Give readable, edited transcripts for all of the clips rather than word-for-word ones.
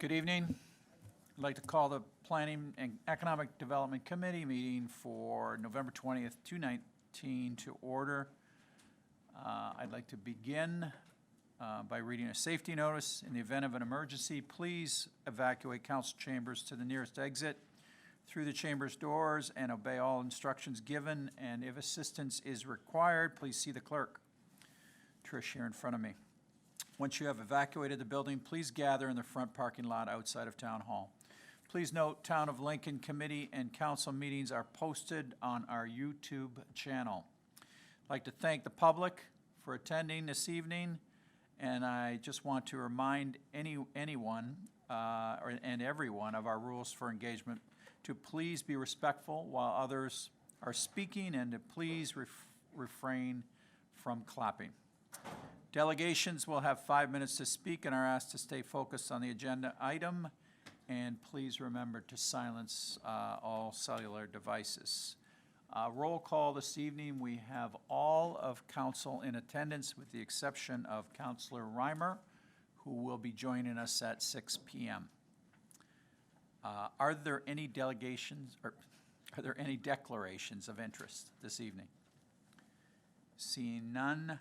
Good evening. I'd like to call the Planning and Economic Development Committee meeting for November 20th, 2019 to order. I'd like to begin by reading a safety notice. In the event of an emergency, please evacuate council chambers to the nearest exit through the chamber's doors and obey all instructions given. And if assistance is required, please see the clerk. Trish here in front of me. Once you have evacuated the building, please gather in the front parking lot outside of Town Hall. Please note, Town of Lincoln Committee and Council meetings are posted on our YouTube channel. I'd like to thank the public for attending this evening, and I just want to remind anyone and everyone of our rules for engagement to please be respectful while others are speaking and to please refrain from clapping. Delegations will have 5 minutes to speak and are asked to stay focused on the agenda item. And please remember to silence all cellular devices. Roll call this evening. We have all of council in attendance with the exception of Councilor Reimer, who will be joining us at 6 p.m. Are there any delegations or are there any declarations of interest this evening? Seeing none.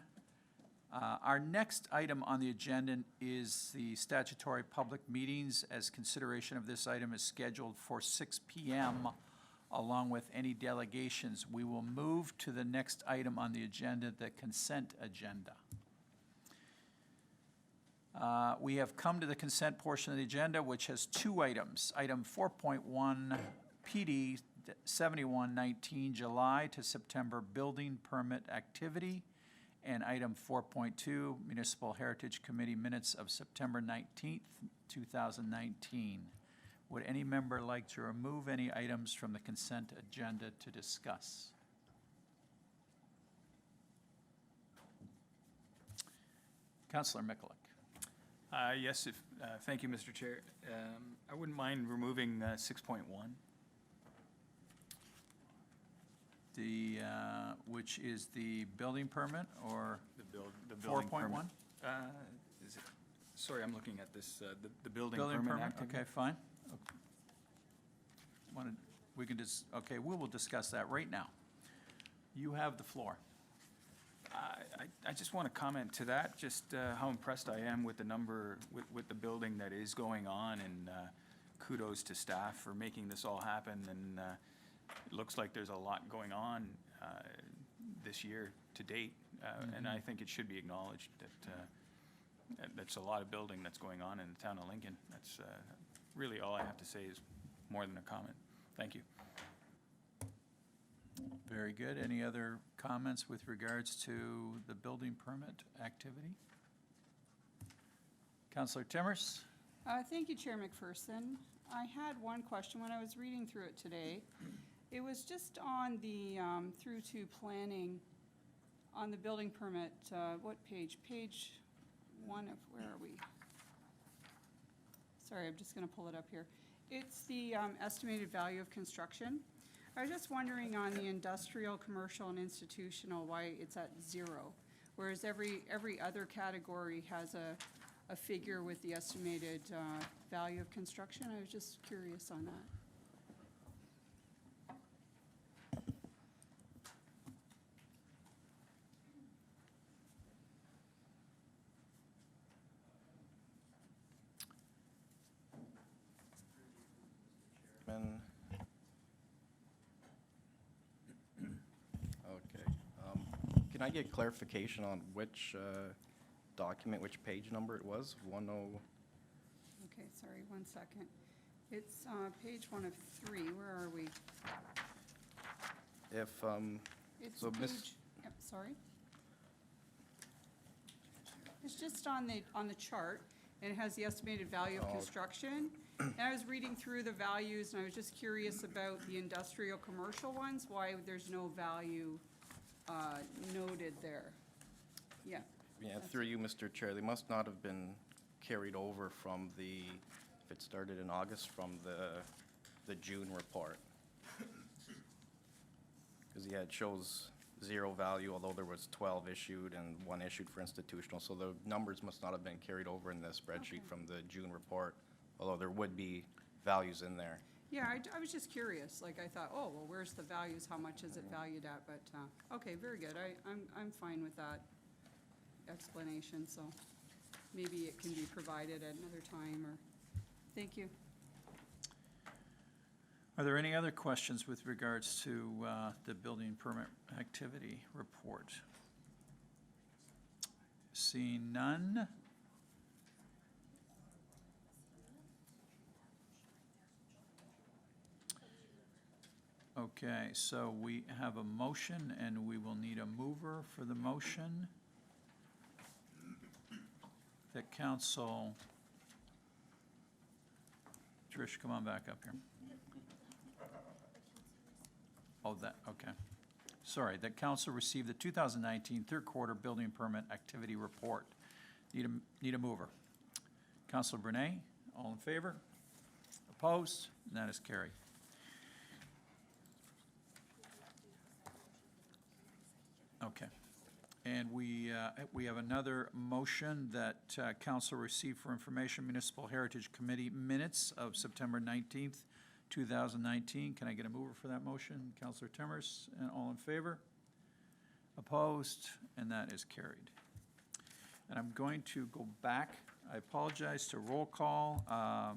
Our next item on the agenda is the statutory public meetings. As consideration of this item is scheduled for 6 p.m. along with any delegations. We will move to the next item on the agenda, the consent agenda. We have come to the consent portion of the agenda, which has two items. Item 4.1, PD 7119, July to September building permit activity. And item 4.2, Municipal Heritage Committee minutes of September 19th, 2019. Would any member like to remove any items from the consent agenda to discuss? Councilor Mikulik. Yes, thank you, Mr. Chair. I wouldn't mind removing 6.1. Which is the building permit or the building 4.1? permit. Sorry, I'm looking at this, the building permit activity. Okay, fine. We can just, okay, we will discuss that right now. You have the floor. I just want to comment to that, just how impressed I am with the number, with the building that is going on, and kudos to staff for making this all happen. And it looks like there's a lot going on this year to date, and I think it should be acknowledged that that's a lot of building that's going on in the town of Lincoln. That's really all I have to say is more than a comment. Thank you. Very good. Any other comments with regards to the building permit activity? Councillor Timmers? Thank you, Chair McPherson. I had one question when I was reading through it today. It was just on the through to planning on the building permit. What page? Page 1 of, where are we? Sorry, I'm just going to pull it up here. It's the estimated value of construction. I was just wondering on the industrial, commercial, and institutional why it's at 0, whereas every other category has a figure with the estimated value of construction. I was just curious on that. Okay. Can I get clarification on which document, which page number it was? 10. Okay, sorry, 1 second. It's page 1 of 3. Where are we? If It's so, page. Miss. Yep, sorry. It's just on the chart, and it has the estimated value of construction. And I was reading through the values, and I was just curious about the industrial, commercial ones, why there's no value noted there. Yeah. Yeah, through you, Mr. Chair, they must not have been carried over from the, if it started in August, from the June report. Because, yeah, it shows 0 value, although there was 12 issued and 1 issued for institutional. So the numbers must not have been carried over in the spreadsheet from the June report although there would be values in there. Yeah, I was just curious, like, I thought, oh, well, where's the values, how much is it valued at, but, okay, very good, I'm fine with that explanation, so maybe it can be provided at another time, or, thank you. Are there any other questions with regards to the building permit activity report? Seeing none? Okay, so we have a motion, and we will need a mover for the motion. That council, Trish, come on back up here. Oh, that, okay. Sorry, that council received the 2019 third quarter building permit activity report. Need a mover. Councilor Brunei, all in favor? Opposed? And that is carried. Okay. And we have another motion that council received for information, Municipal Heritage Committee minutes of September 19th, 2019. Can I get a mover for that motion? Councilor Timmers, and all in favor? Opposed? And that is carried. And I'm going to go back. I apologize to roll call. I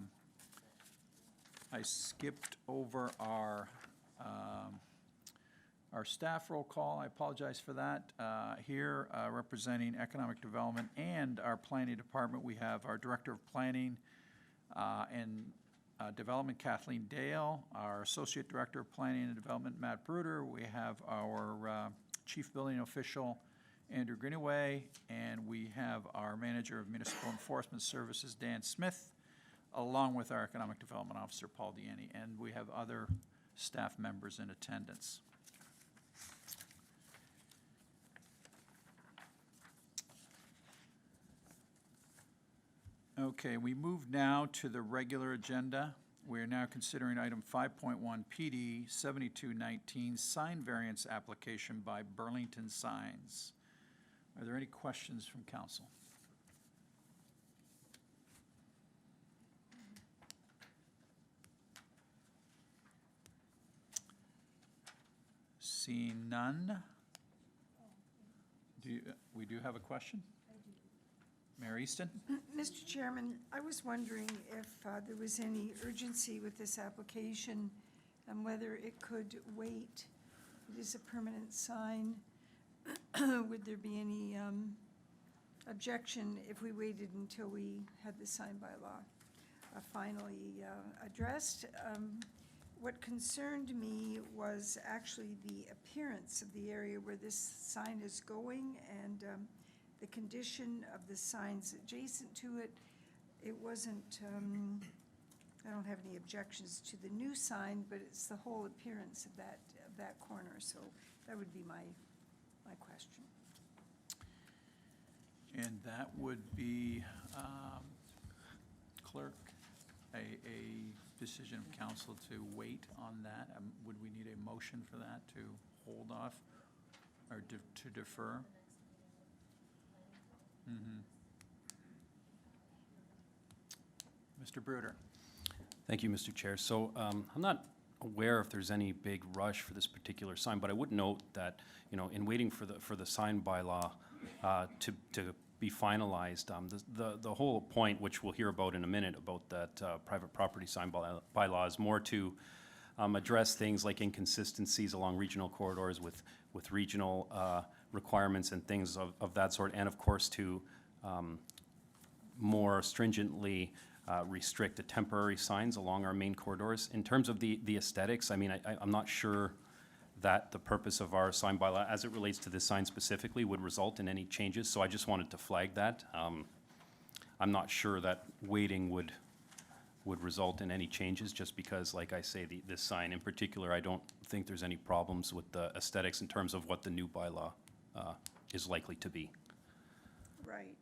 skipped over our staff roll call. I apologize for that. Here, representing Economic Development and our Planning Department, we have our Director of Planning and Development, Kathleen Dale, our Associate Director of Planning and Development, Matt Bruder. We have our Chief Building Official, Andrew Greenaway, and we have our Manager of Municipal Enforcement Services, Dan Smith, along with our Economic Development Officer, Paul Deaney, and we have other staff members in attendance. Okay, we move now to the regular agenda. We are now considering item 5.1 PD 7219 sign variance application by Burlington Signs. Are there any questions from council? Seeing none? We do have a question? Mayor Easton? Mr. Chairman, I was wondering if there was any urgency with this application and whether it could wait. It is a permanent sign. Would there be any objection if we waited until we had the sign bylaw finally addressed? What concerned me was actually the appearance of the area where this sign is going and the condition of the signs adjacent to it. It wasn't, I don't have any objections to the new sign, but it's the whole appearance of that corner. So that would be my question. And that would be, clerk, a decision of council to wait on that. Would we need a motion for that to hold off or to defer? Mr. Bruder. Thank you, Mr. Chair. So I'm not aware if there's any big rush for this particular sign, but I would note that, you know, in waiting for the sign bylaw to be finalized, the whole point, which we'll hear about in a minute, about that private property sign bylaw is more to address things like inconsistencies along regional corridors with regional requirements and things of that sort, and of course to more stringently restrict the temporary signs along our main corridors. In terms of the aesthetics, I mean, I'm not sure that the purpose of our sign bylaw, as it relates to this sign specifically, would result in any changes, so I just wanted to flag that. I'm not sure that waiting would result in any changes, just because, like I say, this sign in particular, I don't think there's any problems with the aesthetics in terms of what the new bylaw is likely to be. Right.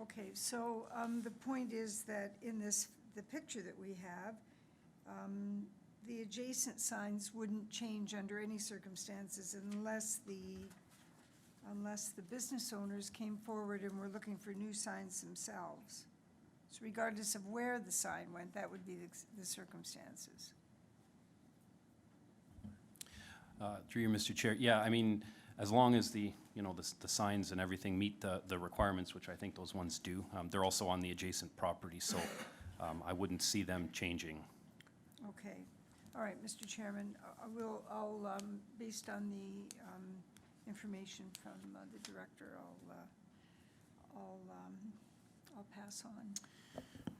Okay, so the point is that in the picture that we have, the adjacent signs wouldn't change under any circumstances unless the business owners came forward and were looking for new signs themselves. So regardless of where the sign went, that would be the circumstances. Through you, Mr. Chair, yeah, I mean, as long as the, you know, the signs and everything meet the requirements, which I think those ones do, they're also on the adjacent property, so I wouldn't see them changing. Okay. All right, Mr. Chairman, I'll, based on the information from the director, I'll pass on.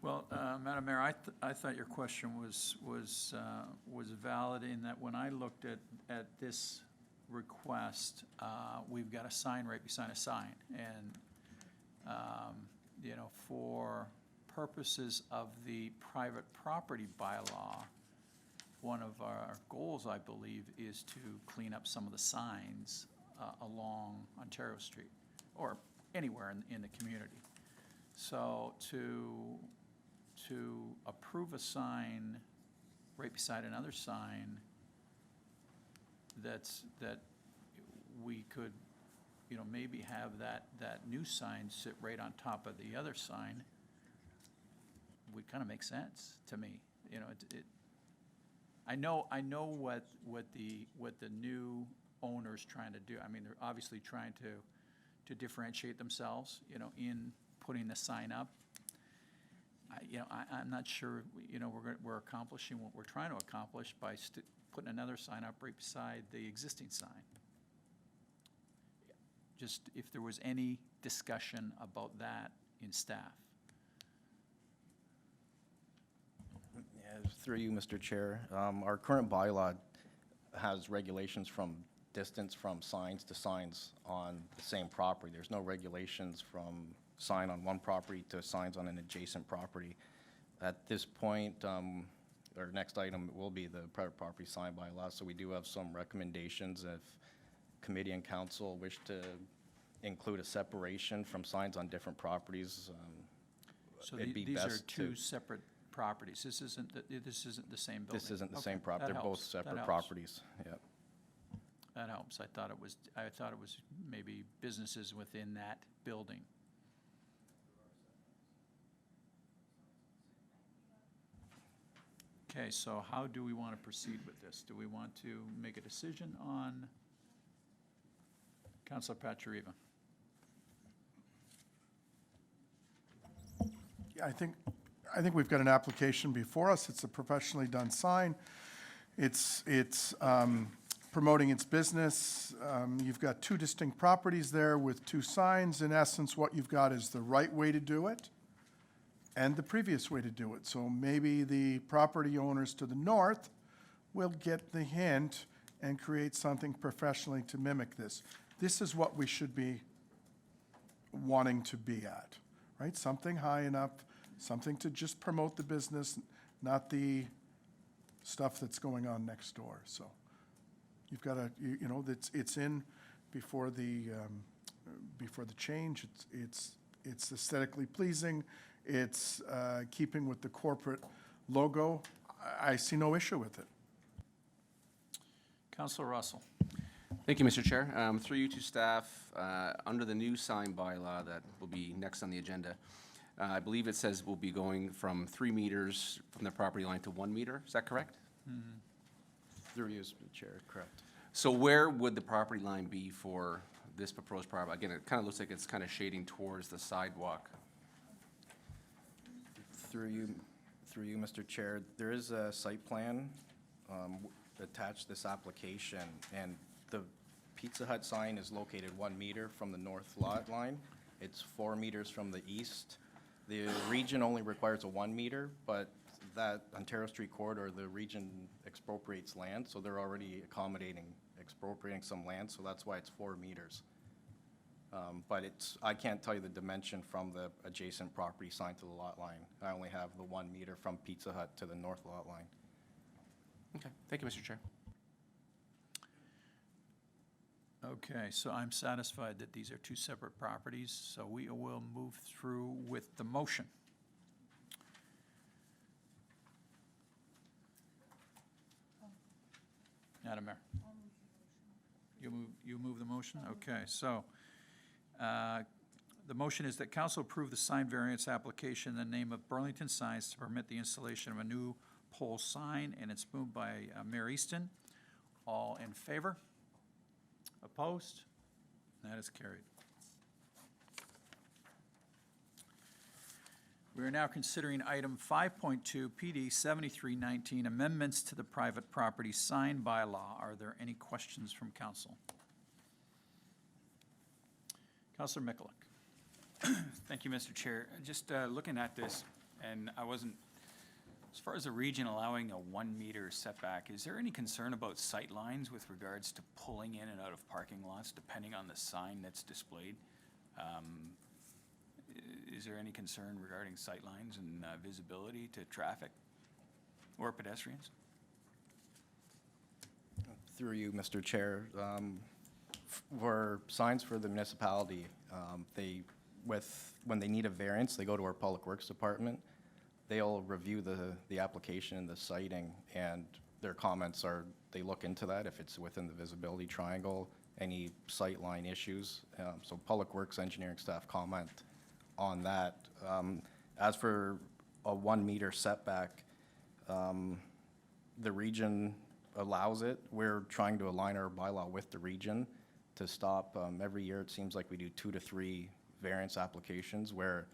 Well, Madam Mayor, I thought your question was valid in that when I looked at this request, we've got a sign right beside a sign. And, you know, for purposes of the private property bylaw, one of our goals, I believe, is to clean up some of the signs along Ontario Street, or anywhere in the community. So to approve a sign right beside another sign that we could, you know, maybe have that new sign sit right on top of the other sign would kind of make sense to me. You know, I know what the new owner's trying to do. I mean, they're obviously trying to differentiate themselves, you know, in putting the sign up. I'm not sure, you know, we're accomplishing what we're trying to accomplish by putting another sign up right beside the existing sign. Just if there was any discussion about that in staff. Yeah, through you, Mr. Chair. Our current bylaw has regulations from distance from signs to signs on the same property. There's no regulations from sign on one property to signs on an adjacent property. At this point, our next item will be the private property sign bylaw, so we do have some recommendations if committee and council wish to include a separation from signs on different properties. So it'd be these are best two to- separate properties. This isn't the same building. This isn't the Okay, same property. that They're both helps. That separate helps. properties. Yep. That helps. I thought it was maybe businesses within that building. Okay, so how do we want to proceed with this? Do we want to make a decision on Councilor Pachariva? Yeah, I think we've got an application before us. It's a professionally done sign. It's promoting its business. You've got two distinct properties there with two signs. In essence, what you've got is the right way to do it and the previous way to do it. So maybe the property owners to the north will get the hint and create something professionally to mimic this. This is what we should be wanting to be at, right? Something high enough, something to just promote the business, not the stuff that's going on next door. So you've got you know, it's in before the change. It's aesthetically pleasing. It's keeping with the corporate logo. I see no issue with it. Councilor Russell. Thank you, Mr. Chair. Through you to staff, under the new sign bylaw that will be next on the agenda, I believe it says we'll be going from 3 meters from the property line to 1 meter. Is that correct? Through you, Mr. Chair, correct. So where would the property line be for this proposed property? Again, it kind of looks like it's kind of shading towards the sidewalk. Through you, Mr. Chair, there is a site plan attached to this application, and the Pizza Hut sign is located 1 meter from the north lot line. It's 4 meters from the east. The region only requires a 1 meter, but that Ontario Street corridor, the region expropriates land, so they're already expropriating some land, so that's why it's 4 meters. But I can't tell you the dimension from the adjacent property sign to the lot line. I only have the 1 meter from Pizza Hut to the north lot line. Okay, thank you, Mr. Chair. Okay, so I'm satisfied that these are two separate properties, so we will move through with the motion. Madam Mayor. You move the motion? Okay, so The motion is that council approve the sign variance application in the name of Burlington Signs to permit the installation of a new pole sign, and it's moved by Mayor Easton. All in favor? Opposed? That is carried. We are now considering item 5.2, PD 7319, amendments to the private property sign bylaw. Are there any questions from council? Councilor Mikulik. Thank you, Mr. Chair. Just looking at this, and I wasn't, as far as the region allowing a 1 meter setback, is there any concern about sight lines with regards to pulling in and out of parking lots depending on the sign that's displayed? Is there any concern regarding sight lines and visibility to traffic or pedestrians? Through you, Mr. Chair, for signs for the municipality, when they need a variance, they go to our Public Works Department. They'll review the application and the citing, and their comments are, they look into that, if it's within the visibility triangle, any sight line issues. So Public Works engineering staff comment on that. As for a 1 meter setback, the region allows it. We're trying to align our bylaw with the region to stop. Every year, it seems like we do 2 to 3 variance applications where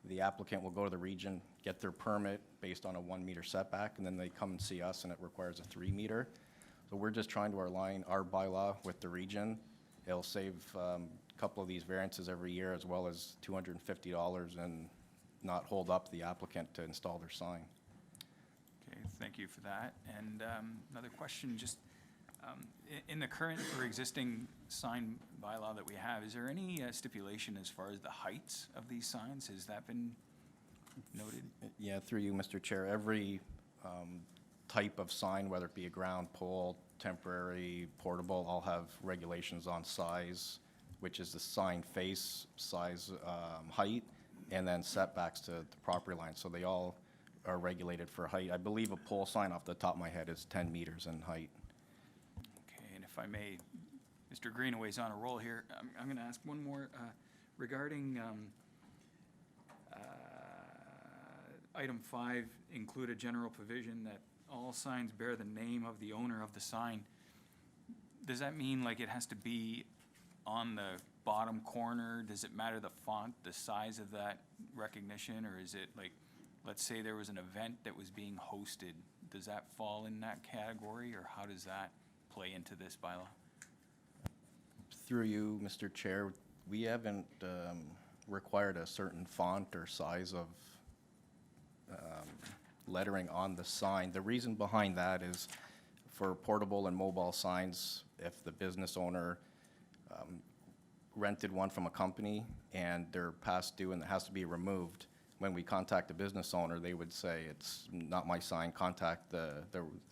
the applicant will go to the region, get their permit based on a 1 meter setback, and then they come and see us and it requires a 3 meter. So we're just trying to align our bylaw with the region. It'll save a couple of these variances every year, as well as $250, and not hold up the applicant to install their sign. Okay, thank you for that. And another question, just in the current or existing sign bylaw that we have, is there any stipulation as far as the heights of these signs? Has that been noted? Yeah, through you, Mr. Chair, every type of sign, whether it be a ground pole, temporary, portable, all have regulations on size, which is the sign face, size, height, and then setbacks to the property line. So they all are regulated for height. I believe a pole sign, off the top of my head, is 10 meters in height. Okay, and if I may, Mr. Greenaway's on a roll here. I'm going to ask one more regarding item 5, include a general provision that all signs bear the name of the owner of the sign. Does that mean like it has to be on the bottom corner? Does it matter the font, the size of that recognition, or is it like, let's say there was an event that was being hosted, does that fall in that category, or how does that play into this bylaw? Through you, Mr. Chair, we haven't required a certain font or size of lettering on the sign. The reason behind that is for portable and mobile signs, if the business owner rented one from a company and they're past due and it has to be removed, when we contact the business owner, they would say, it's not my sign, contact the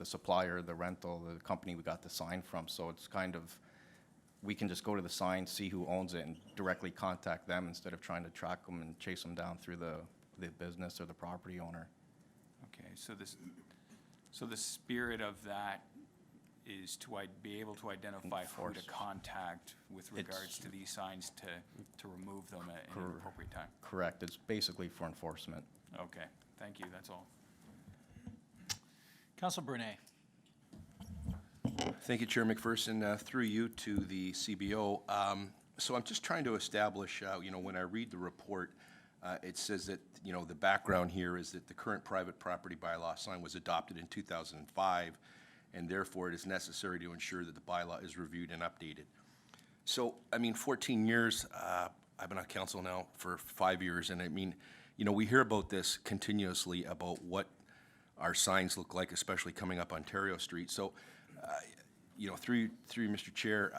supplier, the rental, the company we got the sign from. So it's kind of, we can just go to the sign, see who owns it, and directly contact them instead of trying to track them and chase them down through the business or the property owner. Okay, so the spirit of that is to be able to identify who to contact with regards to these signs to remove them at an appropriate time? Correct. It's basically for enforcement. Okay, thank you, that's all. Councilor Brunet. Thank you, Chair McPherson. Through you to the CBO. So I'm just trying to establish, when I read the report, it says that, the background here is that the current private property bylaw sign was adopted in 2005, and therefore it is necessary to ensure that the bylaw is reviewed and updated. So, 14 years, I've been on council now for 5 years, and we hear about this continuously about what our signs look like, especially coming up Ontario Street. So, through Mr. Chair,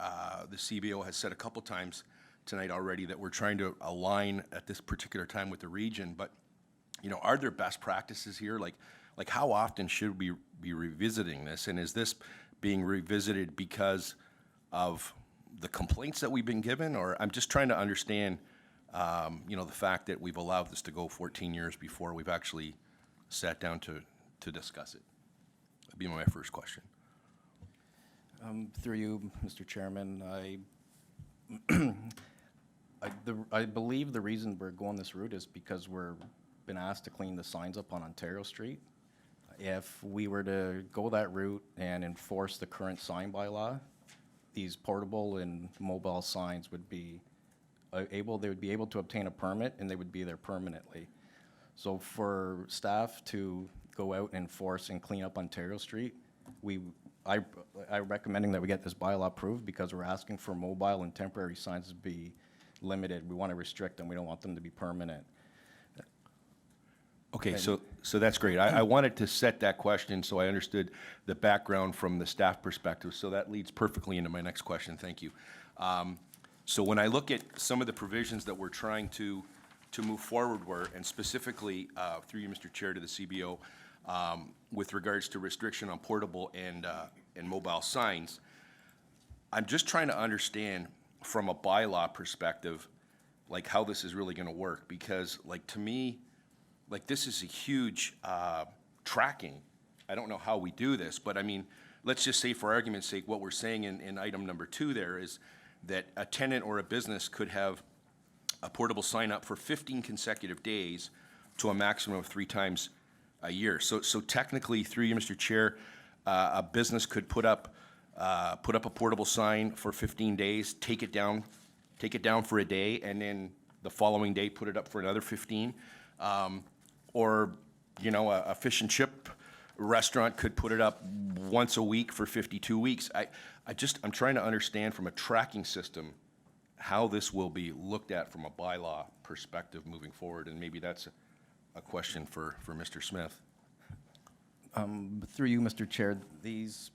the CBO has said a couple times tonight already that we're trying to align at this particular time with the region, but, are there best practices here? Like how often should we be revisiting this? And is this being revisited because of the complaints that we've been given? Or I'm just trying to understand, the fact that we've allowed this to go 14 years before we've actually sat down to discuss it. That'd be my first question. Through you, Mr. Chairman, I I believe the reason we're going this route is because we're been asked to clean the signs up on Ontario Street. If we were to go that route and enforce the current sign bylaw, these portable and mobile signs would be they would be able to obtain a permit and they would be there permanently. So for staff to go out and enforce and clean up Ontario Street, I'm recommending that we get this bylaw approved because we're asking for mobile and temporary signs to be limited. We want to restrict them. We don't want them to be permanent. Okay, so that's great. I wanted to set that question so I understood the background from the staff perspective, so that leads perfectly into my next question. Thank you. So when I look at some of the provisions that we're trying to move forward were, and specifically, through you, Mr. Chair, to the CBO, with regards to restriction on portable and mobile signs, I'm just trying to understand from a bylaw perspective, like how this is really gonna work, because like to me, like this is a huge tracking. I don't know how we do this, but I mean, let's just say for argument's sake, what we're saying in item number 2 there is that a tenant or a business could have a portable sign up for 15 consecutive days to a maximum of 3 times a year. So technically, through you, Mr. Chair, a business could put up a portable sign for 15 days, take it down for a day, and then the following day put it up for another 15. Or, you know, a fish and chip restaurant could put it up once a week for 52 weeks. I'm trying to understand from a tracking system how this will be looked at from a bylaw perspective moving forward, and maybe that's a question for Mr. Smith. Through you, Mr. Chair, these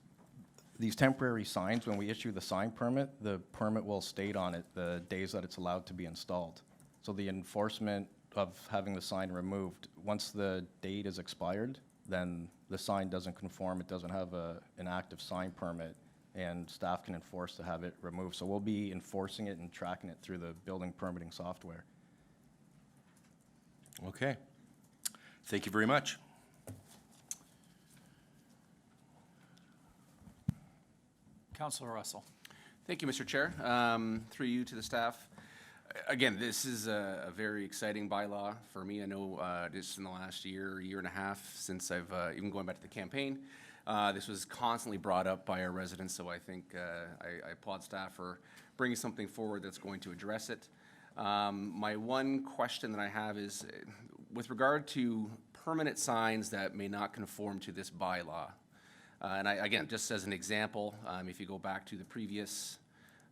temporary signs, when we issue the sign permit, the permit will state on it the days that it's allowed to be installed. So the enforcement of having the sign removed, once the date is expired, then the sign doesn't conform, it doesn't have an active sign permit, and staff can enforce to have it removed. So we'll be enforcing it and tracking it through the building permitting software. Okay. Thank you very much. Councilor Russell. Thank you, Mr. Chair. Through you to the staff. Again, this is a very exciting bylaw for me. I know just in the last year and a half, since I've even going back to the campaign, this was constantly brought up by our residents, so I think I applaud staff for bringing something forward that's going to address it. My one question that I have is, with regard to permanent signs that may not conform to this bylaw, and again, just as an example, if you go back to the previous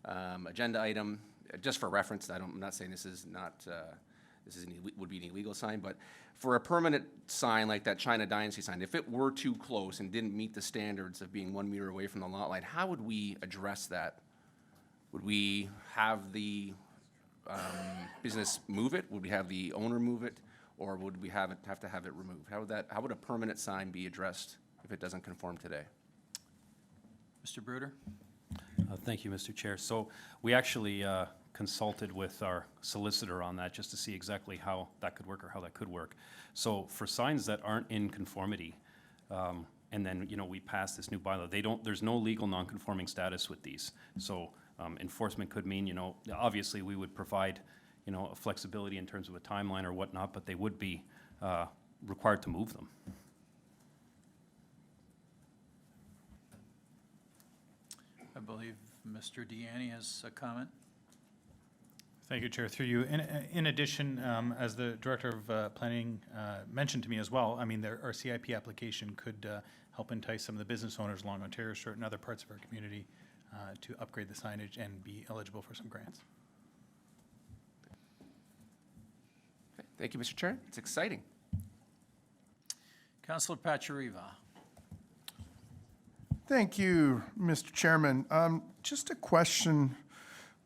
agenda item, just for reference, I'm not saying this is not would be an illegal sign, but for a permanent sign like that China Dynasty sign, if it were too close and didn't meet the standards of being 1 meter away from the lot line, how would we address that? Would we have the business move it? Would we have the owner move it, or would we have to have it removed? How would a permanent sign be addressed if it doesn't conform today? Mr. Bruder? Thank you, Mr. Chair. So we actually consulted with our solicitor on that just to see exactly how that could work or how that could work. So for signs that aren't in conformity, and then, you know, we pass this new bylaw, there's no legal non-conforming status with these. So enforcement could mean, you know, obviously we would provide, you know, a flexibility in terms of a timeline or whatnot, but they would be required to move them. I believe Mr. Deanne has a comment. Thank you, Chair. Through you. In addition, as the Director of Planning mentioned to me as well, I mean, our CIP application could help entice some of the business owners along Ontario Street and other parts of our community to upgrade the signage and be eligible for some grants. Okay. Thank you, Mr. Chair. It's exciting. Councilor Pachariva. Thank you, Mr. Chairman. Just a question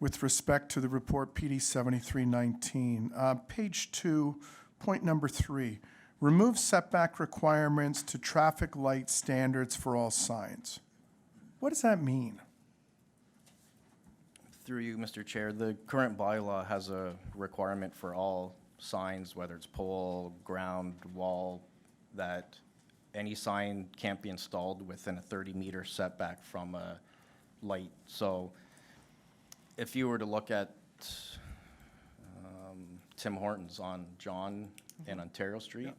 with respect to the report PD 7319. Page 2, point number 3, remove setback requirements to traffic light standards for all signs. What does that mean? Through you, Mr. Chair, the current bylaw has a requirement for all signs, whether it's pole, ground, wall, that any sign can't be installed within a 30-meter setback from a light. So if you were to look at Tim Hortons on John and Ontario Street.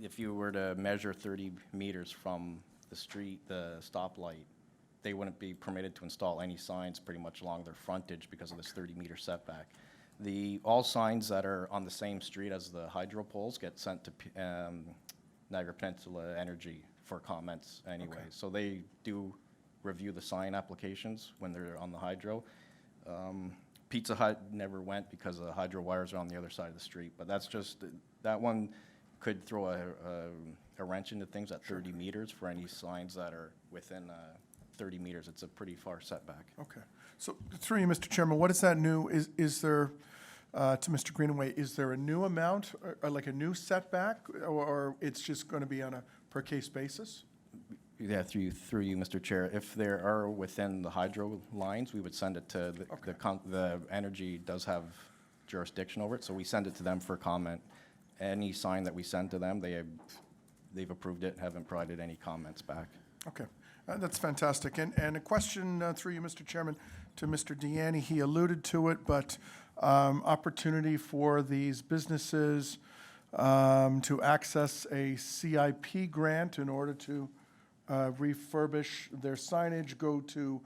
If you were to measure 30 meters from the street, the stoplight, they wouldn't be permitted to install any signs pretty much along their frontage because of this 30-meter setback. All signs that are on the same street as the hydro poles get sent to Niagara Peninsula Energy for comments anyway. So they do review the sign applications when they're on the hydro. Pizza Hut never went because the hydro wires are on the other side of the street, but that's just, that one could throw a wrench into things at 30 meters for any signs that are within 30 meters. It's a pretty far setback. Okay. So through you, Mr. Chairman, what is that new, is there, to Mr. Greenaway, is there a new amount, or like a new setback, or it's just going to be on a per-case basis? Yeah, through you, Mr. Chair. If there are within the hydro lines, we would send it to the energy does have jurisdiction over it, so we send it to them for comment. Any sign that we send to them, they've approved it, haven't provided any comments back. Okay, that's fantastic. And a question through you, Mr. Chairman, to Mr. Deanne. He alluded to it, but opportunity for these businesses to access a CIP grant in order to refurbish their signage, go to,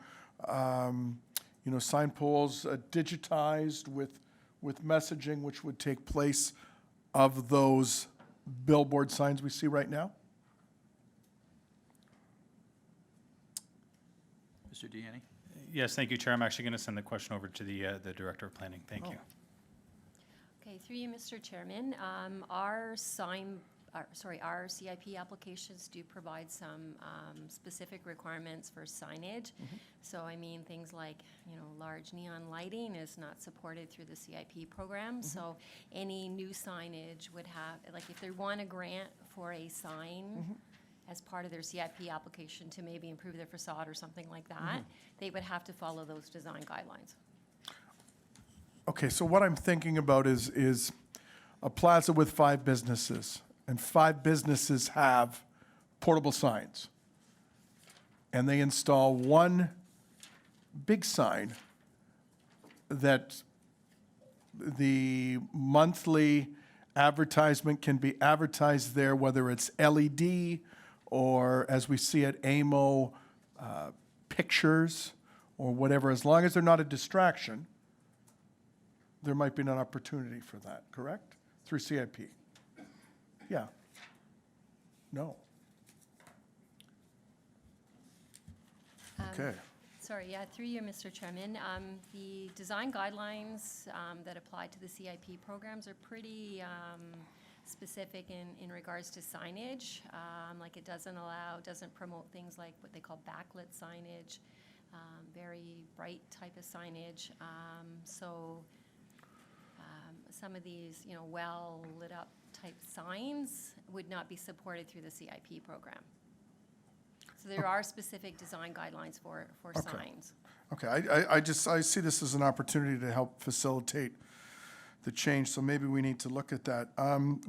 sign poles digitized with messaging, which would take place of those billboard signs we see right now? Mr. Deanne? Yes, thank you, Chair. I'm actually going to send the question over to the Director of Planning. Thank you. Okay, through you, Mr. Chairman, our CIP applications do provide some specific requirements for signage. So, I mean, things like, large neon lighting is not supported through the CIP program. So any new signage would have, like, if they want a grant for a sign as part of their CIP application to maybe improve their facade or something like that, they would have to follow those design guidelines. Okay, so what I'm thinking about is a plaza with 5 businesses, and 5 businesses have portable signs. And they install one big sign that the monthly advertisement can be advertised there, whether it's LED or, as we see at AMO, pictures or whatever. As long as they're not a distraction, there might be an opportunity for that, correct? Through CIP. Yeah. No. Okay. Sorry, yeah, through you, Mr. Chairman. The design guidelines that apply to the CIP programs are pretty specific in regards to signage. Like, it doesn't promote things like what they call backlit signage, very bright type of signage. Some of these, well lit up type signs would not be supported through the CIP program. So there are specific design guidelines for signs. Okay, I see this as an opportunity to help facilitate the change, so maybe we need to look at that.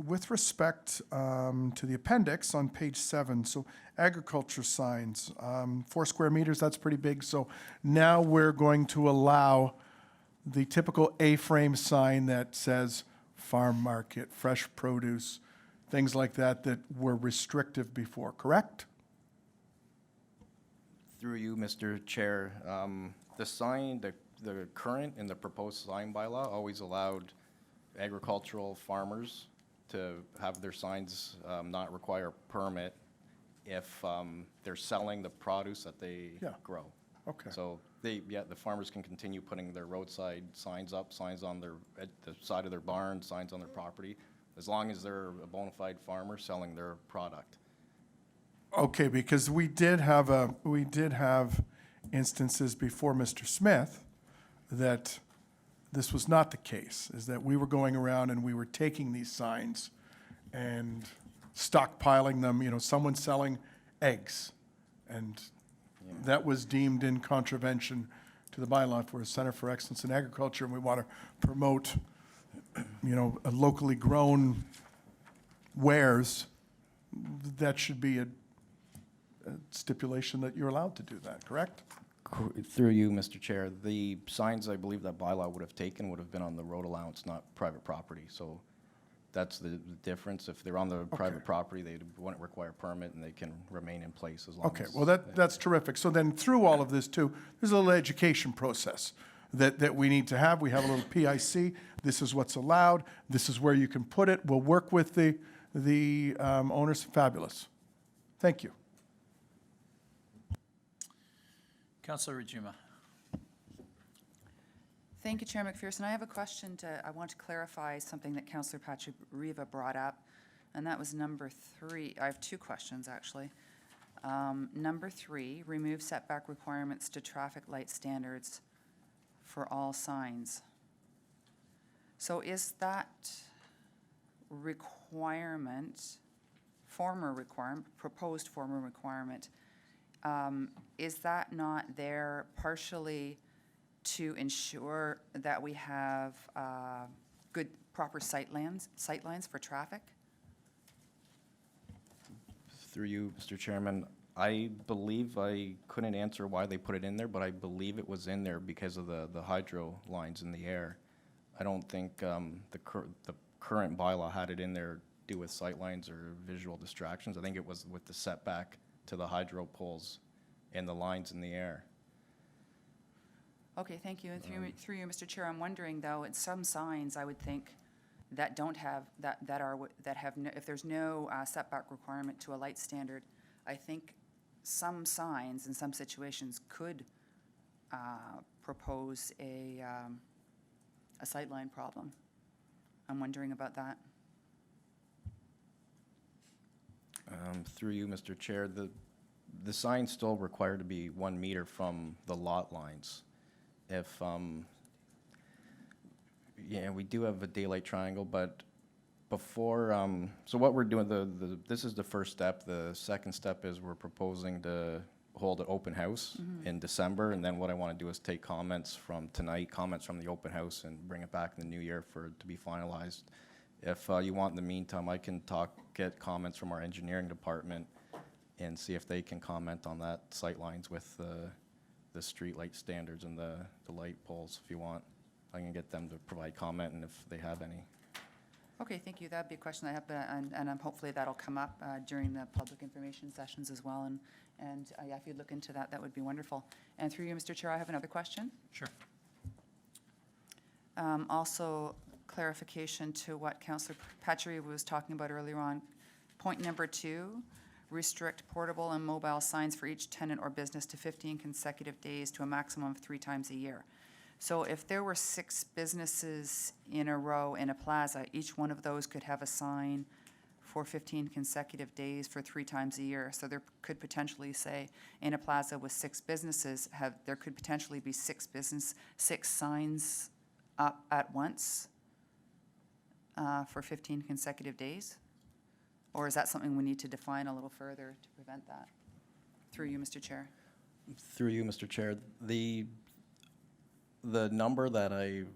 With respect to the appendix on page 7, so agriculture signs, 4 square meters, that's pretty big. So now we're going to allow the typical A-frame sign that says farm market, fresh produce, things like that were restrictive before, correct? Through you, Mr. Chair, the sign, the current and the proposed sign bylaw always allowed agricultural farmers to have their signs not require a permit if they're selling the produce that they grow. Okay. So the farmers can continue putting their roadside signs up, signs on at the side of their barn, signs on their property, as long as they're a bona fide farmer selling their product. Okay, because we did have instances before Mr. Smith that this was not the case, is that we were going around and we were taking these signs and stockpiling them, someone selling eggs, and that was deemed in contravention to the bylaw. For a Center for Excellence in Agriculture, and we want to promote, a locally grown wares, that should be a stipulation that you're allowed to do that, correct? Through you, Mr. Chair, the signs I believe that bylaw would have taken would have been on the road allowance, not private property. So that's the difference. If they're on the private property, they wouldn't require a permit and they can remain in place as long as. Okay, well, that's terrific. So then through all of this too, there's a little education process that we need to have. We have a little PIC. This is what's allowed. This is where you can put it. We'll work with the owners. Fabulous. Thank you. Councillor Rajima. Thank you, Chair McPherson. I have a question I want to clarify something that Councillor Patrick Riva brought up, and that was number 3. I have 2 questions, actually. Number 3, remove setback requirements to traffic light standards for all signs. So is that proposed former requirement, is that not there partially to ensure that we have good, proper sightlines for traffic? Through you, Mr. Chairman, I believe I couldn't answer why they put it in there, but I believe it was in there because of the hydro lines in the air. I don't think the current bylaw had it in there to do with sightlines or visual distractions. I think it was with the setback to the hydro poles and the lines in the air. Okay, thank you. And through you, Mr. Chair, I'm wondering though, in some signs, I would think that don't have, if there's no setback requirement to a light standard, I think some signs in some situations could propose a sightline problem. I'm wondering about that. Through you, Mr. Chair, the sign's still required to be 1 meter from the lot lines. If, yeah, we do have a daylight triangle, but before, so what we're doing, this is the first step. The second step is we're proposing to hold an open house in December, and then what I want to do is take comments from tonight, comments from the open house, and bring it back in the new year for it to be finalized. If you want in the meantime, I can get comments from our engineering department and see if they can comment on that sight lines with the street light standards and the light poles, if you want. I can get them to provide comment, and if they have any. Okay, thank you. That'd be a question I have, and hopefully that'll come up during the public information sessions as well. And yeah, if you'd look into that, that would be wonderful. And through you, Mr. Chair, I have another question. Sure. Also, clarification to what Councillor Patry was talking about earlier on. Point number 2, restrict portable and mobile signs for each tenant or business to 15 consecutive days to a maximum of 3 times a year. So if there were 6 businesses in a row in a plaza, each one of those could have a sign for 15 consecutive days for 3 times a year. So there could potentially, say, in a plaza with 6 businesses, there could potentially be 6 signs up at once for 15 consecutive days? Or is that something we need to define a little further to prevent that? Through you, Mr. Chair. Through you, Mr. Chair, the number that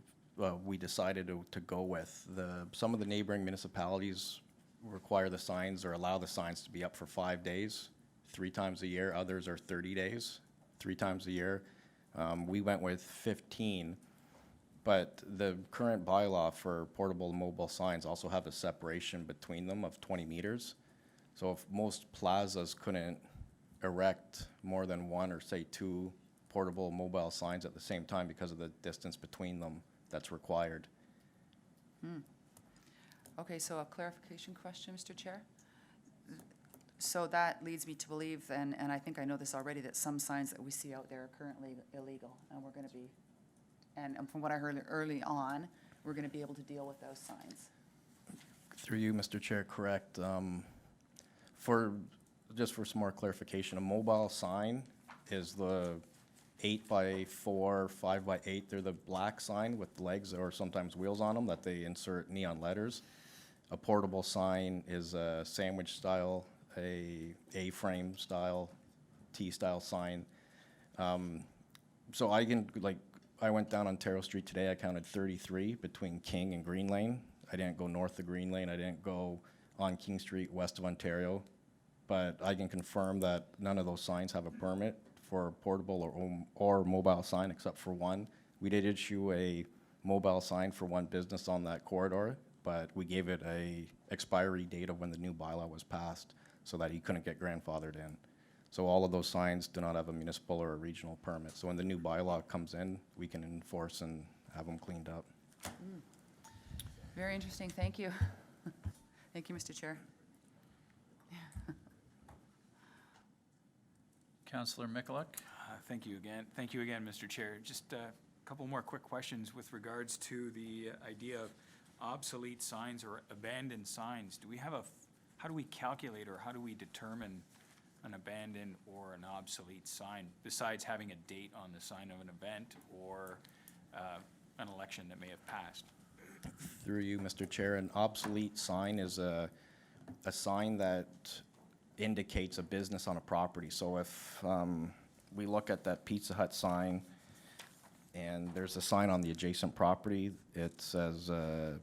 we decided to go with, some of the neighboring municipalities require the signs or allow the signs to be up for 5 days, 3 times a year. Others are 30 days, 3 times a year. We went with 15. But the current bylaw for portable and mobile signs also have a separation between them of 20 meters. So if most plazas couldn't erect more than 1 or say 2 portable mobile signs at the same time because of the distance between them that's required. Okay, so a clarification question, Mr. Chair. So that leads me to believe, and I think I know this already, that some signs that we see out there are currently illegal, and we're going to be, and from what I heard early on, we're going to be able to deal with those signs. Through you, Mr. Chair, correct. Just for some more clarification, a mobile sign is the 8x4, 5x8. They're the black sign with legs or sometimes wheels on them that they insert neon letters. A portable sign is a sandwich style, A-frame style, T-style sign. So I went down Ontario Street today, I counted 33 between King and Green Lane. I didn't go north of Green Lane, I didn't go on King Street west of Ontario. But I can confirm that none of those signs have a permit for portable or mobile sign, except for one. We did issue a mobile sign for one business on that corridor, but we gave it a expiry date of when the new bylaw was passed, so that he couldn't get grandfathered in. So all of those signs do not have a municipal or a regional permit. So when the new bylaw comes in, we can enforce and have them cleaned up. Very interesting, thank you. Thank you, Mr. Chair. Councillor Mikulik? Thank you again. Thank you again, Mr. Chair. Just a couple more quick questions with regards to the idea of obsolete signs or abandoned signs. Do we have how do we calculate or how do we determine an abandoned or an obsolete sign, besides having a date on the sign of an event or an election that may have passed? Through you, Mr. Chair, an obsolete sign is a sign that indicates a business on a property. So if we look at that Pizza Hut sign, and there's a sign on the adjacent property, it says a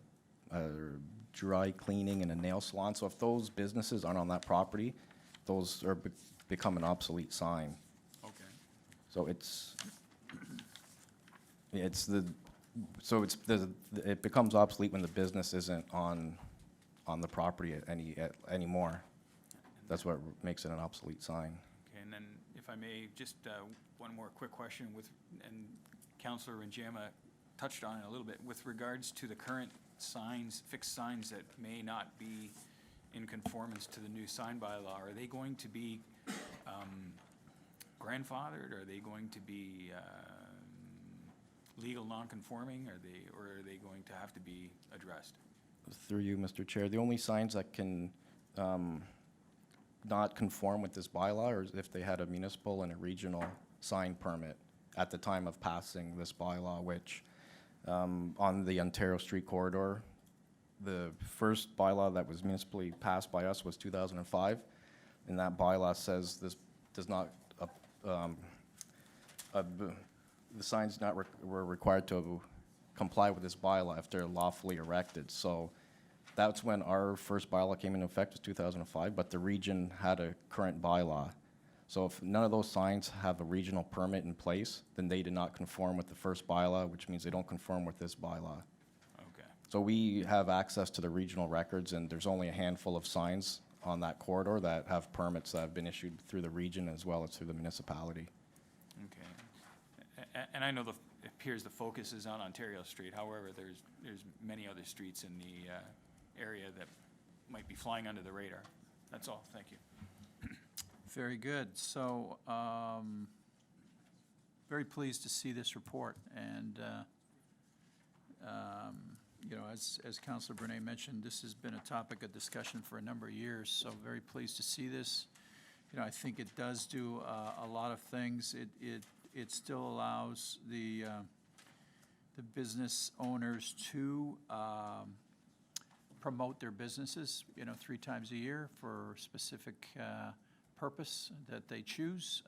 dry cleaning and a nail salon. So if those businesses aren't on that property, those are become an obsolete sign. Okay. So it becomes obsolete when the business isn't on the property anymore. That's what makes it an obsolete sign. Okay, and then if I may, just one more quick question and Councillor Njema touched on it a little bit, with regards to the current signs, fixed signs that may not be in conformance to the new sign bylaw, are they going to be grandfathered? Are they going to be legal non-conforming? Or are they going to have to be addressed? Through you, Mr. Chair, the only signs that can not conform with this bylaw are if they had a municipal and a regional sign permit at the time of passing this bylaw, which on the Ontario Street corridor, the first bylaw that was municipally passed by us was 2005, and that bylaw says this does not, the signs were required to comply with this bylaw if they're lawfully erected. So that's when our first bylaw came into effect, was 2005, but the region had a current bylaw. So if none of those signs have a regional permit in place, then they did not conform with the first bylaw, which means they don't conform with this bylaw. Okay. So we have access to the regional records, and there's only a handful of signs on that corridor that have permits that have been issued through the region as well as through the municipality. Okay. And I know it appears the focus is on Ontario Street. However, there's many other streets in the area that might be flying under the radar. That's all. Thank you. Very good. So, very pleased to see this report. And, you know, as Councilor Brunei mentioned, this has been a topic of discussion for a number of years, so very pleased to see this. You know, I think it does do a lot of things. It still allows the business owners to promote their businesses, you know, 3 times a year for specific purpose that they choose.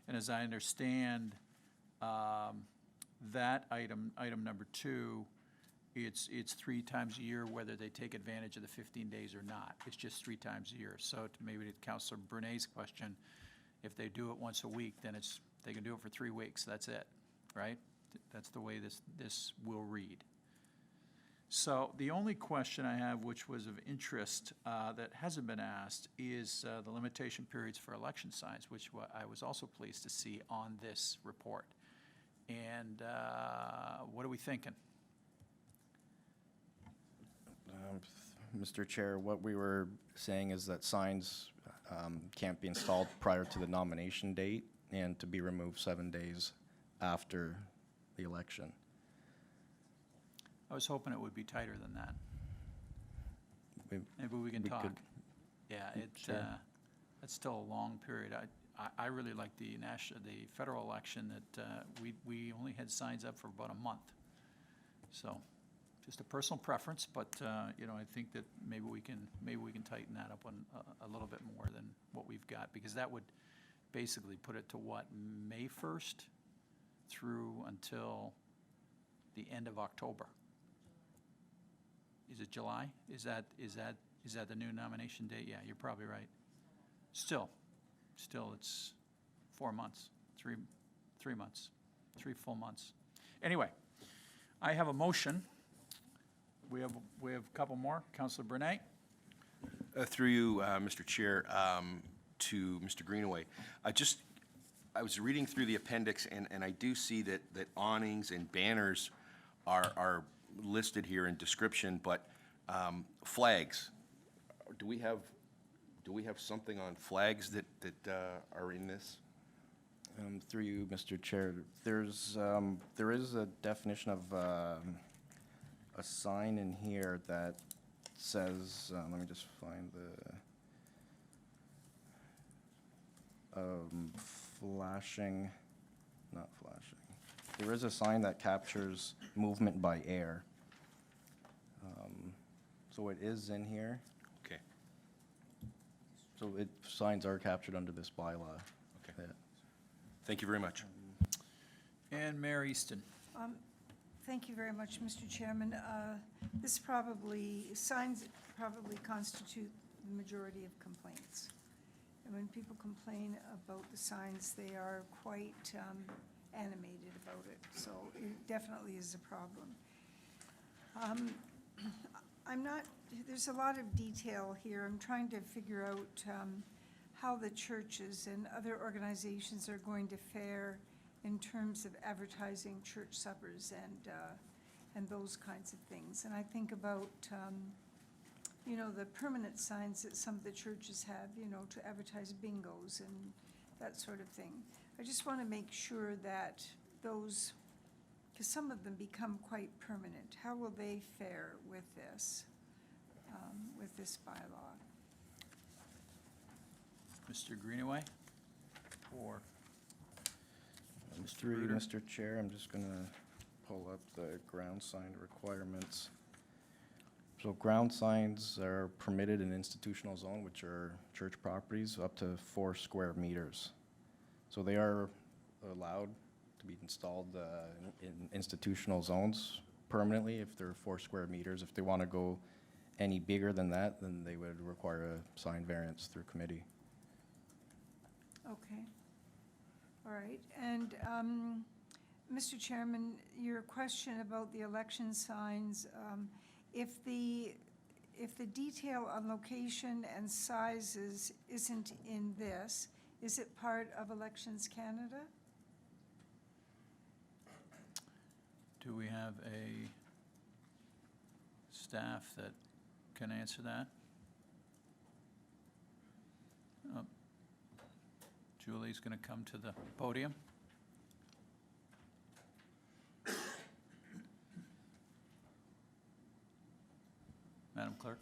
And as I understand, that item number 2, it's 3 times a year whether they take advantage of the 15 days or not. It's just 3 times a year. So maybe to Councilor Brunei's question, if they do it once a week, then they can do it for 3 weeks. That's it, right? That's the way this will read. So the only question I have, which was of interest that hasn't been asked, is the limitation periods for election signs, which I was also pleased to see on this report. And what are we thinking? Mr. Chair, what we were saying is that signs can't be installed prior to the nomination date and to be removed 7 days after the election. I was hoping it would be tighter than that. Maybe we can we talk. could- Yeah, Sure. that's still a long period. I really like the federal election that we only had signs up for about a month. So, just a personal preference, but you know, I think that maybe we can tighten that up a little bit more than what we've got, because that would basically put it to what, May 1st through until the end of October. Is it July? Is that the new nomination date? Yeah, you're probably right. Still, it's 4 months. 3 months, 3 full months. Anyway, I have a motion. We have a couple more. Councillor Brunei? Through you, Mr. Chair, to Mr. Greenaway. I was reading through the appendix, and I do see that awnings and banners are listed here in description, but flags, do we have something on flags that are in this? Through you, Mr. Chair, there is a definition of a sign in here that says, let me just find the flashing, not flashing. There is a sign that captures movement by air. So it is in here. Okay. So signs are captured under this bylaw. Okay. Yeah. Thank you very much. And Mayor Easton? Thank you very much, Mr. Chairman. Signs probably constitute the majority of complaints. And when people complain about the signs, they are quite animated about it. So it definitely is a problem. There's a lot of detail here. I'm trying to figure out how the churches and other organizations are going to fare in terms of advertising church suppers and those kinds of things. And I think about, the permanent signs that some of the churches have, to advertise bingos and that sort of thing. I just want to make sure that those, because some of them become quite permanent, how will they fare with this bylaw? Mr. Greenaway? Or Mr. Through you, Bruder? Mr. Chair, I'm just gonna pull up the ground sign requirements. So ground signs are permitted in institutional zone, which are church properties, up to 4 square meters. So they are allowed to be installed in institutional zones permanently if they're 4 square meters. If they want to go any bigger than that, then they would require a sign variance through committee. Okay. All right. And, Mr. Chairman, your question about the election signs, if the detail on location and sizes isn't in this, is it part of Elections Canada? Do we have a staff that can answer that? Julie's going to come to the podium. Madam Clerk?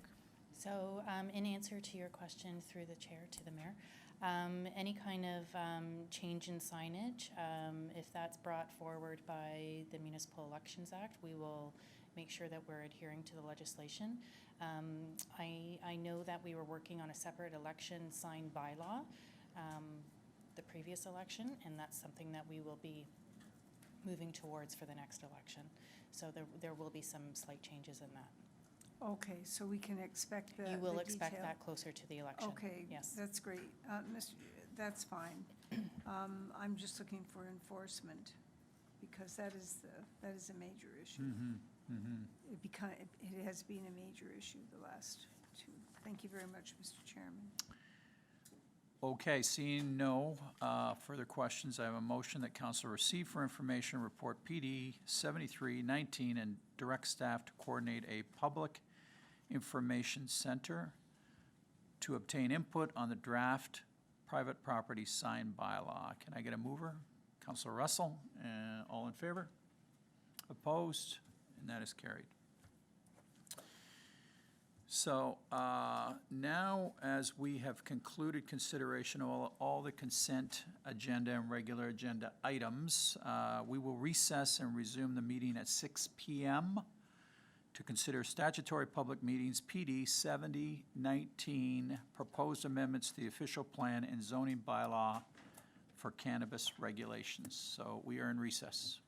So, in answer to your question through the chair to the mayor, any kind of change in signage, if that's brought forward by the Municipal Elections Act, we will make sure that we're adhering to the legislation. I know that we were working on a separate election sign bylaw the previous election, and that's something that we will be moving towards for the next election. So there will be some slight changes in that. Okay, so we can expect the You will the expect detail. that closer to the election. Okay, Yes. that's great. That's fine. I'm just looking for enforcement, because that is a major issue. It has been a major issue the last 2. Thank you very much, Mr. Chairman. Okay, seeing no further questions, I have a motion that council receive for information report PD 7319 and direct staff to coordinate a public information center to obtain input on the draft private property sign bylaw. Can I get a mover? Councilor Russell, all in favor? Opposed? And that is carried. So now, as we have concluded consideration of all the consent agenda and regular agenda items, we will recess and resume the meeting at 6 p.m. to consider statutory public meetings, PD 7019, proposed amendments to the official plan and zoning bylaw for cannabis regulations. So we are in recess.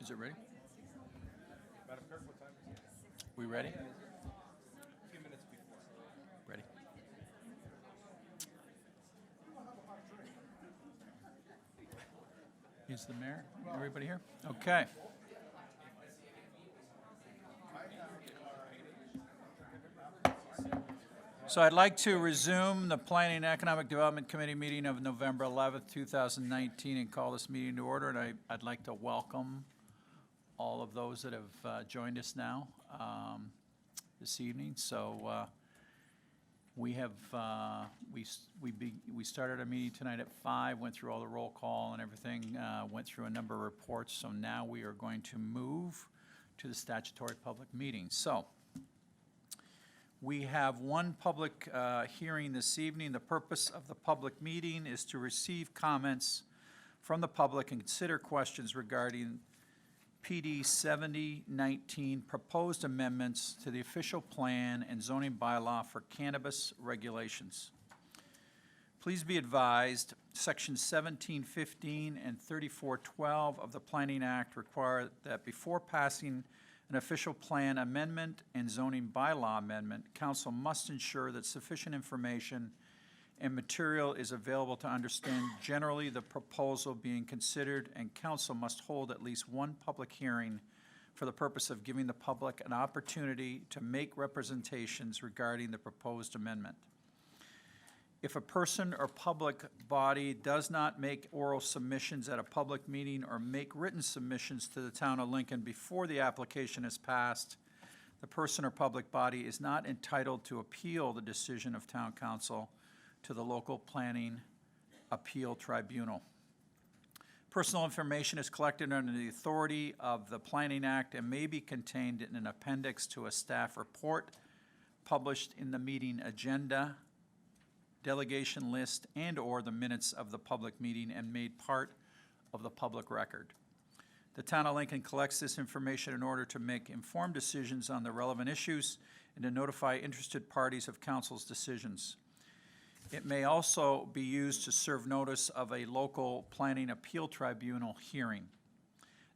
Is it ready? We ready? Ready. Is the mayor? Everybody here? Okay. So I'd like to resume the Planning and Economic Development Committee meeting of November 11th, 2019, and call this meeting to order. And I'd like to welcome all of those that have joined us now this evening. So we have, we started our meeting tonight at 5, went through all the roll call and everything, went through a number of reports. So now we are going to move to the statutory public meeting. So we have one public hearing this evening. The purpose of the public meeting is to receive comments from the public and consider questions regarding PD 7019 proposed amendments to the official plan and zoning bylaw for cannabis regulations. Please be advised, Section 1715 and 3412 of the Planning Act require that before passing an official plan amendment and zoning bylaw amendment, council must ensure that sufficient information and material is available to understand generally the proposal being considered, and council must hold at least one public hearing for the purpose of giving the public an opportunity to make representations regarding the proposed amendment. If a person or public body does not make oral submissions at a public meeting or make written submissions to the town of Lincoln before the application is passed, the person or public body is not entitled to appeal the decision of town council to the local planning appeal tribunal. Personal information is collected under the authority of the Planning Act and may be contained in an appendix to a staff report published in the meeting agenda, delegation list, and/or the minutes of the public meeting and made part of the public record. The town of Lincoln collects this information in order to make informed decisions on the relevant issues and to notify interested parties of council's decisions. It may also be used to serve notice of a local planning appeal tribunal hearing.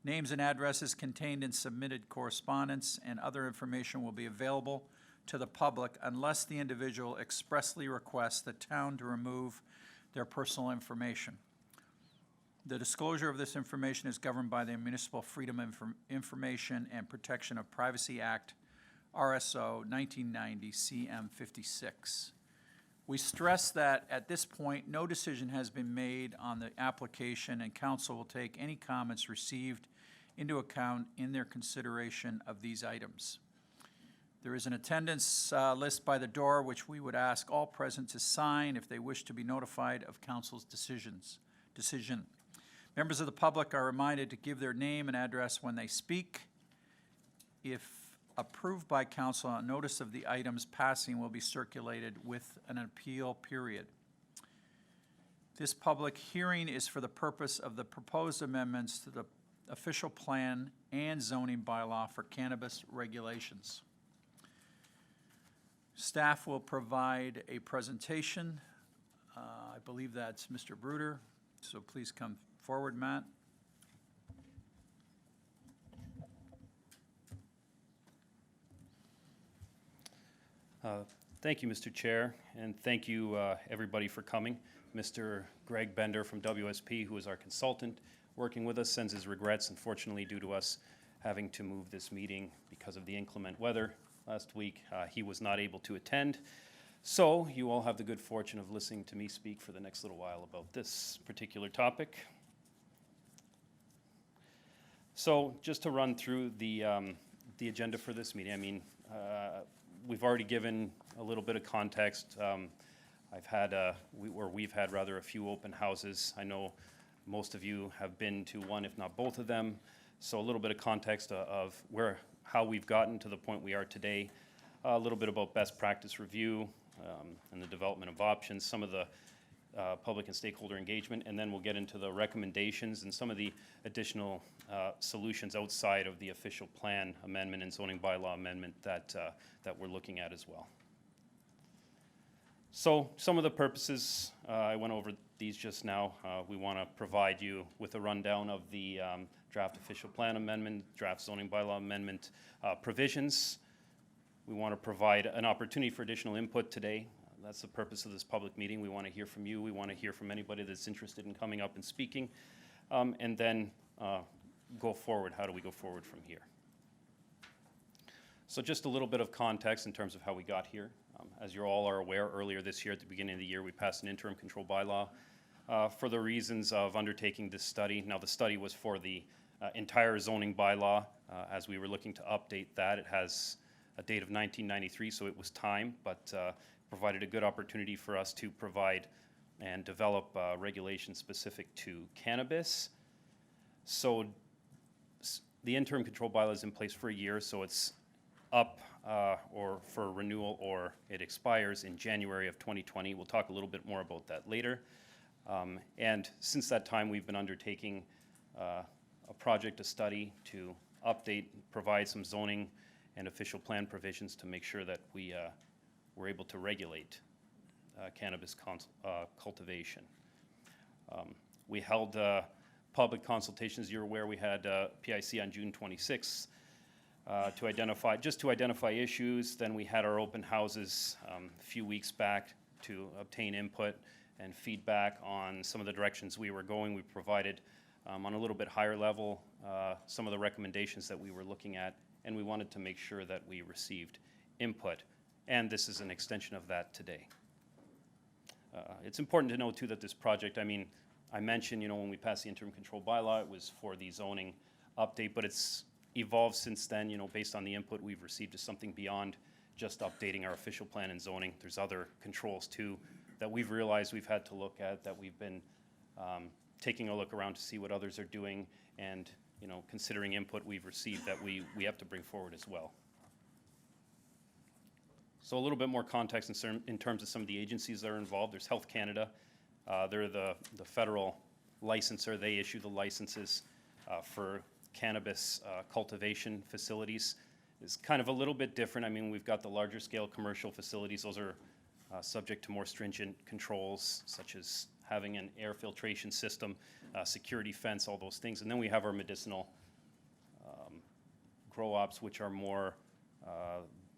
Names and addresses contained in submitted correspondence and other information will be available to the public unless the individual expressly requests the town to remove their personal information. The disclosure of this information is governed by the Municipal Freedom of Information and Protection of Privacy Act, RSO 1990 CM 56. We stress that at this point, no decision has been made on the application, and council will take any comments received into account in their consideration of these items. There is an attendance list by the door, which we would ask all present to sign if they wish to be notified of council's decision. Members of the public are reminded to give their name and address when they speak. If approved by council, a notice of the items passing will be circulated with an appeal period. This public hearing is for the purpose of the proposed amendments to the official plan and zoning bylaw for cannabis regulations. Staff will provide a presentation. I believe that's Mr. Bruder, so please come forward, Matt. Thank you, Mr. Chair, and thank you, everybody, for coming. Mr. Greg Bender from WSP, who is our consultant working with us, sends his regrets, unfortunately, due to us having to move this meeting because of the inclement weather last week. He was not able to attend. So you all have the good fortune of listening to me speak for the next little while about this particular topic. So just to run through the agenda for this meeting, I mean, we've already given a little bit of context. We've had rather a few open houses. I know most of you have been to one, if not both of them. So a little bit of context of how we've gotten to the point we are today. A little bit about best practice review and the development of options, some of the public and stakeholder engagement, and then we'll get into the recommendations and some of the additional solutions outside of the official plan amendment and zoning bylaw amendment that we're looking at as well. So some of the purposes, I went over these just now. We want to provide you with a rundown of the draft official plan amendment, draft zoning bylaw amendment provisions. We want to provide an opportunity for additional input today. That's the purpose of this public meeting. We want to hear from you. We want to hear from anybody that's interested in coming up and speaking. And then go forward. How do we go forward from here? So just a little bit of context in terms of how we got here. As you all are aware, earlier this year, at the beginning of the year, we passed an interim control bylaw for the reasons of undertaking this study. Now, the study was for the entire zoning bylaw. As we were looking to update that, it has a date of 1993, so it was time, but provided a good opportunity for us to provide and develop regulations specific to cannabis. So the interim control bylaw is in place for a year, so it's up or for renewal, or it expires in January of 2020. We'll talk a little bit more about that later. And since that time, we've been undertaking a project, a study to update, provide some zoning and official plan provisions to make sure that we're able to regulate cannabis cultivation. We held public consultations. You're aware we had PIC on June 26th to identify issues. Then we had our open houses a few weeks back to obtain input and feedback on some of the directions we were going. We provided on a little bit higher level some of the recommendations that we were looking at, and we wanted to make sure that we received input. And this is an extension of that today. It's important to know too that this project, I mean, I mentioned, when we passed the interim control bylaw, it was for the zoning update, but it's evolved since then, based on the input we've received, to something beyond just updating our official plan and zoning. There's other controls too that we've realized we've had to look at, that we've been taking a look around to see what others are doing, and considering input we've received that we have to bring forward as well. So a little bit more context in terms of some of the agencies that are involved. There's Health Canada. They're the federal licensor. They issue the licenses for cannabis cultivation facilities. It's kind of a little bit different. I mean, we've got the larger scale commercial facilities. Those are subject to more stringent controls, such as having an air filtration system, security fence, all those things. And then we have our medicinal grow ops, which are more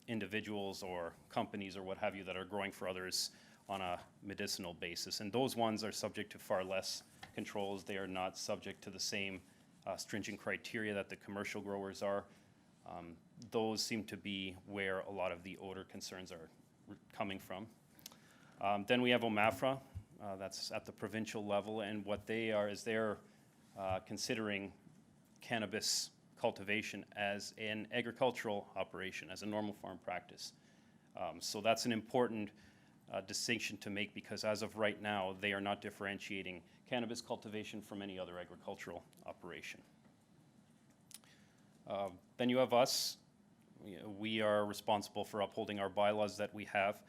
individuals or companies or what have you that are growing for others on a medicinal basis. And those ones are subject to far less controls. They are not subject to the same stringent criteria that the commercial growers are. Those seem to be where a lot of the odor concerns are coming from. Then we have OMAFRA, that's at the provincial level, and what they are is they're considering cannabis cultivation as an agricultural operation, as a normal farm practice. So that's an important distinction to make, because as of right now, they are not differentiating cannabis cultivation from any other agricultural operation. Then you have us. We are responsible for upholding our bylaws that we have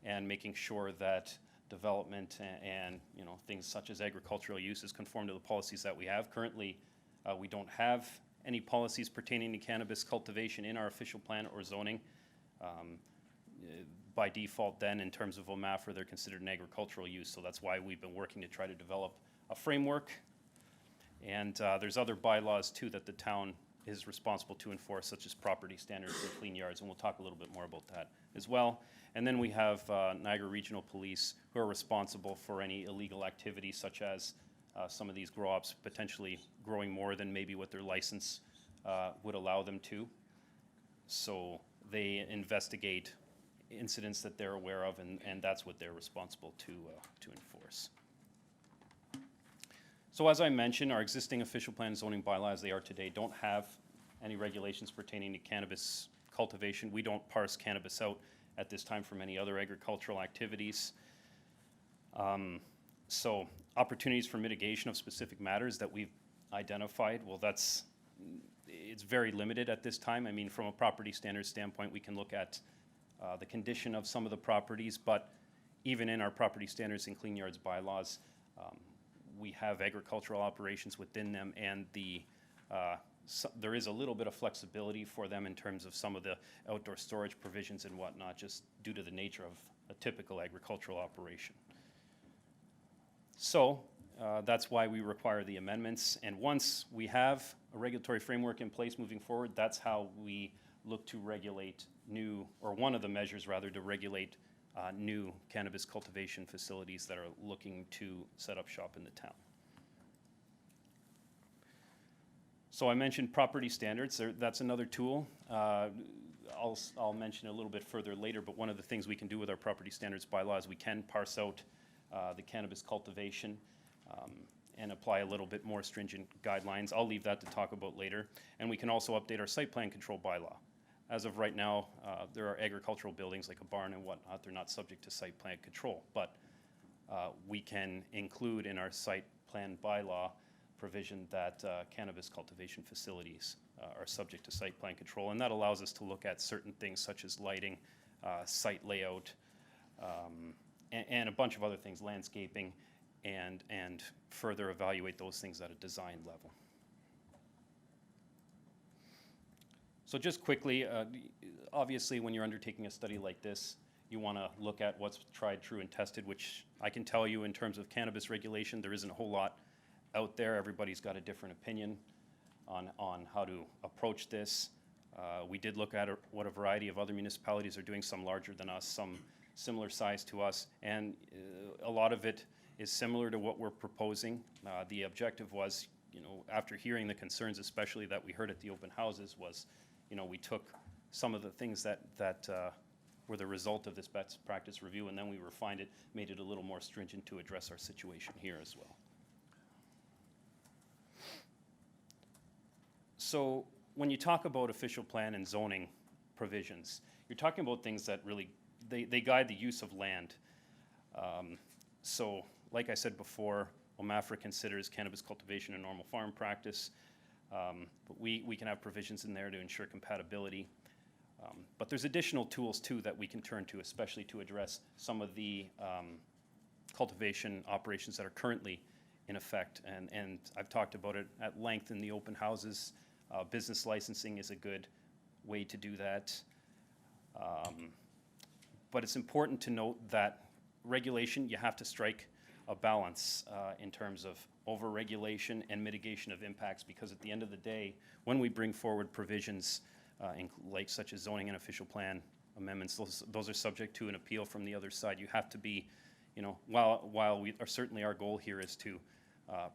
and making sure that development and things such as agricultural uses conform to the policies that we have. Currently, we don't have any policies pertaining to cannabis cultivation in our official plan or zoning. By default then, in terms of OMAFRA, they're considered an agricultural use, so that's why we've been working to try to develop a framework. And there's other bylaws too that the town is responsible to enforce, such as property standards and clean yards, and we'll talk a little bit more about that as well. And then we have Niagara Regional Police, who are responsible for any illegal activities, such as some of these grow ops potentially growing more than maybe what their license would allow them to. So they investigate incidents that they're aware of, and that's what they're responsible to enforce. So as I mentioned, our existing official plan and zoning bylaws, as they are today, don't have any regulations pertaining to cannabis cultivation. We don't parse cannabis out at this time from any other agricultural activities. So opportunities for mitigation of specific matters that we've identified, well, it's very limited at this time. I mean, from a property standards standpoint, we can look at the condition of some of the properties, but even in our property standards and clean yards bylaws, we have agricultural operations within them, and there is a little bit of flexibility for them in terms of some of the outdoor storage provisions and whatnot, just due to the nature of a typical agricultural operation. So, That's why we require the amendments. And once we have a regulatory framework in place moving forward, that's how we look to regulate new, or one of the measures rather, to regulate new cannabis cultivation facilities that are looking to set up shop in the town. So I mentioned property standards. That's another tool. I'll mention a little bit further later, but one of the things we can do with our property standards bylaw is we can parse out the cannabis cultivation and apply a little bit more stringent guidelines. I'll leave that to talk about later. And we can also update our site plan control bylaw. As of right now, there are agricultural buildings like a barn and whatnot. They're not subject to site plan control, but we can include in our site plan bylaw provision that cannabis cultivation facilities are subject to site plan control. And that allows us to look at certain things such as lighting, site layout, and a bunch of other things, landscaping, and further evaluate those things at a design level. So just quickly, obviously when you're undertaking a study like this, you want to look at what's tried, true, and tested, which I can tell you in terms of cannabis regulation, there isn't a whole lot out there. Everybody's got a different opinion on how to approach this. We did look at what a variety of other municipalities are doing, some larger than us, some similar size to us, and a lot of it is similar to what we're proposing. The objective was, after hearing the concerns, especially that we heard at the open houses, was, we took some of the things that were the result of this best practice review, and then we refined it, made it a little more stringent to address our situation here as well. So when you talk about official plan and zoning provisions, you're talking about things that really, they guide the use of land. So like I said before, OMAFRA considers cannabis cultivation a normal farm practice, but we can have provisions in there to ensure compatibility. But there's additional tools too that we can turn to, especially to address some of the cultivation operations that are currently in effect. And I've talked about it at length in the open houses. Business licensing is a good way to do that. But it's important to note that regulation, you have to strike a balance in terms of over-regulation and mitigation of impacts, because at the end of the day, when we bring forward provisions like such as zoning and official plan amendments, those are subject to an appeal from the other side. You have to be, while we are, certainly our goal here is to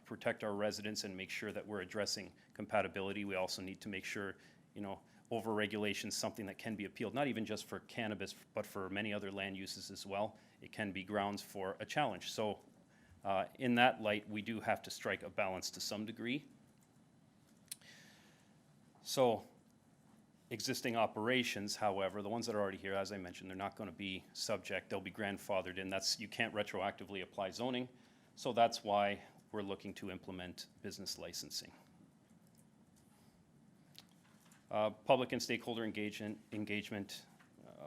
protect our residents and make sure that we're addressing compatibility, we also need to make sure, over-regulation is something that can be appealed, not even just for cannabis, but for many other land uses as well. It can be grounds for a challenge. So in that light, we do have to strike a balance to some degree. So existing operations, however, the ones that are already here, as I mentioned, they're not going to be subject. They'll be grandfathered in. You can't retroactively apply zoning. So that's why we're looking to implement business licensing. Public and stakeholder engagement.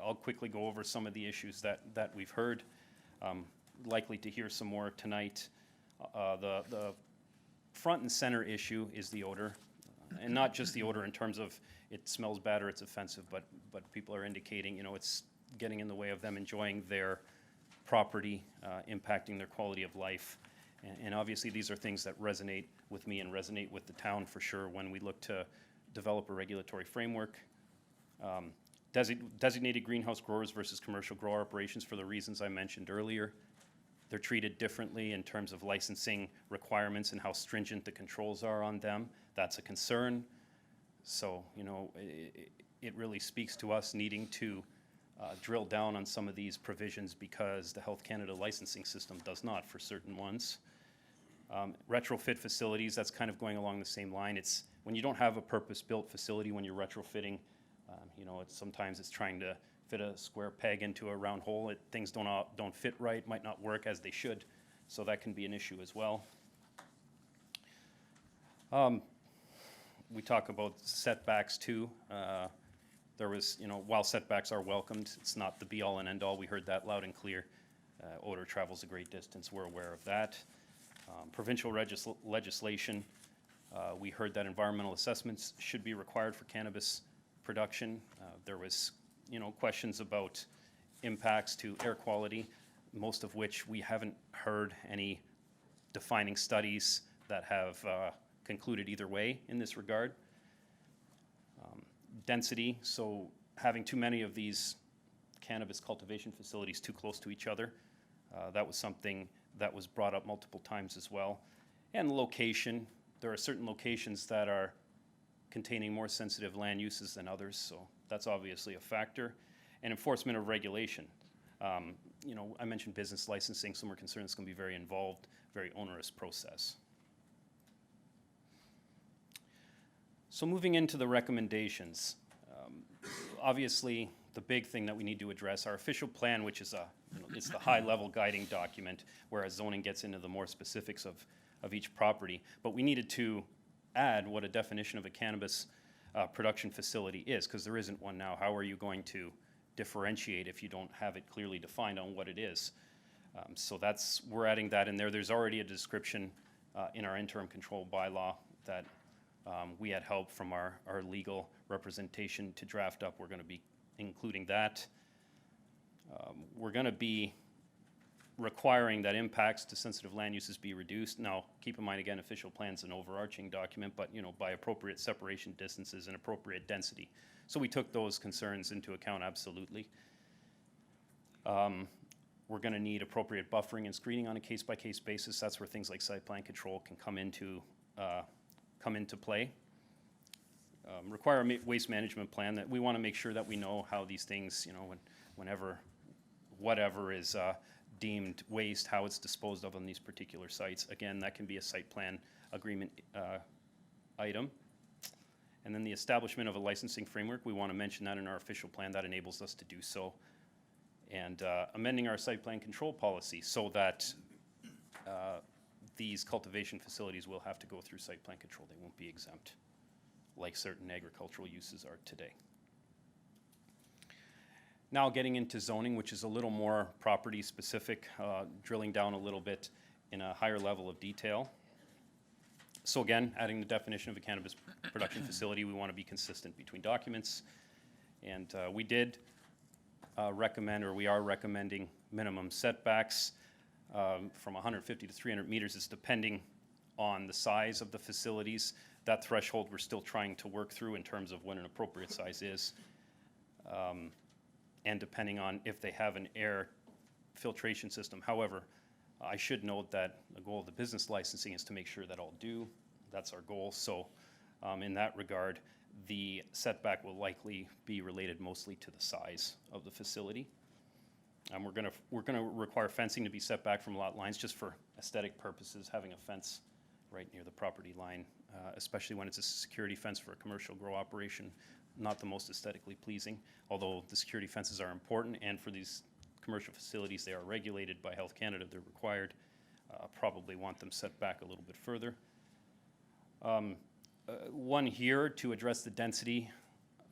I'll quickly go over some of the issues that we've heard. Likely to hear some more tonight. The front and center issue is the odor, and not just the odor in terms of it smells bad or it's offensive, but people are indicating, it's getting in the way of them enjoying their property, impacting their quality of life. And obviously these are things that resonate with me and resonate with the town for sure when we look to develop a regulatory framework. Designated greenhouse growers versus commercial grower operations, for the reasons I mentioned earlier. They're treated differently in terms of licensing requirements and how stringent the controls are on them. That's a concern. So, it really speaks to us needing to drill down on some of these provisions, because the Health Canada licensing system does not for certain ones. Retrofit facilities, that's kind of going along the same line. It's when you don't have a purpose-built facility, when you're retrofitting, sometimes it's trying to fit a square peg into a round hole. Things don't fit right, might not work as they should, so that can be an issue as well. We talk about setbacks too. There was, while setbacks are welcomed, it's not the be-all and end-all. We heard that loud and clear. Odor travels a great distance. We're aware of that. Provincial legislation. We heard that environmental assessments should be required for cannabis production. There was, questions about impacts to air quality, most of which we haven't heard any defining studies that have concluded either way in this regard. Density, so having too many of these cannabis cultivation facilities too close to each other, that was something that was brought up multiple times as well. And location, there are certain locations that are containing more sensitive land uses than others, so that's obviously a factor. And enforcement of regulation. You know, I mentioned business licensing, some are concerned it's going to be very involved, very onerous process. So moving into the recommendations, obviously the big thing that we need to address, our official plan, which is it's the high-level guiding document, whereas zoning gets into the more specifics of each property. But we needed to add what a definition of a cannabis production facility is, because there isn't one now. How are you going to differentiate if you don't have it clearly defined on what it is? So we're adding that in there. There's already a description in our interim control bylaw that we had help from our legal representation to draft up. We're going to be including that. We're going to be requiring that impacts to sensitive land uses be reduced. Now, keep in mind, again, official plan's an overarching document, but, you know, by appropriate separation distances and appropriate density. So we took those concerns into account, absolutely. We're going to need appropriate buffering and screening on a case-by-case basis. That's where things like site plan control can come into play. Require a waste management plan. That we want to make sure that we know how these things, you know, whatever is deemed waste, how it's disposed of on these particular sites. Again, that can be a site plan agreement item. And then the establishment of a licensing framework, we want to mention that in our official plan. That enables us to do so. And amending our site plan control policy so that these cultivation facilities will have to go through site plan control. They won't be exempt like certain agricultural uses are today. Now getting into zoning, which is a little more property specific, drilling down a little bit in a higher level of detail. So again, adding the definition of a cannabis production facility, we want to be consistent between documents. And we did recommend, or we are recommending, minimum setbacks from 150 to 300 meters. It's depending on the size of the facilities. That threshold we're still trying to work through in terms of what an appropriate size is. And depending on if they have an air filtration system. However, I should note that the goal of the business licensing is to make sure that all do. That's our goal. So in that regard, the setback will likely be related mostly to the size of the facility. We're gonna require fencing to be set back from lot lines just for aesthetic purposes. Having a fence right near the property line, especially when it's a security fence for a commercial grow operation, not the most aesthetically pleasing, although the security fences are important, and for these commercial facilities, they are regulated by Health Canada, they're required. Probably want them set back a little bit further. One here to address the density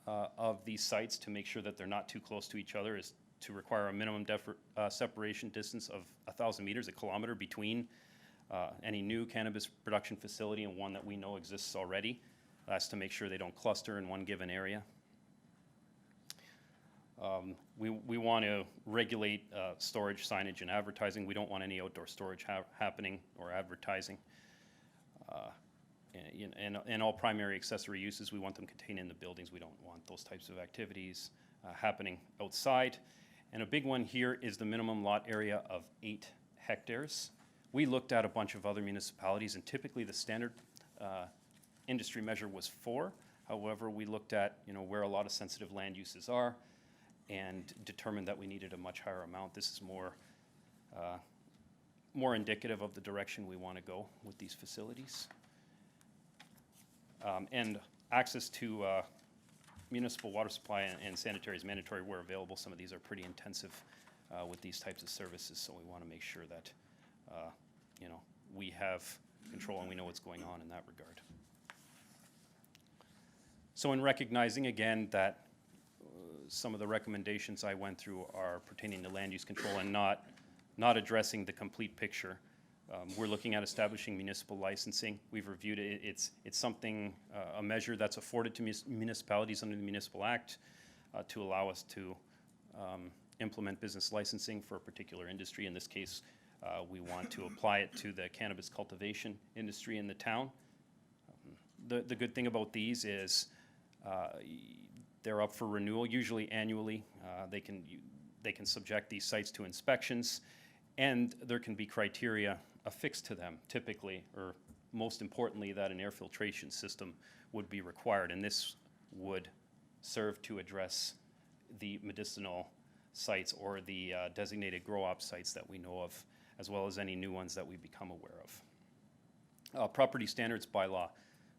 of these sites to make sure that they're not too close to each other is to require a minimum separation distance of 1,000 meters, a kilometer, between any new cannabis production facility and one that we know exists already. That's to make sure they don't cluster in one given area. We want to regulate storage, signage, and advertising. We don't want any outdoor storage happening or advertising. And all primary accessory uses, we want them contained in the buildings. We don't want those types of activities happening outside. And a big one here is the minimum lot area of 8 hectares. We looked at a bunch of other municipalities, and typically the standard industry measure was 4. However, we looked at, you know, where a lot of sensitive land uses are and determined that we needed a much higher amount. This is more indicative of the direction we want to go with these facilities. And access to municipal water supply and sanitary is mandatory where available. Some of these are pretty intensive with these types of services, so we want to make sure that you know, we have control and we know what's going on in that regard. So in recognizing again that some of the recommendations I went through are pertaining to land use control and not addressing the complete picture, we're looking at establishing municipal licensing. We've reviewed it. It's something, a measure that's afforded to municipalities under the Municipal Act to allow us to implement business licensing for a particular industry. In this case, We want to apply it to the cannabis cultivation industry in the town. The good thing about these is they're up for renewal, usually annually. They can subject these sites to inspections, and there can be criteria affixed to them, typically, or most importantly, that an air filtration system would be required, and this would serve to address the medicinal sites or the designated grow-op sites that we know of, as well as any new ones that we become aware of. Property standards bylaw,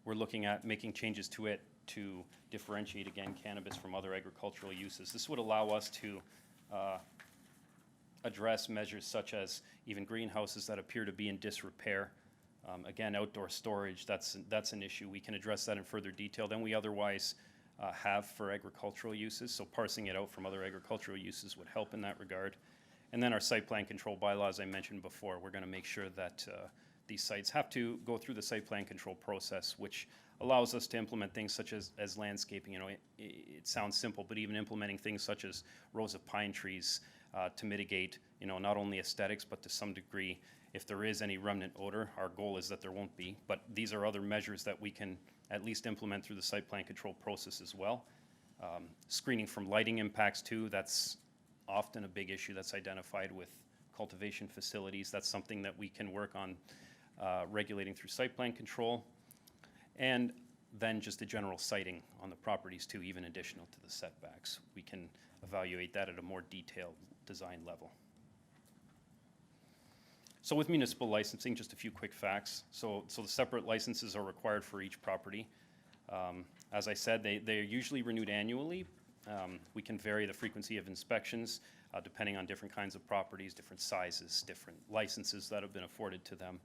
we're looking at making changes to it to differentiate, again, cannabis from other agricultural uses. This would allow us to address measures such as even greenhouses that appear to be in disrepair. Again, outdoor storage, that's an issue. We can address that in further detail than we otherwise have for agricultural uses. So parsing it out from other agricultural uses would help in that regard. And then our site plan control bylaw, as I mentioned before, we're going to make sure that these sites have to go through the site plan control process, which allows us to implement things such as landscaping. You know, it sounds simple, but even implementing things such as rows of pine trees to mitigate, you know, not only aesthetics, but to some degree, if there is any remnant odor, our goal is that there won't be. But these are other measures that we can at least implement through the site plan control process as well. Screening from lighting impacts too, that's often a big issue that's identified with cultivation facilities. That's something that we can work on regulating through site plan control. And then just the general siting on the properties too, even additional to the setbacks. We can evaluate that at a more detailed design level. So with municipal licensing, just a few quick facts. So the separate licenses are required for each property. As I said, they're usually renewed annually. We can vary the frequency of inspections depending on different kinds of properties, different sizes, different licenses that have been afforded to them.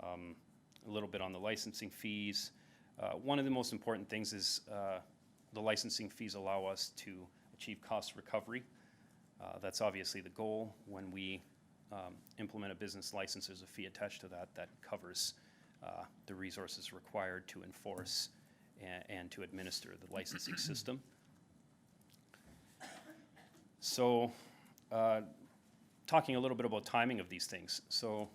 A little bit on the licensing fees. One of the most important things is the licensing fees allow us to achieve cost recovery. That's obviously the goal. When we implement a business license, there's a fee attached to that that covers the resources required to enforce and to administer the licensing system. So talking a little bit about timing of these things. So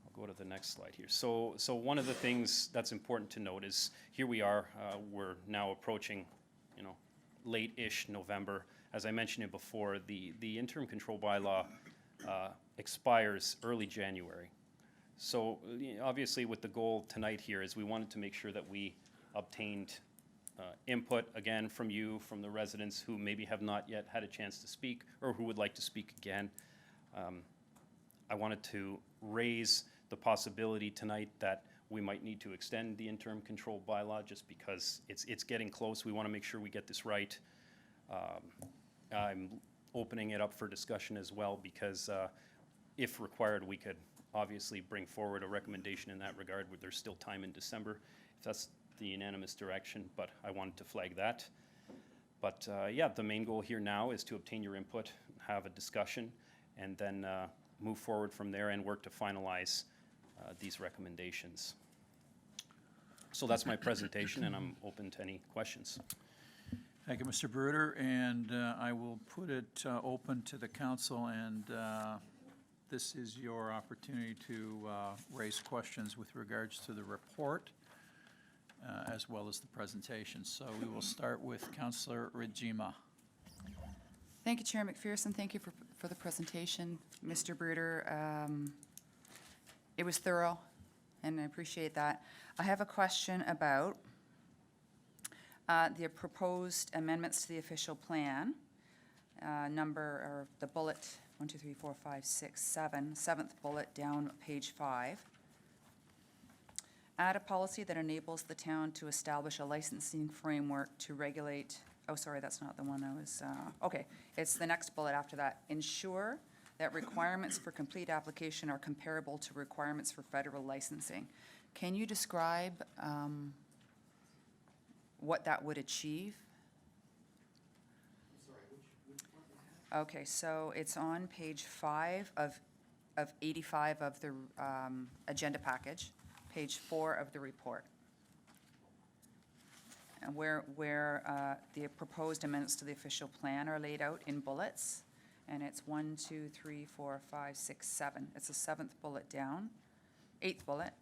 I'll go to the next slide here. So one of the things that's important to note is here we are, we're now approaching, you know, late-ish November. As I mentioned it before, the interim control bylaw expires early January. So obviously with the goal tonight here is we wanted to make sure that we obtained input again from you, from the residents who maybe have not yet had a chance to speak or who would like to speak again. I wanted to raise the possibility tonight that we might need to extend the interim control bylaw just because it's getting close. We want to make sure we get this right. I'm opening it up for discussion as well because if required, we could obviously bring forward a recommendation in that regard where there's still time in December, if that's the unanimous direction, but I wanted to flag that. But yeah, the main goal here now is to obtain your input, have a discussion, and then move forward from there and work to finalize these recommendations. So that's my presentation, and I'm open to any questions. Thank you, Mr. Bruder, and I will put it open to the council, and this is your opportunity to raise questions with regards to the report as well as the presentation. So we will start with Councillor Rajima. Thank you, Chair McPherson. Thank you for the presentation, Mr. Bruder. It was thorough, and I appreciate that. I have a question about the proposed amendments to the official plan, or the bullet 1, 2, 3, 4, 5, 6, 7, seventh bullet down page 5. Add a policy that enables the town to establish a licensing framework to regulate, oh, sorry, that's not the one I was, okay, it's the next bullet after that. Ensure that requirements for complete application are comparable to requirements for federal licensing. Can you describe what that would achieve? Okay, so it's on page 5 of 85 of the agenda package, page 4 of the report. And where the proposed amendments to the official plan are laid out in bullets. and it's 1, 2, 3, 4, 5, 6, 7. It's the seventh bullet down, eighth bullet,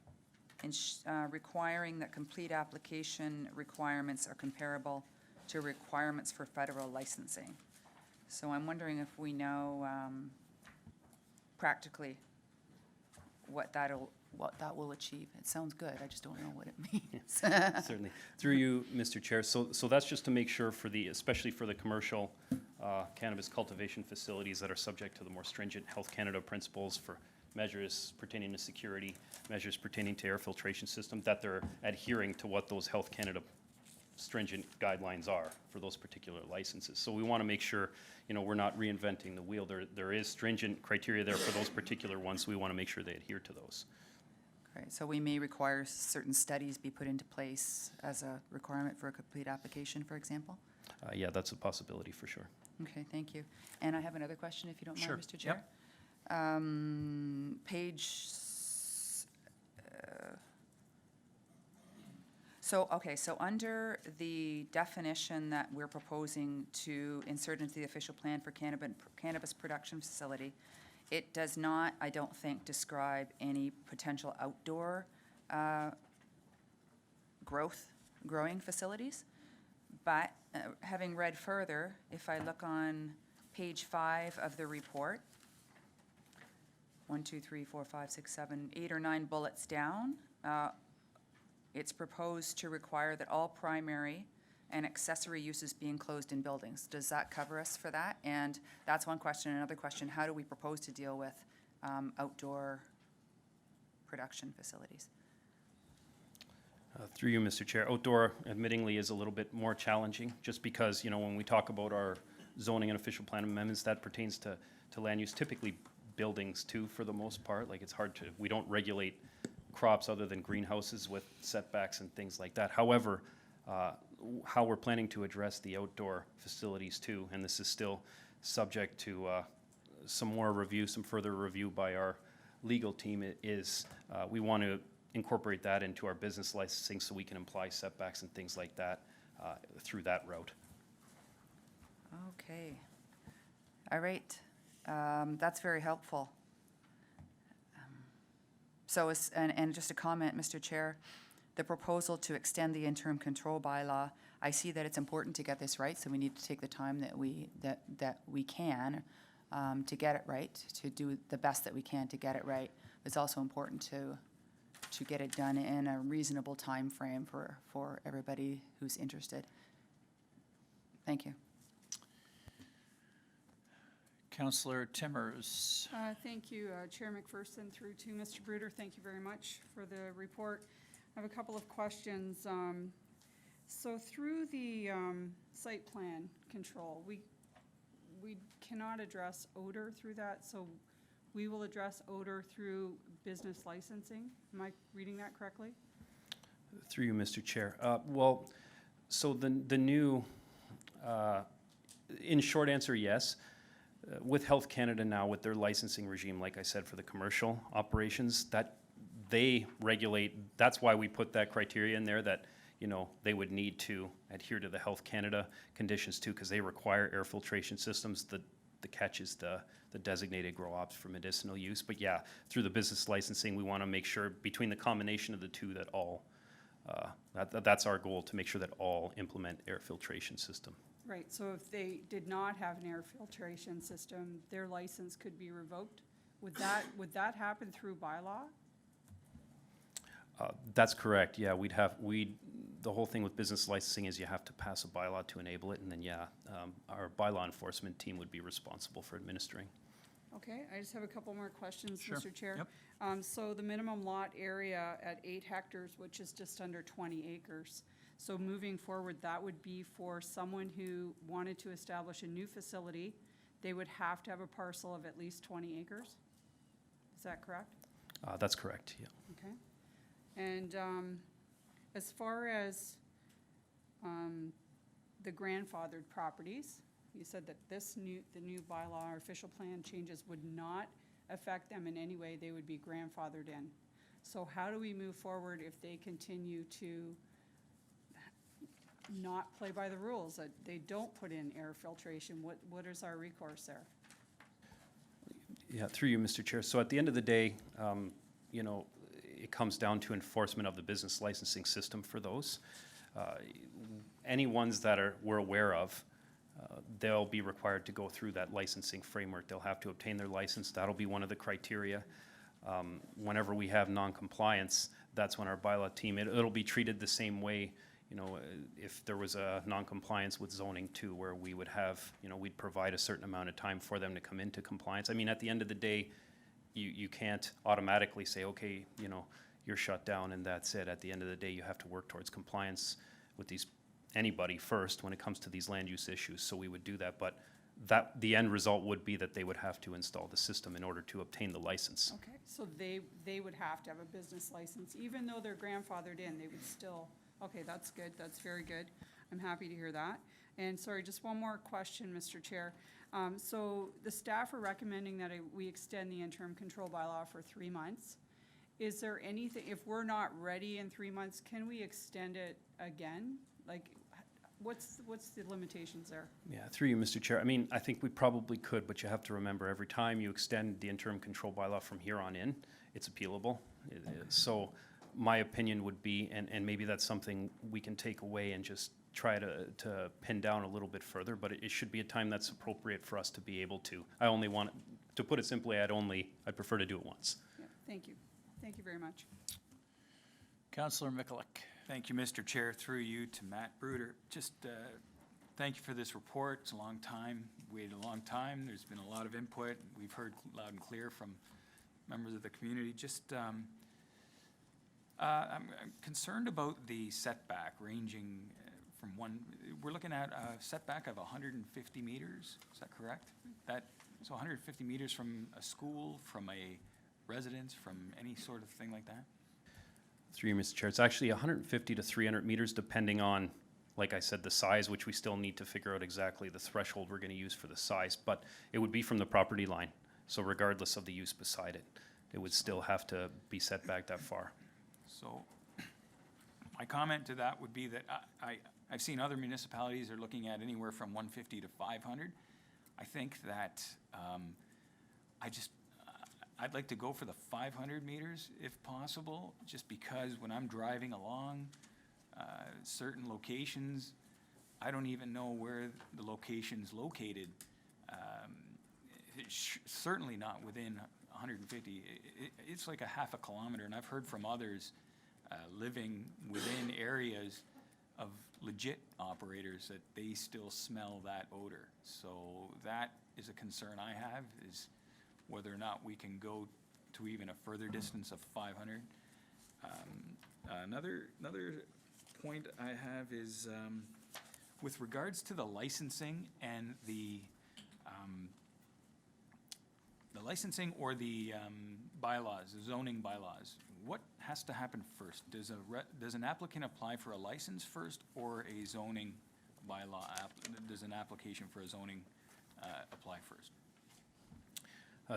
requiring that complete application requirements are comparable to requirements for federal licensing. So I'm wondering if we know practically what that will achieve. It sounds good, I just don't know what it means. Certainly. Through you, Mr. Chair. So that's just to make sure for especially for the commercial cannabis cultivation facilities that are subject to the more stringent Health Canada principles for measures pertaining to security, measures pertaining to air filtration system, that they're adhering to what those Health Canada stringent guidelines are for those particular licenses. So we want to make sure, we're not reinventing the wheel. There is stringent criteria there for those particular ones, so we want to make sure they adhere to those. Great, so we may require certain studies be put into place as a requirement for a complete application, for example? Yeah, that's a possibility for sure. Okay, thank you. And I have another question, if you don't mind, Sure. Mr. Chair. So under the definition that we're proposing to insert into the official plan for cannabis production facility, it does not, I don't think, describe any potential outdoor growing facilities. But having read further, if I look on page 5 of the report, 1, 2, 3, 4, 5, 6, 7, 8 or 9 bullets down, it's proposed to require that all primary and accessory uses be enclosed in buildings. Does that cover us for that? And that's one question. Another question, how do we propose to deal with outdoor production facilities? Through you, Mr. Chair. Outdoor admittingly is a little bit more challenging, just because, when we talk about our zoning and official plan amendments, that pertains to land use, typically buildings too, for the most part. Like, it's hard we don't regulate crops other than greenhouses with setbacks and things like that. However, how we're planning to address the outdoor facilities too, and this is still subject to some further review by our legal team, is we want to incorporate that into our business licensing so we can apply setbacks and things like that through that route. Okay. All right. That's very helpful. And just a comment, Mr. Chair, the proposal to extend the interim control bylaw, I see that it's important to get this right, so we need to take the time that we can to get it right, to do the best that we can to get it right. It's also important to get it done in a reasonable time frame for everybody who's interested. Thank you. Councillor Timmers. Thank you, Chair McPherson, through to Mr. Bruder. Thank you very much for the report. I have a couple of questions. So through the site plan control, we cannot address odor through that, so we will address odor through business licensing. Am I reading that correctly? Through you, Mr. Chair. So the new, in short answer, yes. With Health Canada now, with their licensing regime, like I said, for the commercial operations, that they regulate, that's why we put that criteria in there that, they would need to adhere to the Health Canada conditions too, because they require air filtration systems. The catch is the designated grow ops for medicinal use. But yeah, through the business licensing, we want to make sure between the combination of the two that all, that's our goal, to make sure that all implement air filtration system. Right, so if they did not have an air filtration system, their license could be revoked? Would that happen through bylaw? That's correct, yeah. The whole thing with business licensing is you have to pass a bylaw to enable it, and then, our bylaw enforcement team would be responsible for administering. Okay, I just have a couple more questions, Sure. Mr. Chair. Yep. So the minimum lot area at 8 hectares, which is just under 20 acres. So moving forward, that would be for someone who wanted to establish a new facility, they would have to have a parcel of at least 20 acres? Is that correct? That's correct, yeah. Okay. And as far as the grandfathered properties, you said that the new bylaw or official plan changes would not affect them in any way, they would be grandfathered in. So how do we move forward if they continue to not play by the rules, that they don't put in air filtration? What is our recourse there? Yeah, through you, Mr. Chair. So at the end of the day, you know, it comes down to enforcement of the business licensing system for those. Any ones that we're aware of, they'll be required to go through that licensing framework. They'll have to obtain their license. That'll be one of the criteria. Whenever we have non-compliance, that's when our bylaw team, it'll be treated the same way, you know, if there was a non-compliance with zoning too, where we would have, you know, we'd provide a certain amount of time for them to come into compliance. I mean, at the end of the day, you can't automatically say, okay, you know, you're shut down and that's it. At the end of the day, you have to work towards compliance with anybody first when it comes to these land use issues. So we would do that, but the end result would be that they would have to install the system in order to obtain the license. Okay, so they would have to have a business license, even though they're grandfathered in, they would still, okay, that's good, that's very good. I'm happy to hear that. And sorry, just one more question, Mr. Chair. So the staff are recommending that we extend the interim control bylaw for 3 months. Is there anything, if we're not ready in 3 months, can we extend it again? Like, what's the limitations there? Yeah, through you, Mr. Chair. I mean, I think we probably could, but you have to remember, every time you extend the interim control bylaw from here on in, it's appealable. So my opinion would be, and maybe that's something we can take away and just try to pin down a little bit further, but it should be a time that's appropriate for us to be able to. I only want, to put it simply, I'd prefer to do it once. Yeah, thank you. Thank you very much. Councillor Mikulik. Thank you, Mr. Chair. Through you to Matt Bruder. Just thank you for this report. It's a long time. We waited a long time. There's been a lot of input. We've heard loud and clear from members of the community. Just I'm concerned about the setback ranging from we're looking at a setback of 150 meters. Is that correct? So 150 meters from a school, from a residence, from any sort of thing like that? Through you, Mr. Chair. It's actually 150 to 300 meters, depending on, like I said, the size, which we still need to figure out exactly the threshold we're going to use for the size, but it would be from the property line. So regardless of the use beside it, it would still have to be set back that far. So my comment to that would be that I've seen other municipalities are looking at anywhere from 150 to 500. I think that I'd like to go for the 500 meters if possible, just because when I'm driving along certain locations, I don't even know where the location's located. It's certainly not within 150. It's like a half a kilometer, and I've heard from others living within areas of legit operators that they still smell that odor. So that is a concern I have, is whether or not we can go to even a further distance of 500. Another point I have is with regards to the licensing and the licensing or the bylaws, the zoning bylaws. What has to happen first? Does an applicant apply for a license first, or a zoning bylaw does an application for a zoning apply first?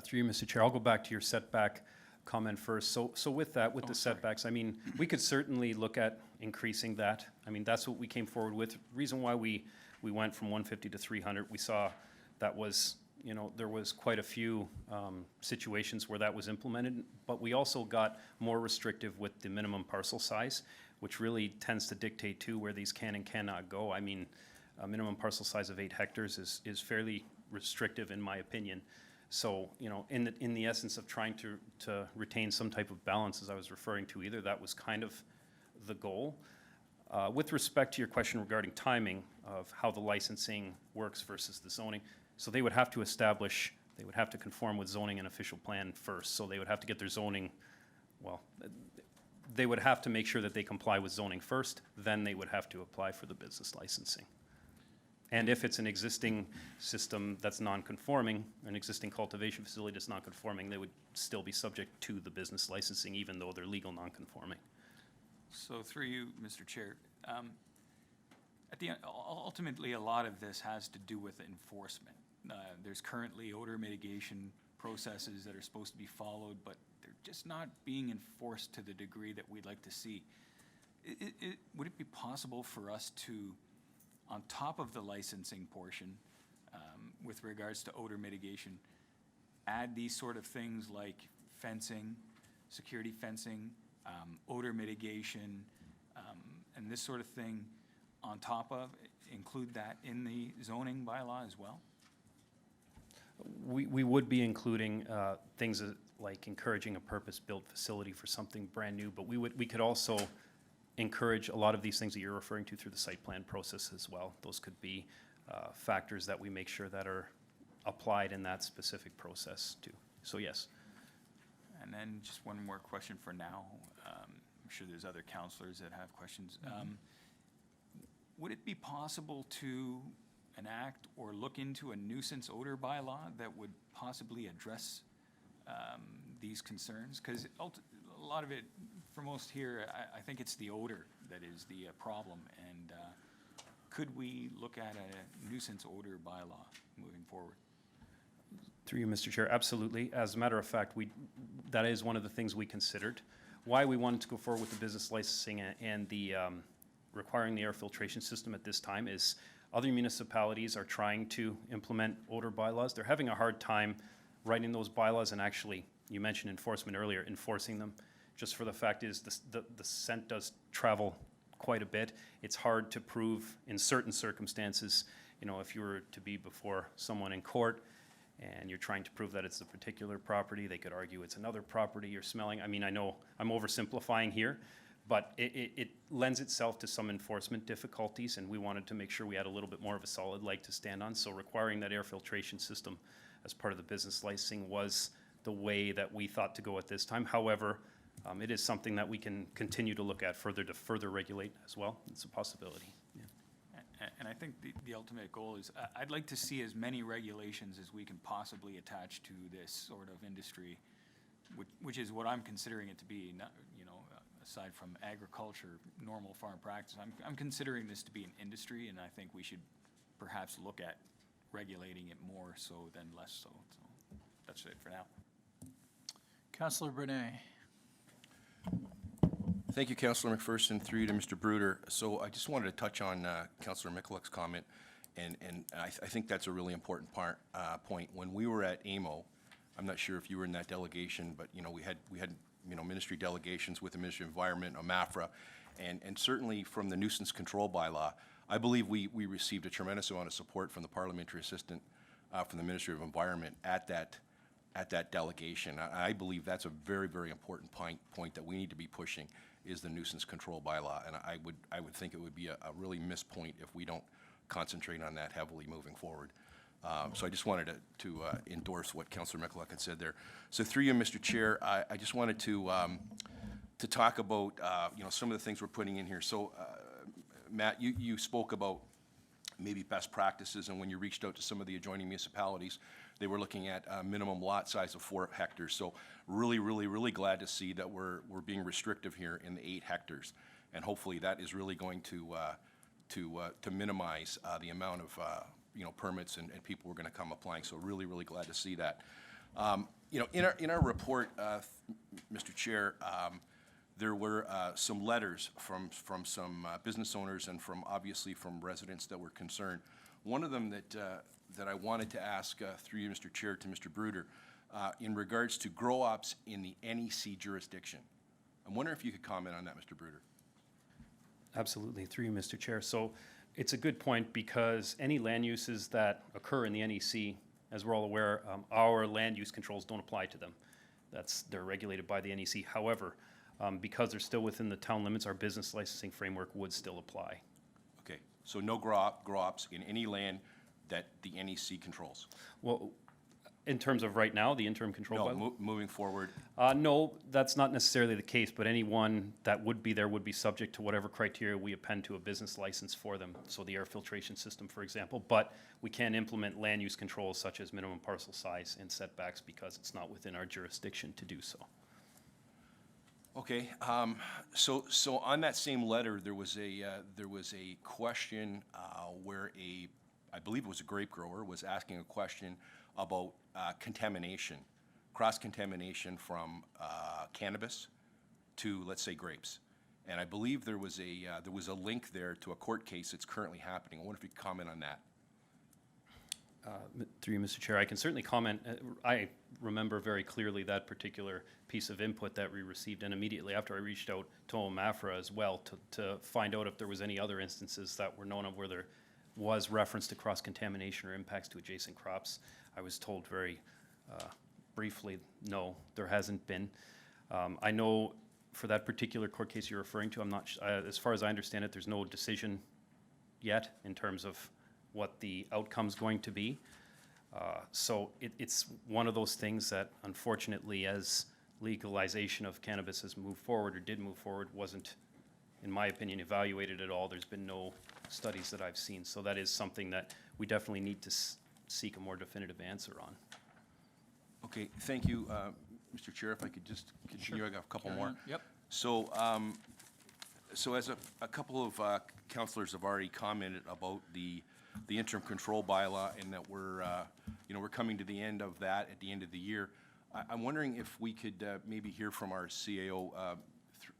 Through you, Mr. Chair, I'll go back to your setback comment first. So with that, with the setbacks, I mean, we could certainly look at increasing that. I mean, that's what we came forward with. Reason why we went from 150 to 300, we saw that was, you know, there was quite a few situations where that was implemented, but we also got more restrictive with the minimum parcel size, which really tends to dictate too where these can and cannot go. I mean, a minimum parcel size of 8 hectares is fairly restrictive in my opinion. So, you know, in the essence of trying to retain some type of balance, as I was referring to, either that was kind of the goal. With respect to your question regarding timing of how the licensing works versus the zoning, so they would have to establish, they would have to conform with zoning and official plan first. So they would have to get their zoning, well, they would have to make sure that they comply with zoning first, then they would have to apply for the business licensing. And if it's an existing system that's non-conforming, an existing cultivation facility that's non-conforming, they would still be subject to the business licensing even though they're legal non-conforming. So through you, Mr. Chair, at the end, ultimately a lot of this has to do with enforcement. There's currently odor mitigation processes that are supposed to be followed, but they're just not being enforced to the degree that we'd like to see. Would it be possible for us to, on top of the licensing portion, with regards to odor mitigation, add these sort of things like fencing, security fencing, odor mitigation, and this sort of thing on top of, include that in the zoning bylaw as well? We would be including things like encouraging a purpose-built facility for something brand new, but we could also encourage a lot of these things that you're referring to through the site plan process as well. Those could be factors that we make sure that are applied in that specific process too. So yes. And then just one more question for now. I'm sure there's other counselors that have questions. Would it be possible to enact or look into a nuisance odor bylaw that would possibly address these concerns? Because a lot of it, for most here, I think it's the odor that is the problem. And could we look at a nuisance odor bylaw moving forward? Through you, Mr. Chair, absolutely. As a matter of fact, that is one of the things we considered. Why we wanted to go forward with the business licensing and the requiring the air filtration system at this time is other municipalities are trying to implement odor bylaws. They're having a hard time writing those bylaws and actually, you mentioned enforcement earlier, enforcing them. Just for the fact is the scent does travel quite a bit. It's hard to prove in certain circumstances, you know, if you were to be before someone in court and you're trying to prove that it's a particular property, they could argue it's another property you're smelling. I mean, I know I'm oversimplifying here, but it lends itself to some enforcement difficulties, and we wanted to make sure we had a little bit more of a solid leg to stand on. So requiring that air filtration system as part of the business licensing was the way that we thought to go at this time. However, it is something that we can continue to look at further to further regulate as well. It's a possibility. Yeah. And I think the ultimate goal is, I'd like to see as many regulations as we can possibly attach to this sort of industry, which is what I'm considering it to be, not, you know, aside from agriculture, normal farm practice. I'm considering this to be an industry, and I think we should perhaps look at regulating it more so than less so. So that's it for now. Councillor Brunet. Thank you, Councillor McPherson, through you to Mr. Bruder. So I just wanted to touch on Councillor Mikulic's comment, and I think that's a really important point. When we were at AMO, I'm not sure if you were in that delegation, but you know we had you know ministry delegations with the Ministry of Environment, OMAFRA, and certainly from the nuisance control bylaw, I believe we received a tremendous amount of support from the parliamentary assistant from the Ministry of Environment at that delegation. I believe that's a very, very important point that we need to be pushing is the nuisance control bylaw, and I would think it would be a really missed point if we don't concentrate on that heavily moving forward. So I just wanted to endorse what Councillor Mikulic had said there. So through you, Mr. Chair, I just wanted to talk about you know, some of the things we're putting in here. So Matt, you spoke about maybe best practices, and when you reached out to some of the adjoining municipalities, they were looking at a minimum lot size of 4 hectares. So really, really, really glad to see that we're being restrictive here in the 8 hectares, and hopefully that is really going to minimize the amount of you know, permits and people who are going to come applying. So really, really glad to see that. You know, in our report, Mr. Chair, there were some letters from some business owners and obviously from residents that were concerned. One of them that I wanted to ask through you, Mr. Chair, to Mr. Bruder, in regards to grow-ops in the NEC jurisdiction. I'm wondering if you could comment on that, Mr. Bruder. Absolutely, through you, Mr. Chair. So it's a good point because any land uses that occur in the NEC, as we're all aware, our land use controls don't apply to them. They're regulated by the NEC. However, because they're still within the town limits, our business licensing framework would still apply. Okay, so no grow-ops in any land that the NEC controls? Well, in terms of right now, the interim control bylaw? No, moving forward. No, that's not necessarily the case, but anyone that would be there would be subject to whatever criteria we append to a business license for them. So the air filtration system, for example, but we can implement land use controls such as minimum parcel size and setbacks because it's not within our jurisdiction to do so. Okay, so on that same letter, there was a question where I believe it was a grape grower was asking a question about contamination, cross-contamination from cannabis to, let's say, grapes. And I believe there was a link there to a court case that's currently happening. I wonder if you could comment on that. Through you, Mr. Chair, I can certainly comment. I remember very clearly that particular piece of input that we received, and immediately after I reached out to OMAFRA as well to find out if there was any other instances that were known of where there was reference to cross-contamination or impacts to adjacent crops. I was told very briefly, no, there hasn't been. I know for that particular court case you're referring to, I'm not, as far as I understand it, there's no decision yet in terms of what the outcome's going to be. So it's one of those things that unfortunately, as legalization of cannabis has moved forward or did move forward, wasn't, in my opinion, evaluated at all. There's been no studies that I've seen. So that is something that we definitely need to seek a more definitive answer on. Okay, thank you, Mr. Chair. If I could just continue, I got a couple Carry more. on. Yep. So, so as a couple of councilors have already commented about the interim control bylaw, and that we're, you know, we're coming to the end of that at the end of the year. I'm wondering if we could maybe hear from our CAO,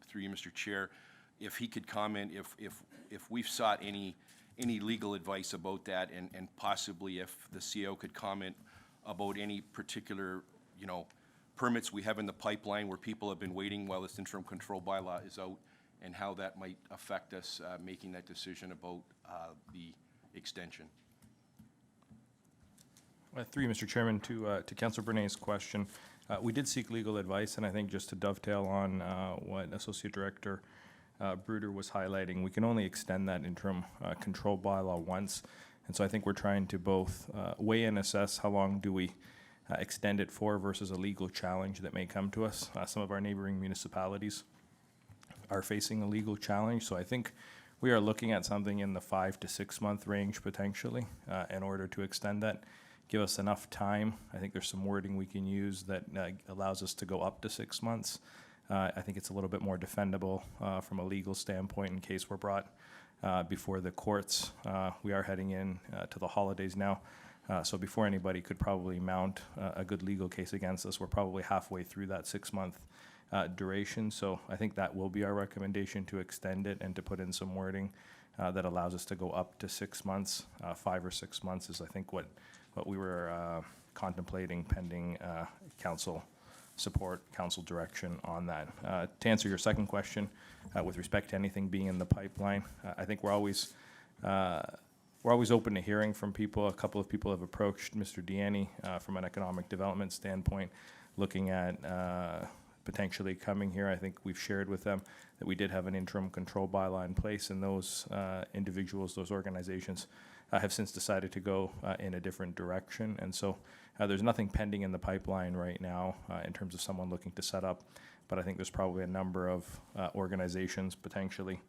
through you, Mr. Chair, if he could comment if we've sought any legal advice about that, and possibly if the CAO could comment about any particular, you know, permits we have in the pipeline where people have been waiting while this interim control bylaw is out, and how that might affect us making that decision about the extension. Through you, Mr. Chairman, to Councilor Bernay's question, we did seek legal advice, and I think just to dovetail on what Associate Director Bruder was highlighting, we can only extend that interim control bylaw once. And so I think we're trying to both weigh and assess how long do we extend it for versus a legal challenge that may come to us. Some of our neighboring municipalities are facing a legal challenge, so I think we are looking at something in the 5 to 6 month range potentially in order to extend that. Give us enough time. I think there's some wording we can use that allows us to go up to 6 months. I think it's a little bit more defendable from a legal standpoint in case we're brought before the courts. We are heading in to the holidays now, so before anybody could probably mount a good legal case against us, we're probably halfway through that 6 month duration. So I think that will be our recommendation, to extend it and to put in some wording that allows us to go up to 6 months. 5 or 6 months is, I think, what we were contemplating pending council support, council direction on that. To answer your second question, with respect to anything being in the pipeline, I think we're always open to hearing from people. A couple of people have approached Mr. Deaney from an economic development standpoint, looking at potentially coming here. I think we've shared with them that we did have an interim control bylaw in place, and those individuals, those organizations, have since decided to go in a different direction. And so there's nothing pending in the pipeline right now in terms of someone looking to set up, but I think there's probably a number of organizations potentially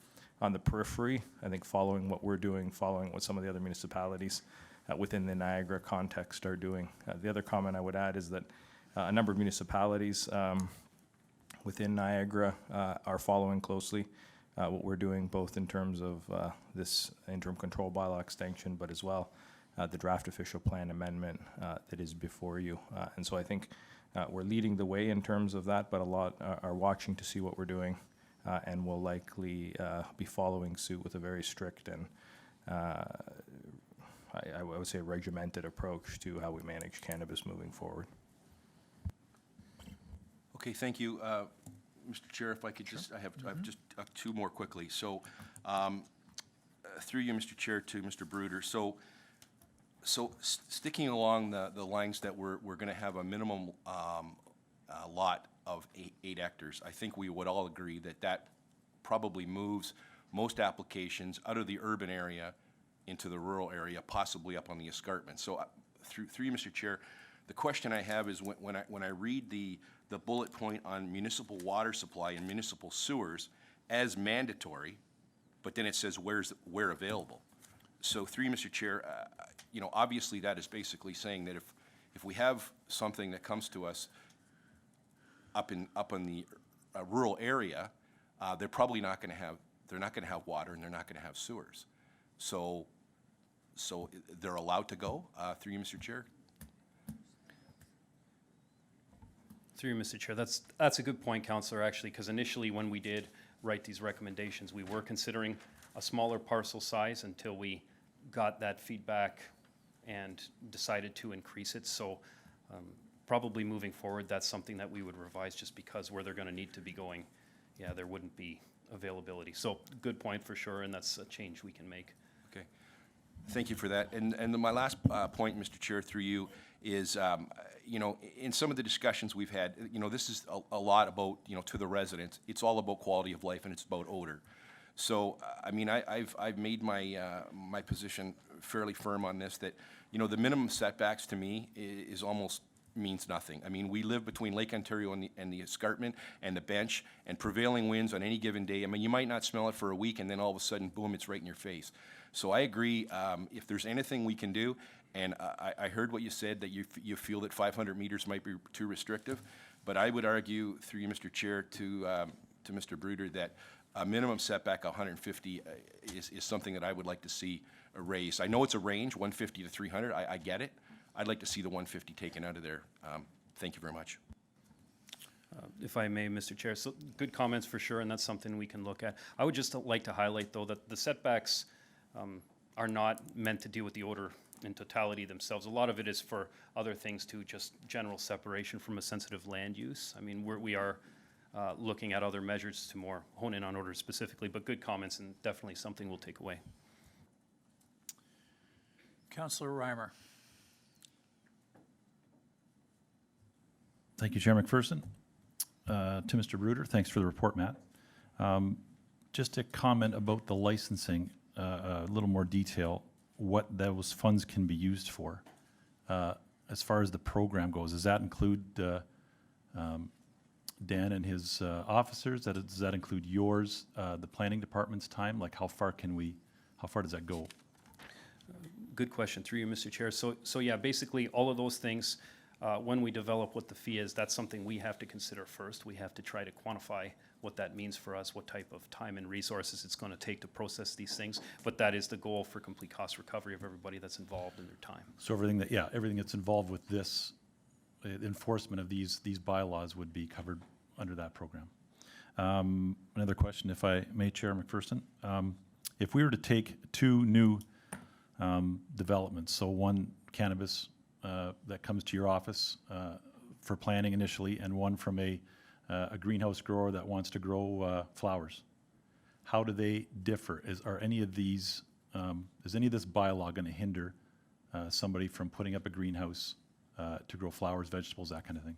on the periphery, I think following what we're doing, following what some of the other municipalities within the Niagara context are doing. The other comment I would add is that a number of municipalities within Niagara are following closely what we're doing, both in terms of this interim control bylaw extension, but as well the draft official plan amendment that is before you. And so I think we're leading the way in terms of that, but a lot are watching to see what we're doing and will likely be following suit with a very strict and I would say regimented approach to how we manage cannabis moving forward. Okay, thank you. Mr. Chair, if I could just, I have just two more quickly. So, through you, Mr. Chair, to Mr. Bruder. So sticking along the lines that we're going to have a minimum lot of 8 hectares, I think we would all agree that that probably moves most applications out of the urban area into the rural area, possibly up on the escarpment. So through you, Mr. Chair, the question I have is when I read the bullet point on municipal water supply and municipal sewers as mandatory, but then it says where available. So through you, Mr. Chair, you know, obviously that is basically saying that if we have something that comes to us up in the rural area, they're probably not going to have water, and they're not going to have sewers. So they're allowed to go. Through you, Mr. Chair. Through you, Mr. Chair, that's a good point, Councillor, actually, because initially when we did write these recommendations, we were considering a smaller parcel size until we got that feedback and decided to increase it. So probably moving forward, that's something that we would revise just because where they're going to need to be going, yeah, there wouldn't be availability. So good point for sure, and that's a change we can make. Okay. Thank you for that. And my last point, Mr. Chair, through you, is, you know, in some of the discussions we've had, you know, this is a lot about, you know, to the residents. It's all about quality of life and it's about odor. So, I mean, I've made my, my position fairly firm on this, that, you know, the minimum setbacks to me is almost means nothing. I mean, we live between Lake Ontario and the escarpment and the bench, and prevailing winds on any given day. I mean, you might not smell it for a week, and then all of a sudden, boom, it's right in your face. So I agree, if there's anything we can do, and I heard what you said, that you feel that 500 meters might be too restrictive, but I would argue, through you, Mr. Chair, to Mr. Bruder, that a minimum setback of 150 is something that I would like to see raised. I know it's a range, 150 to 300, I get it. I'd like to see the 150 taken out of there. Thank you very much. If I may, Mr. Chair, so good comments for sure, and that's something we can look at. I would just like to highlight, though, that the setbacks are not meant to deal with the odor in totality themselves. A lot of it is for other things too, just general separation from a sensitive land use. I mean, we are looking at other measures to more hone in on odor specifically, but good comments and definitely something we'll take away. Councillor Reimer. Thank you, Chair McPherson. To Mr. Bruder, thanks for the report, Matt. Just a comment about the licensing, a little more detail, what those funds can be used for. As far as the program goes, does that include Dan and his officers? Does that include yours, the planning department's time? Like how far does that go? Good question, through you, Mr. Chair. So yeah, basically all of those things, when we develop what the fee is, that's something we have to consider first. We have to try to quantify what that means for us, what type of time and resources it's going to take to process these things. But that is the goal for complete cost recovery of everybody that's involved in their time. So everything that's involved with this enforcement of these bylaws would be covered under that program. Another question, if I may, Chair McPherson. If we were to take two new developments, so one cannabis that comes to your office for planning initially, and one from a greenhouse grower that wants to grow flowers. How do they differ? Is any of this bylaw going to hinder somebody from putting up a greenhouse to grow flowers, vegetables, that kind of thing?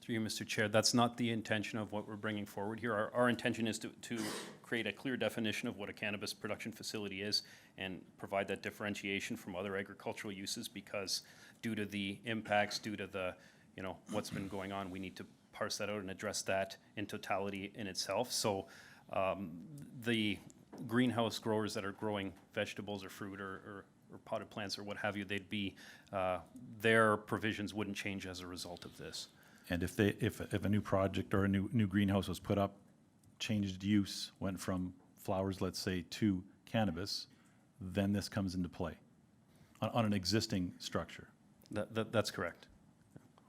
Through you, Mr. Chair, that's not the intention of what we're bringing forward here. Our intention is to create a clear definition of what a cannabis production facility is and provide that differentiation from other agricultural uses, because due to the impacts, due to the, you know, what's been going on, we need to parse that out and address that in totality in itself. So the greenhouse growers that are growing vegetables or fruit or potted plants or what have you, they'd be, their provisions wouldn't change as a result of this. And if a new project or a new greenhouse was put up, changed use, went from flowers, let's say, to cannabis, then this comes into play on an existing structure. That's correct.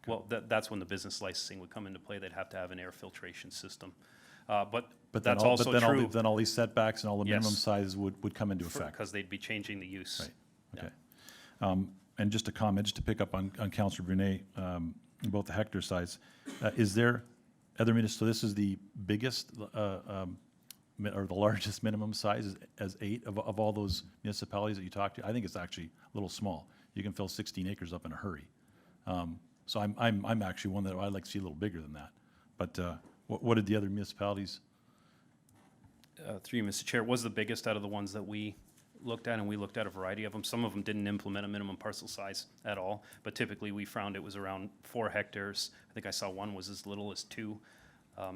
Well, that's when the business licensing would come into play. They'd have to have an air filtration system. But that's also true. Then all these setbacks and all the minimum Yes. sizes would come into effect. Because they'd be changing the use. Right, okay. And just a comment, just to pick up on Councillor Brunet, about the hectare size. Is there other so this is the biggest or the largest minimum size as 8 of all those municipalities that you talked to? I think it's actually a little small. You can fill 16 acres up in a hurry. So I'm actually one that I'd like to see a little bigger than that. But what did the other municipalities? Through you, Mr. Chair, it was the biggest out of the ones that we looked at, and we looked at a variety of them. Some of them didn't implement a minimum parcel size at all, but typically we found it was around 4 hectares. I think I saw one was as little as 2.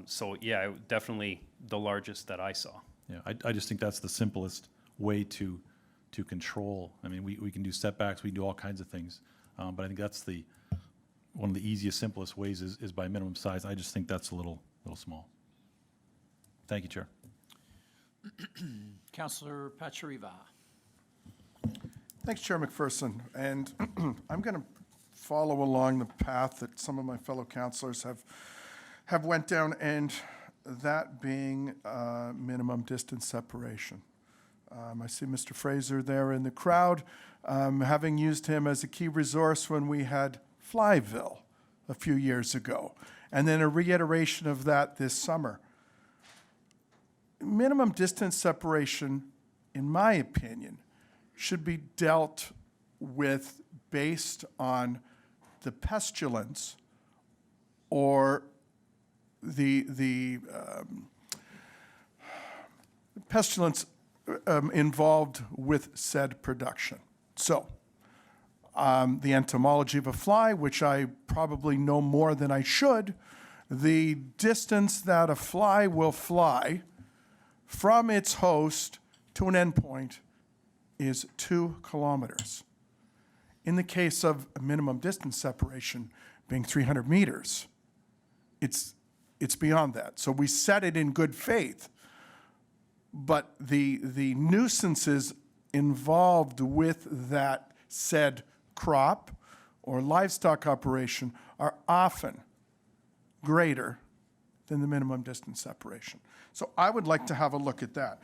So yeah, definitely the largest that I saw. Yeah, I just think that's the simplest way to control. I mean, we can do setbacks, we can do all kinds of things, but I think that's one of the easiest, simplest ways is by minimum size. I just think that's a little small. Thank you, Chair. Councillor Pachariva. Thanks, Chair McPherson. And I'm going to follow along the path that some of my fellow councillors have went down, and that being minimum distance separation. I see Mr. Fraser there in the crowd, having used him as a key resource when we had Flyville a few years ago, and then a reiteration of that this summer. Minimum distance separation, in my opinion, should be dealt with based on the pestilence or the pestilence involved with said production. So, the entomology of a fly, which I probably know more than I should, the distance that a fly will fly from its host to an endpoint is 2 kilometers. In the case of a minimum distance separation being 300 meters, it's beyond that. So we set it in good faith, but the nuisances involved with that said crop or livestock operation are often greater than the minimum distance separation. So I would like to have a look at that.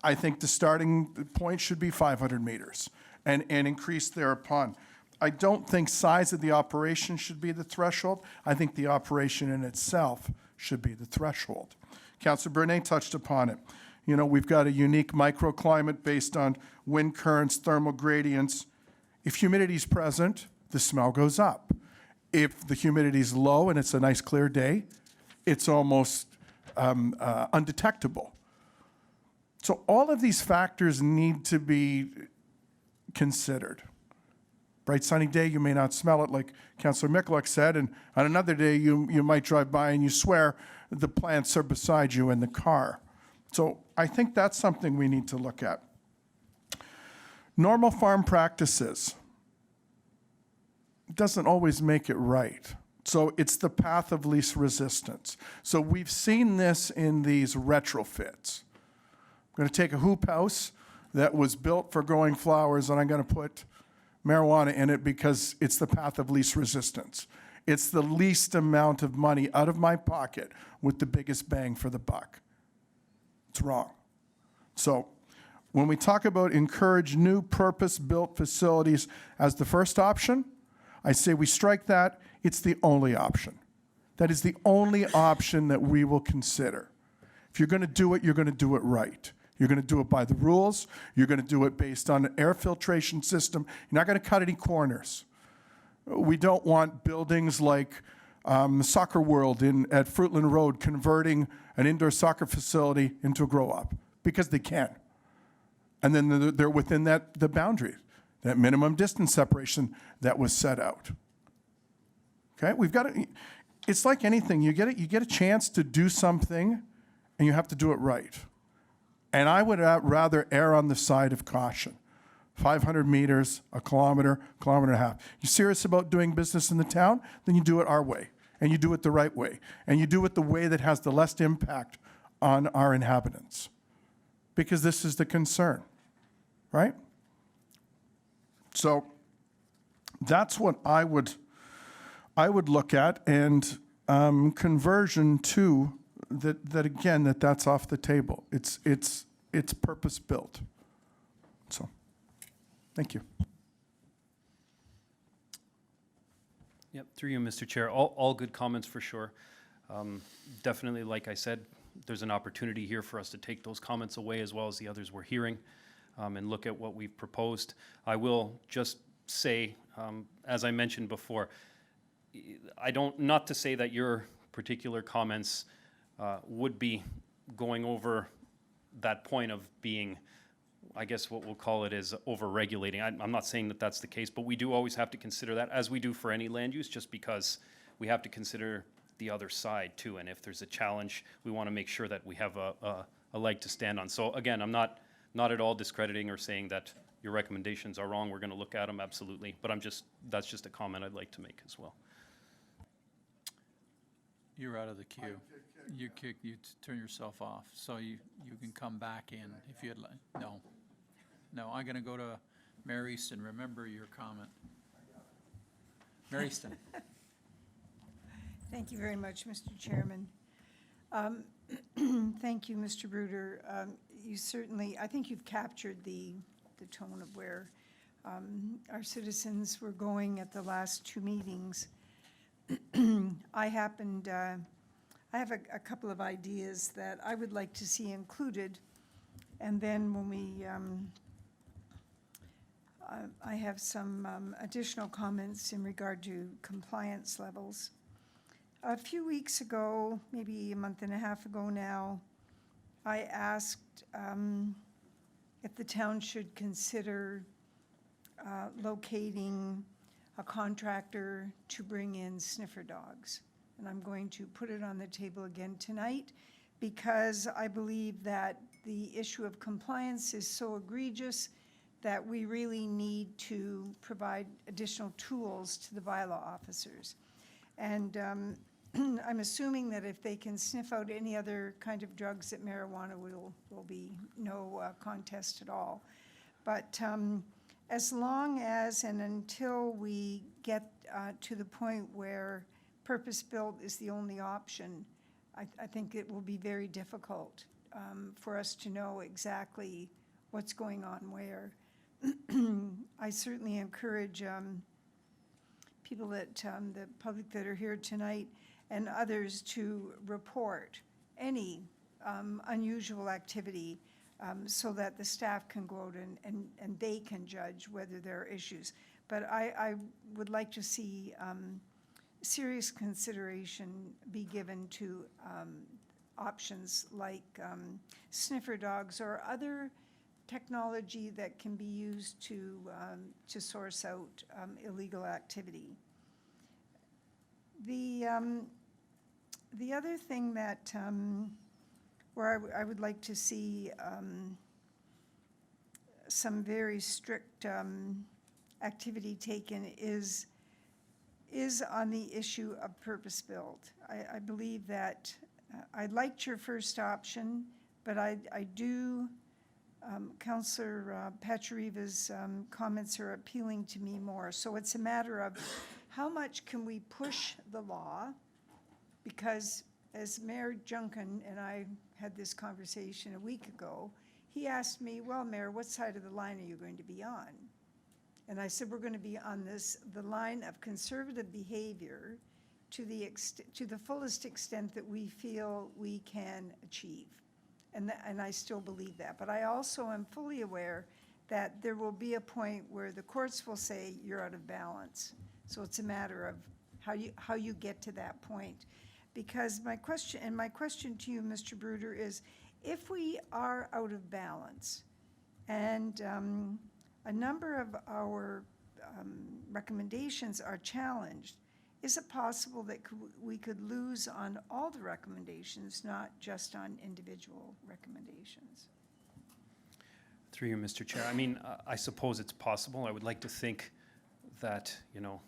I think the starting point should be 500 meters and increase thereupon. I don't think size of the operation should be the threshold. I think the operation in itself should be the threshold. Councillor Brunet touched upon it. You know, we've got a unique microclimate based on wind currents, thermal gradients. If humidity is present, the smell goes up. If the humidity is low and it's a nice clear day, it's almost undetectable. So all of these factors need to be considered. Bright sunny day, you may not smell it, like Councillor Michalak said, and on another day, you might drive by and you swear the plants are beside you in the car. So I think that's something we need to look at. Normal farm practices doesn't always make it right. So it's the path of least resistance. So we've seen this in these retrofits. I'm going to take a hoop house that was built for growing flowers, and I'm going to put marijuana in it because it's the path of least resistance. It's the least amount of money out of my pocket with the biggest bang for the buck. It's wrong. So when we talk about encourage new purpose-built facilities as the first option, I say we strike that. It's the only option. That is the only option that we will consider. If you're going to do it, you're going to do it right. You're going to do it by the rules. You're going to do it based on an air filtration system. You're not going to cut any corners. We don't want buildings like Soccer World at Fruitland Road converting an indoor soccer facility into a grow-up, because they can. And then they're within the boundary, that minimum distance separation that was set out. Okay, we've got to, it's like anything. You get a chance to do something, and you have to do it right. And I would rather err on the side of caution. 500 meters, a kilometer and a half. You serious about doing business in the town? Then you do it our way, and you do it the right way, and you do it the way that has the least impact on our inhabitants. Because this is the concern, right? So that's what I would look at, and conversion to that's off the table. It's purpose built. So, thank you. Yep, through you, Mr. Chair. All good comments for sure. Definitely, like I said, there's an opportunity here for us to take those comments away as well as the others we're hearing, and look at what we've proposed. I will just say, as I mentioned before, not to say that your particular comments would be going over that point of being, I guess what we'll call it is over-regulating. I'm not saying that that's the case, but we do always have to consider that, as we do for any land use, just because we have to consider the other side too. And if there's a challenge, we want to make sure that we have a leg to stand on. So again, I'm not at all discrediting or saying that your recommendations are wrong. We're going to look at them, absolutely. But that's just a comment I'd like to make as well. You're out of the queue. You turn yourself off, so you can come back in if you'd like. No, I'm gonna go to Mary Easton. Remember your comment. Mary Easton. Thank you very much, Mr. Chairman. Thank you, Mr. Bruder. you certainly, I think you've captured the tone of where our citizens were going at the last two meetings. I have a couple of ideas that I would like to see included, and then when we, I have some additional comments in regard to compliance levels. A few weeks ago, maybe a month and a half ago now, I asked if the town should consider locating a contractor to bring in sniffer dogs. And I'm going to put it on the table again tonight because I believe that the issue of compliance is so egregious that we really need to provide additional tools to the bylaw officers. And I'm assuming that if they can sniff out any other kind of drugs, that marijuana will be no contest at all. But as long as and until we get to the point where purpose-built is the only option, I think it will be very difficult for us to know exactly what's going on where. I certainly encourage people that, the public that are here tonight and others to report any unusual activity so that the staff can go out and they can judge whether there are issues. But I would like to see serious consideration be given to options like sniffer dogs or other technology that can be used to source out illegal activity. The other thing that where I would like to see some very strict activity taken is on the issue of purpose-built. I believe that I liked your first option, but I do, Councillor Patriva's comments are appealing to me more. So it's a matter of how much can we push the law? Because as Mayor Junkin and I had this conversation a week ago, he asked me, well, Mayor, what side of the line are you going to be on? And I said, we're going to be on the line of conservative behavior to the fullest extent that we feel we can achieve. And I still believe that. But I also am fully aware that there will be a point where the courts will say you're out of balance. So it's a matter of how you get to that point. Because my question to you, Mr. Bruder, is if we are out of balance and a number of our recommendations are challenged, is it possible that we could lose on all the recommendations, not just on individual recommendations? Through you, Mr. Chair. I mean, I suppose it's possible. I would like to think that, you know,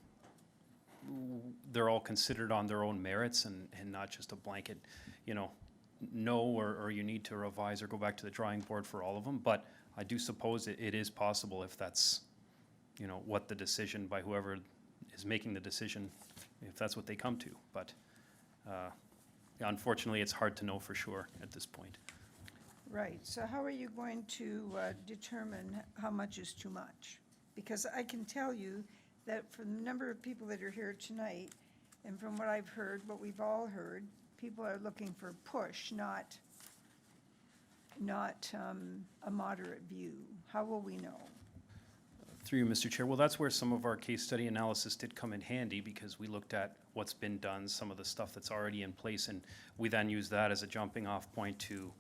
they're all considered on their own merits and not just a blanket, you know, no, or you need to revise or go back to the drawing board for all of them. But I do suppose it is possible if that's, you know, what the decision by whoever is making the decision, if that's what they come to. But unfortunately, it's hard to know for sure at this point. Right. So how are you going to determine how much is too much? Because I can tell you that from the number of people that are here tonight, and from what I've heard, what we've all heard, people are looking for push, not a moderate view. How will we know? Through you, Mr. Chair. Well, that's where some of our case study analysis did come in handy because we looked at what's been done, some of the stuff that's already in place, and we then used that as a jumping off point to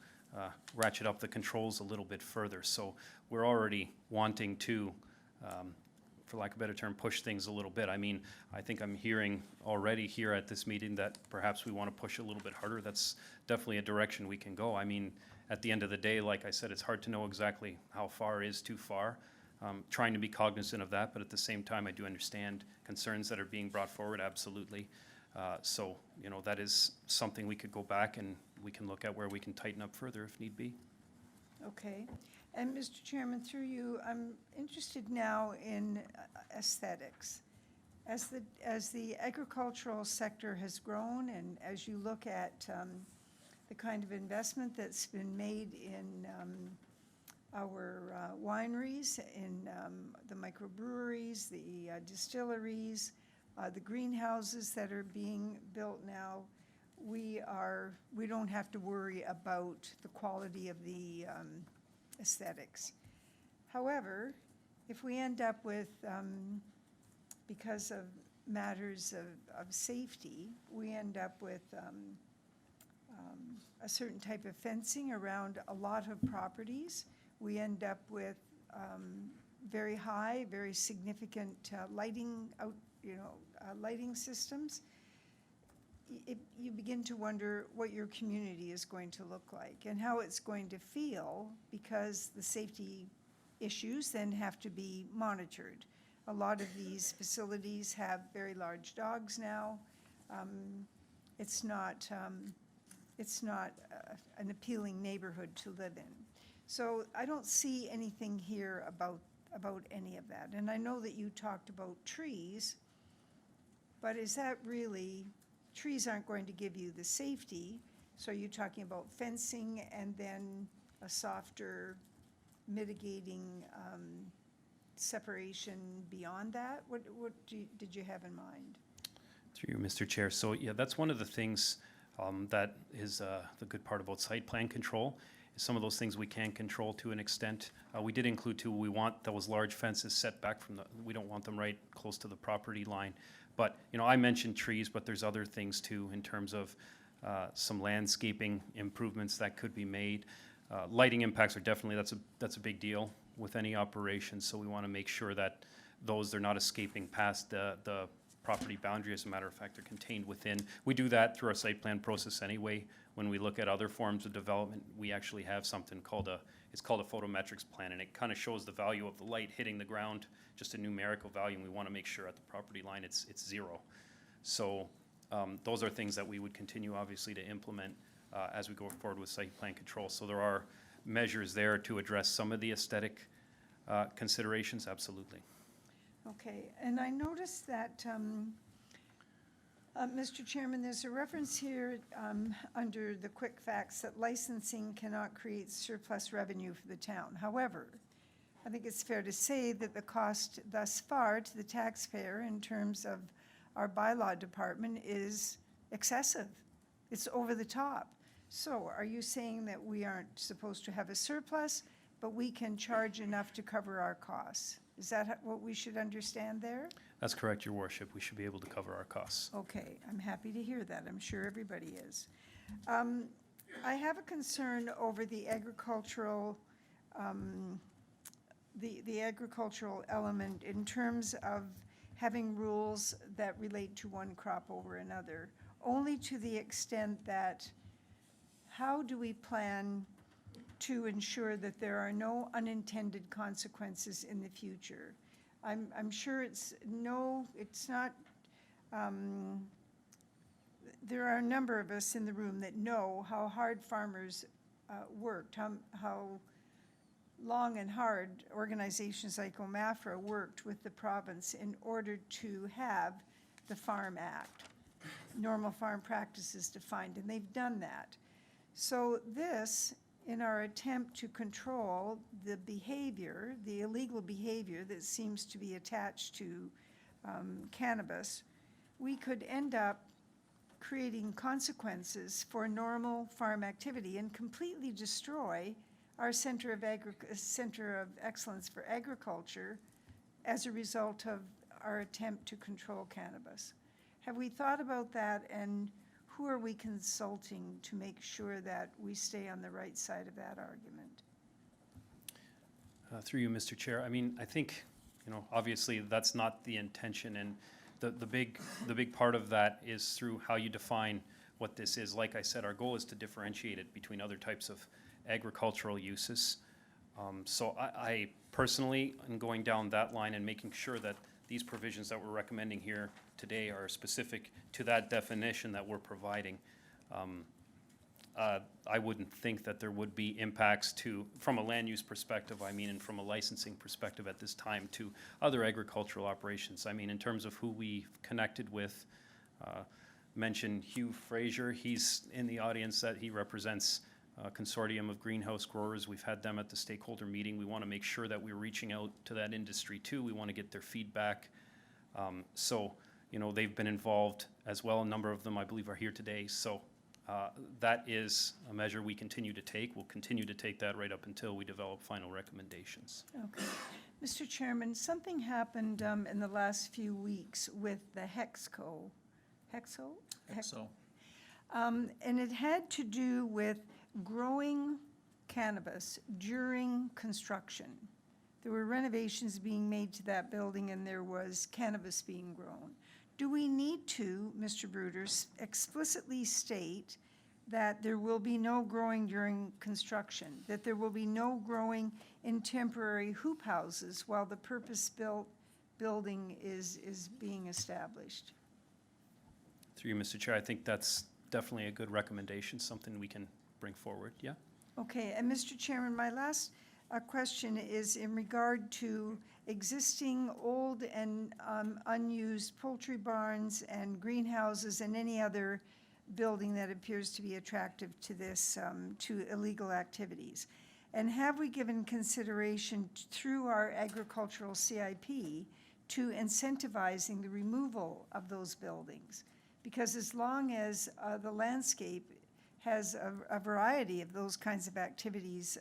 ratchet up the controls a little bit further. So we're already wanting to, for lack of a better term, push things a little bit. I mean, I think I'm hearing already here at this meeting that perhaps we want to push a little bit harder. That's definitely a direction we can go. I mean, at the end of the day, like I said, it's hard to know exactly how far is too far. Trying to be cognizant of that, but at the same time, I do understand concerns that are being brought forward, absolutely. So, you know, that is something we could go back and we can look at where we can tighten up further if need be. Okay. And Mr. Chairman, through you, I'm interested now in aesthetics. As the agricultural sector has grown and as you look at the kind of investment that's been made in our wineries, in the microbreweries, the distilleries, the greenhouses that are being built now, we don't have to worry about the quality of the aesthetics. However, if we end up with, because of matters of safety, we end up with a certain type of fencing around a lot of properties. We end up with very high, very significant lighting lighting systems. You begin to wonder what your community is going to look like and how it's going to feel, because the safety issues then have to be monitored. A lot of these facilities have very large dogs now. It's not an appealing neighborhood to live in. So I don't see anything here about any of that. And I know that you talked about trees, but is that really, trees aren't going to give you the safety, so you're talking about fencing and then a softer mitigating separation beyond that? What did you have in mind? Through you, Mr. Chair. So yeah, that's one of the things that is the good part about site plan control. Some of those things we can control to an extent. We did include too, we want those large fences set back from we don't want them right close to the property line. But, I mentioned trees, but there's other things too in terms of some landscaping improvements that could be made. Lighting impacts are definitely, that's a big deal with any operation. So we want to make sure that they're not escaping past the property boundary. As a matter of fact, they're contained within. We do that through our site plan process anyway. When we look at other forms of development, we actually have something called it's called a photometrics plan, and it kind of shows the value of the light hitting the ground, just a numerical value, and we want to make sure at the property line it's zero. So those are things that we would continue obviously to implement as we go forward with site plan control. So there are measures there to address some of the aesthetic considerations, absolutely. Okay, and I noticed that, Mr. Chairman, there's a reference here under the quick facts that licensing cannot create surplus revenue for the town. However, I think it's fair to say that the cost thus far to the taxpayer in terms of our bylaw department is excessive. It's over the top. So are you saying that we aren't supposed to have a surplus, but we can charge enough to cover our costs? Is that what we should understand there? That's correct, Your Worship. We should be able to cover our costs. Okay, I'm happy to hear that. I'm sure everybody is. I have a concern over the agricultural, the agricultural element in terms of having rules that relate to one crop over another, only to the extent that how do we plan to ensure that there are no unintended consequences in the future? I'm sure it's not, there are a number of us in the room that know how hard farmers worked, how long and hard organizations like OMAFRA worked with the province in order to have the Farm Act, normal farm practices defined, and they've done that. So this, in our attempt to control the behavior, the illegal behavior that seems to be attached to cannabis, we could end up creating consequences for normal farm activity and completely destroy our center of excellence for agriculture as a result of our attempt to control cannabis. Have we thought about that, and who are we consulting to make sure that we stay on the right side of that argument? Through you, Mr. Chair. I mean, I think, obviously that's not the intention, and the big part of that is through how you define what this is. Like I said, our goal is to differentiate it between other types of agricultural uses. So I personally am going down that line and making sure that these provisions that we're recommending here today are specific to that definition that we're providing. I wouldn't think that there would be impacts from a land use perspective, and from a licensing perspective at this time, to other agricultural operations. In terms of who we connected with, mention Hugh Fraser. He's in the audience, that he represents a consortium of greenhouse growers. We've had them at the stakeholder meeting. We want to make sure that we're reaching out to that industry too. We want to get their feedback. So, you know, they've been involved as well. A number of them, I believe, are here today. So that is a measure we continue to take. We'll continue to take that right up until we develop final recommendations. Okay. Mr. Chairman, something happened in the last few weeks with the Hexco. Hexo? So, And it had to do with growing cannabis during construction. There were renovations being made to that building, and there was cannabis being grown. Do we need to, Mr. Bruters, explicitly state that there will be no growing during construction, that there will be no growing in temporary hoop houses while the purpose-built building is being established? Through you, Mr. Chair, I think that's definitely a good recommendation, something we can bring forward, yeah? Okay, and Mr. Chairman, my last question is in regard to existing old and unused poultry barns and greenhouses and any other building that appears to be attractive to this, to illegal activities. And have we given consideration through our agricultural CIP to incentivizing the removal of those buildings? Because as long as the landscape has a variety of those kinds of activities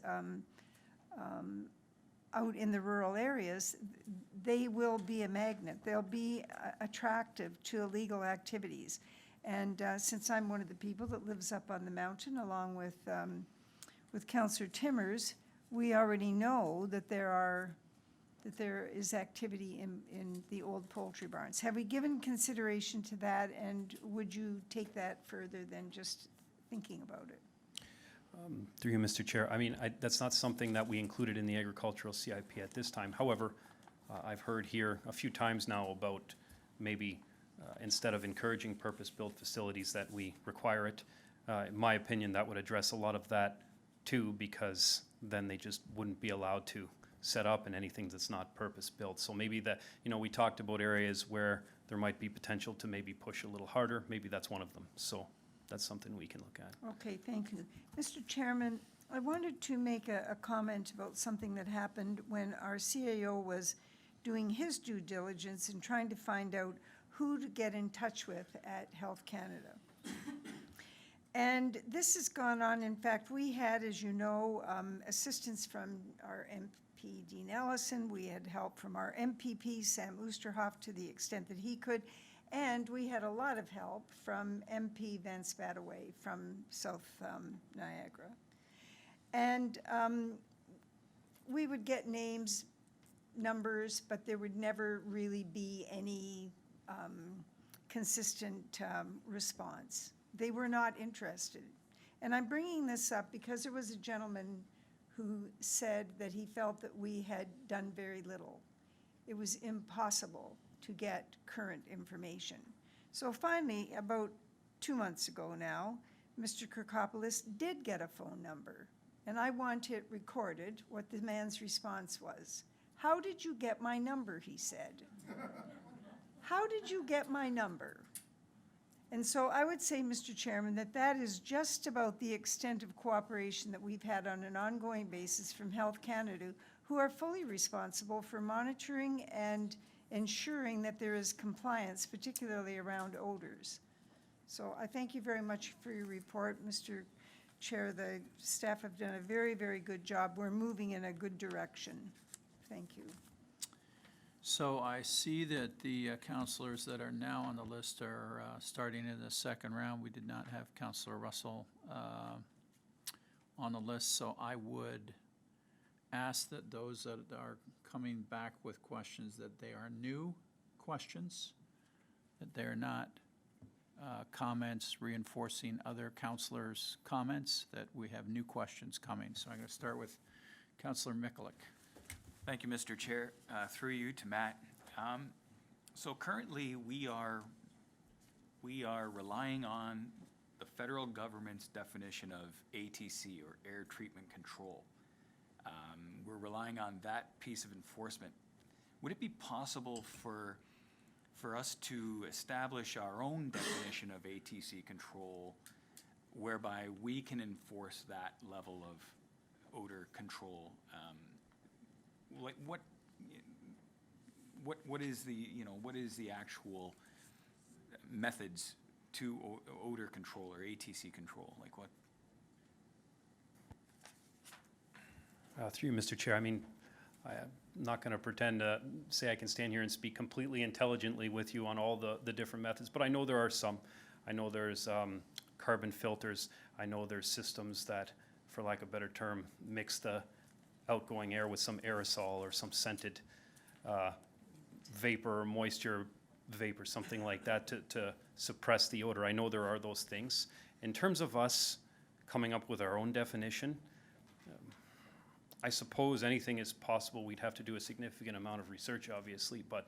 out in the rural areas, they will be a magnet. They'll be attractive to illegal activities. And since I'm one of the people that lives up on the mountain along with Councillor Timmers, we already know that there is activity in the old poultry barns. Have we given consideration to that, and would you take that further than just thinking about it? Through you, Mr. Chair, I mean, that's not something that we included in the agricultural CIP at this time. However, I've heard here a few times now about maybe instead of encouraging purpose-built facilities that we require it. In my opinion, that would address a lot of that too, because then they just wouldn't be allowed to set up in anything that's not purpose-built. So maybe that, you know, we talked about areas where there might be potential to maybe push a little harder. Maybe that's one of them. So that's something we can look at. Okay, thank you. Mr. Chairman, I wanted to make a comment about something that happened when our CAO was doing his due diligence and trying to find out who to get in touch with at Health Canada. And this has gone on. In fact, we had, as you know, assistance from our MP, Dean Ellison. We had help from our MPP, Sam Oosterhoff, to the extent that he could. And we had a lot of help from MP Van Spadaway from South Niagara. And we would get names, numbers, but there would never really be any consistent response. They were not interested. And I'm bringing this up because there was a gentleman who said that he felt that we had done very little. It was impossible to get current information. So finally, about 2 months ago now, Mr. Kirkopoulos did get a phone number, and I want it recorded what the man's response was. "How did you get my number?" he said. "How did you get my number?" And so I would say, Mr. Chairman, that is just about the extent of cooperation that we've had on an ongoing basis from Health Canada, who are fully responsible for monitoring and ensuring that there is compliance, particularly around odors. So I thank you very much for your report, Mr. Chair. The staff have done a very, very good job. We're moving in a good direction. Thank you. So I see that the councilors that are now on the list are starting in the second round. We did not have Councilor Russell on the list, so I would ask that those that are coming back with questions, that they are new questions, that they're not comments reinforcing other councilors' comments, that we have new questions coming. So I'm going to start with Councilor Mikulik. Thank you, Mr. Chair. Through you to Matt. So currently, we are relying on the federal government's definition of ATC, or air treatment control. We're relying on that piece of enforcement. Would it be possible for for us to establish our own definition of ATC control whereby we can enforce that level of odor control? Like what is the, you know, what is the actual methods to odor control or ATC control? Like what? Through you, Mr. Chair, I mean, I'm not going to pretend to say I can stand here and speak completely intelligently with you on all the different methods, but I know there are some. I know there's carbon filters. I know there's systems that, for lack of a better term, mix the outgoing air with some aerosol or some scented vapor or moisture vapor, something like that to suppress the odor. I know there are those things. In terms of us coming up with our own definition, I suppose anything is possible. We'd have to do a significant amount of research, obviously, but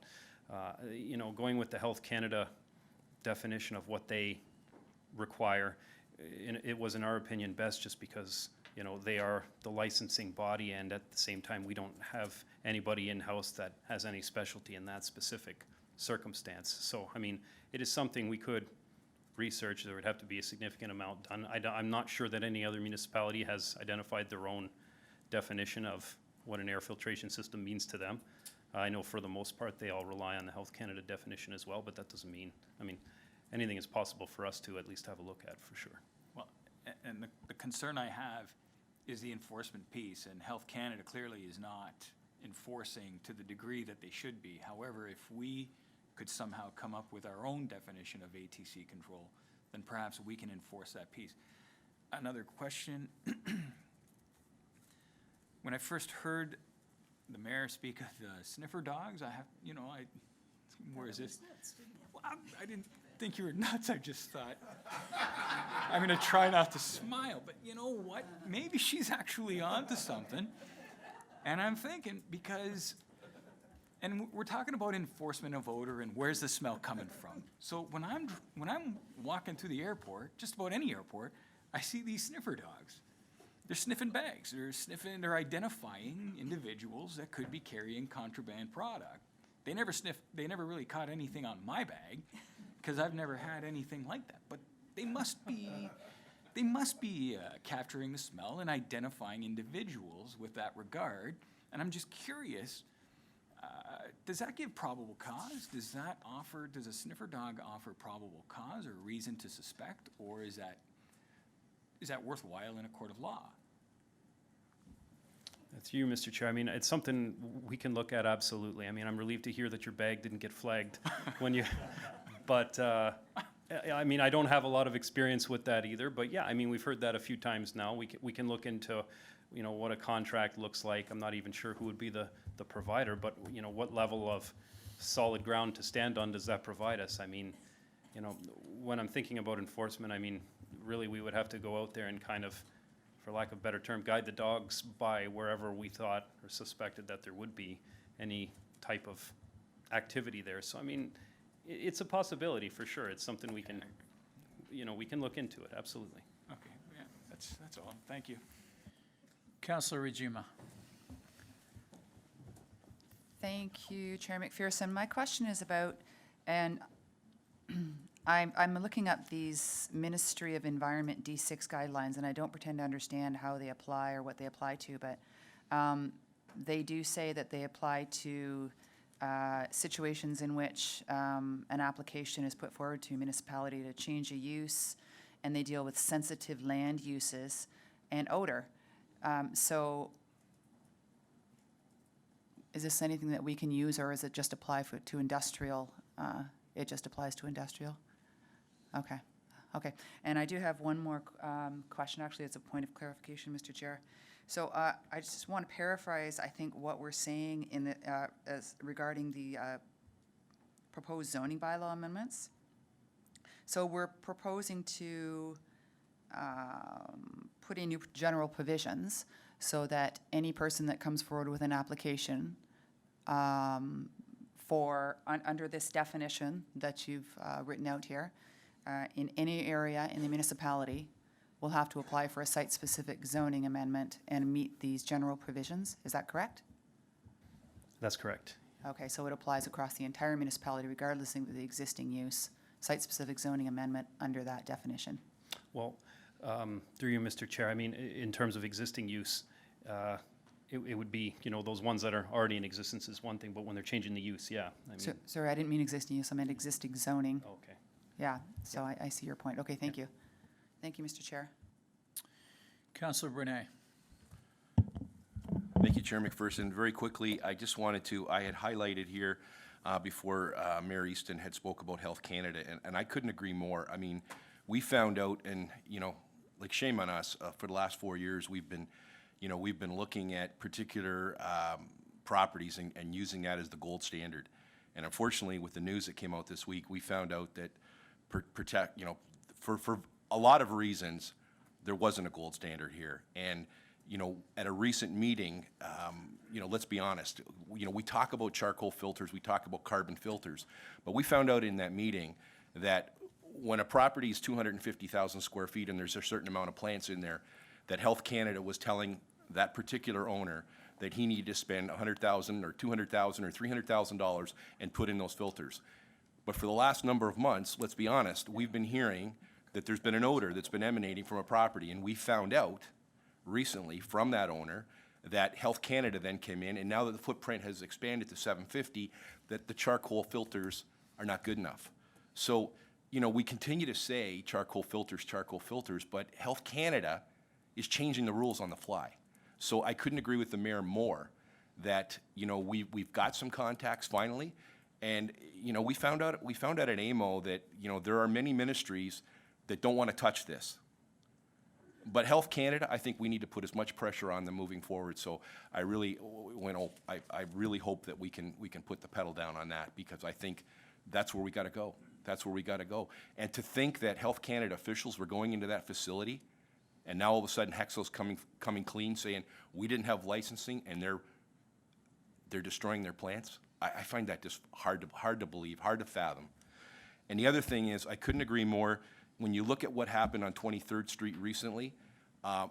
you know, going with the Health Canada definition of what they require, it was, in our opinion, best just because, you know, they are the licensing body, and at the same time, we don't have anybody in-house that has any specialty in that specific circumstance. So, I mean, it is something we could research. There would have to be a significant amount done. I'm not sure that any other municipality has identified their own definition of what an air filtration system means to them. I know for the most part they all rely on the Health Canada definition as well, but that doesn't mean, I mean, anything is possible for us to at least have a look at, for sure. Well, and the concern I have is the enforcement piece, and Health Canada clearly is not enforcing to the degree that they should be. However, if we could somehow come up with our own definition of ATC control, then perhaps we can enforce that piece. Another question. When I first heard the mayor speak of the sniffer dogs, I have, you know, where is this? Well, I didn't think you were nuts. I just thought, I'm going to try not to smile. But you know what? Maybe she's actually onto something. And I'm thinking, because, and we're talking about enforcement of odor and where's the smell coming from. So when I'm walking through the airport, just about any airport, I see these sniffer dogs. They're sniffing bags. They're identifying individuals that could be carrying contraband product. They never really caught anything on my bag, because I've never had anything like that. But they must be capturing the smell and identifying individuals with that regard. And I'm just curious, does that give probable cause? Does a sniffer dog offer probable cause or reason to suspect, or is that worthwhile in a court of law? That's you, Mr. Chair. I mean, it's something we can look at, absolutely. I mean, I'm relieved to hear that your bag didn't get flagged when you, but I mean, I don't have a lot of experience with that either, but yeah, I mean, we've heard that a few times now. We can look into, you know, what a contract looks like. I'm not even sure who would be the provider, but, you know, what level of solid ground to stand on does that provide us? I mean, you know, when I'm thinking about enforcement, I mean, really, we would have to go out there and kind of, for lack of a better term, guide the dogs by wherever we thought or suspected that there would be any type of activity there. So, I mean, it's a possibility for sure. It's something we can, you know, we can look into it, absolutely. Okay, yeah, that's all. Thank you. Councillor Rejima. Thank you, Chair McPherson. My question is about, and I'm looking up these Ministry of Environment D6 guidelines, and I don't pretend to understand how they apply or what they apply to, but they do say that they apply to situations in which an application is put forward to a municipality to change a use, and they deal with sensitive land uses and odor. So is this anything that we can use, or is it just apply to industrial? It just applies to industrial? Okay. Okay. And I do have one more question. Actually, it's a point of clarification, Mr. Chair. So I just want to paraphrase, I think, what we're saying in the, as regarding the proposed zoning bylaw amendments. So we're proposing to put in new general provisions so that any person that comes forward with an application under this definition that you've written out here, in any area in the municipality, will have to apply for a site-specific zoning amendment and meet these general provisions. Is that correct? That's correct. Okay, so it applies across the entire municipality regardless of the existing use, site-specific zoning amendment under that definition. Well, through you, Mr. Chair, I mean, in terms of existing use, it would be, you know, those ones that are already in existence is one thing, but when they're changing the use, yeah. I mean, Sorry, I didn't mean existing use, I meant existing zoning. okay. Yeah, so I see your point. Okay, thank you. Thank you, Mr. Chair. Councillor Brunei. Thank you, Chair McPherson. Very quickly, I just wanted to, I had highlighted here before Mayor Easton had spoke about Health Canada, and I couldn't agree more. I mean, we found out, and, you know, like shame on us, for the last 4 years, we've been looking at particular properties and using that as the gold standard. And unfortunately, with the news that came out this week, we found out that for a lot of reasons, there wasn't a gold standard here. And, you know, at a recent meeting, you know, let's be honest, you know, we talk about charcoal filters, we talk about carbon filters, but we found out in that meeting that when a property is 250,000 square feet and there's a certain amount of plants in there, that Health Canada was telling that particular owner that he needed to spend $100,000 or $200,000 or $300,000 and put in those filters. But for the last number of months, let's be honest, we've been hearing that there's been an odor that's been emanating from a property, and we found out recently from that owner that Health Canada then came in, and now that the footprint has expanded to 750, that the charcoal filters are not good enough. So, you know, we continue to say charcoal filters, but Health Canada is changing the rules on the fly. So I couldn't agree with the mayor more that, you know, we've got some contacts finally, and, you know, we found out at AMO that, you know, there are many ministries that don't want to touch this. But Health Canada, I think we need to put as much pressure on them moving forward. So I really, I really hope that we can put the pedal down on that, because I think that's where we got to go. That's where we got to go. And to think that Health Canada officials were going into that facility, and now all of a sudden Hexo's coming clean, saying we didn't have licensing, and they're destroying their plants. I find that just hard to believe, hard to fathom. And the other thing is, I couldn't agree more. When you look at what happened on 23rd Street recently, I'm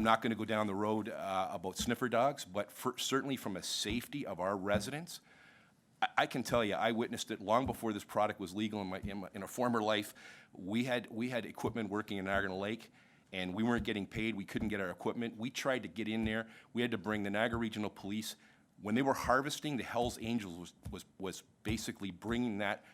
not going to go down the road about sniffer dogs, but certainly from a safety of our residents, I can tell you, I witnessed it long before this product was legal in a former life. We had equipment working in Niagara Lake, and we weren't getting paid. We couldn't get our equipment. We tried to get in there. We had to bring the Niagara Regional Police. When they were harvesting, the Hells Angels was basically bringing that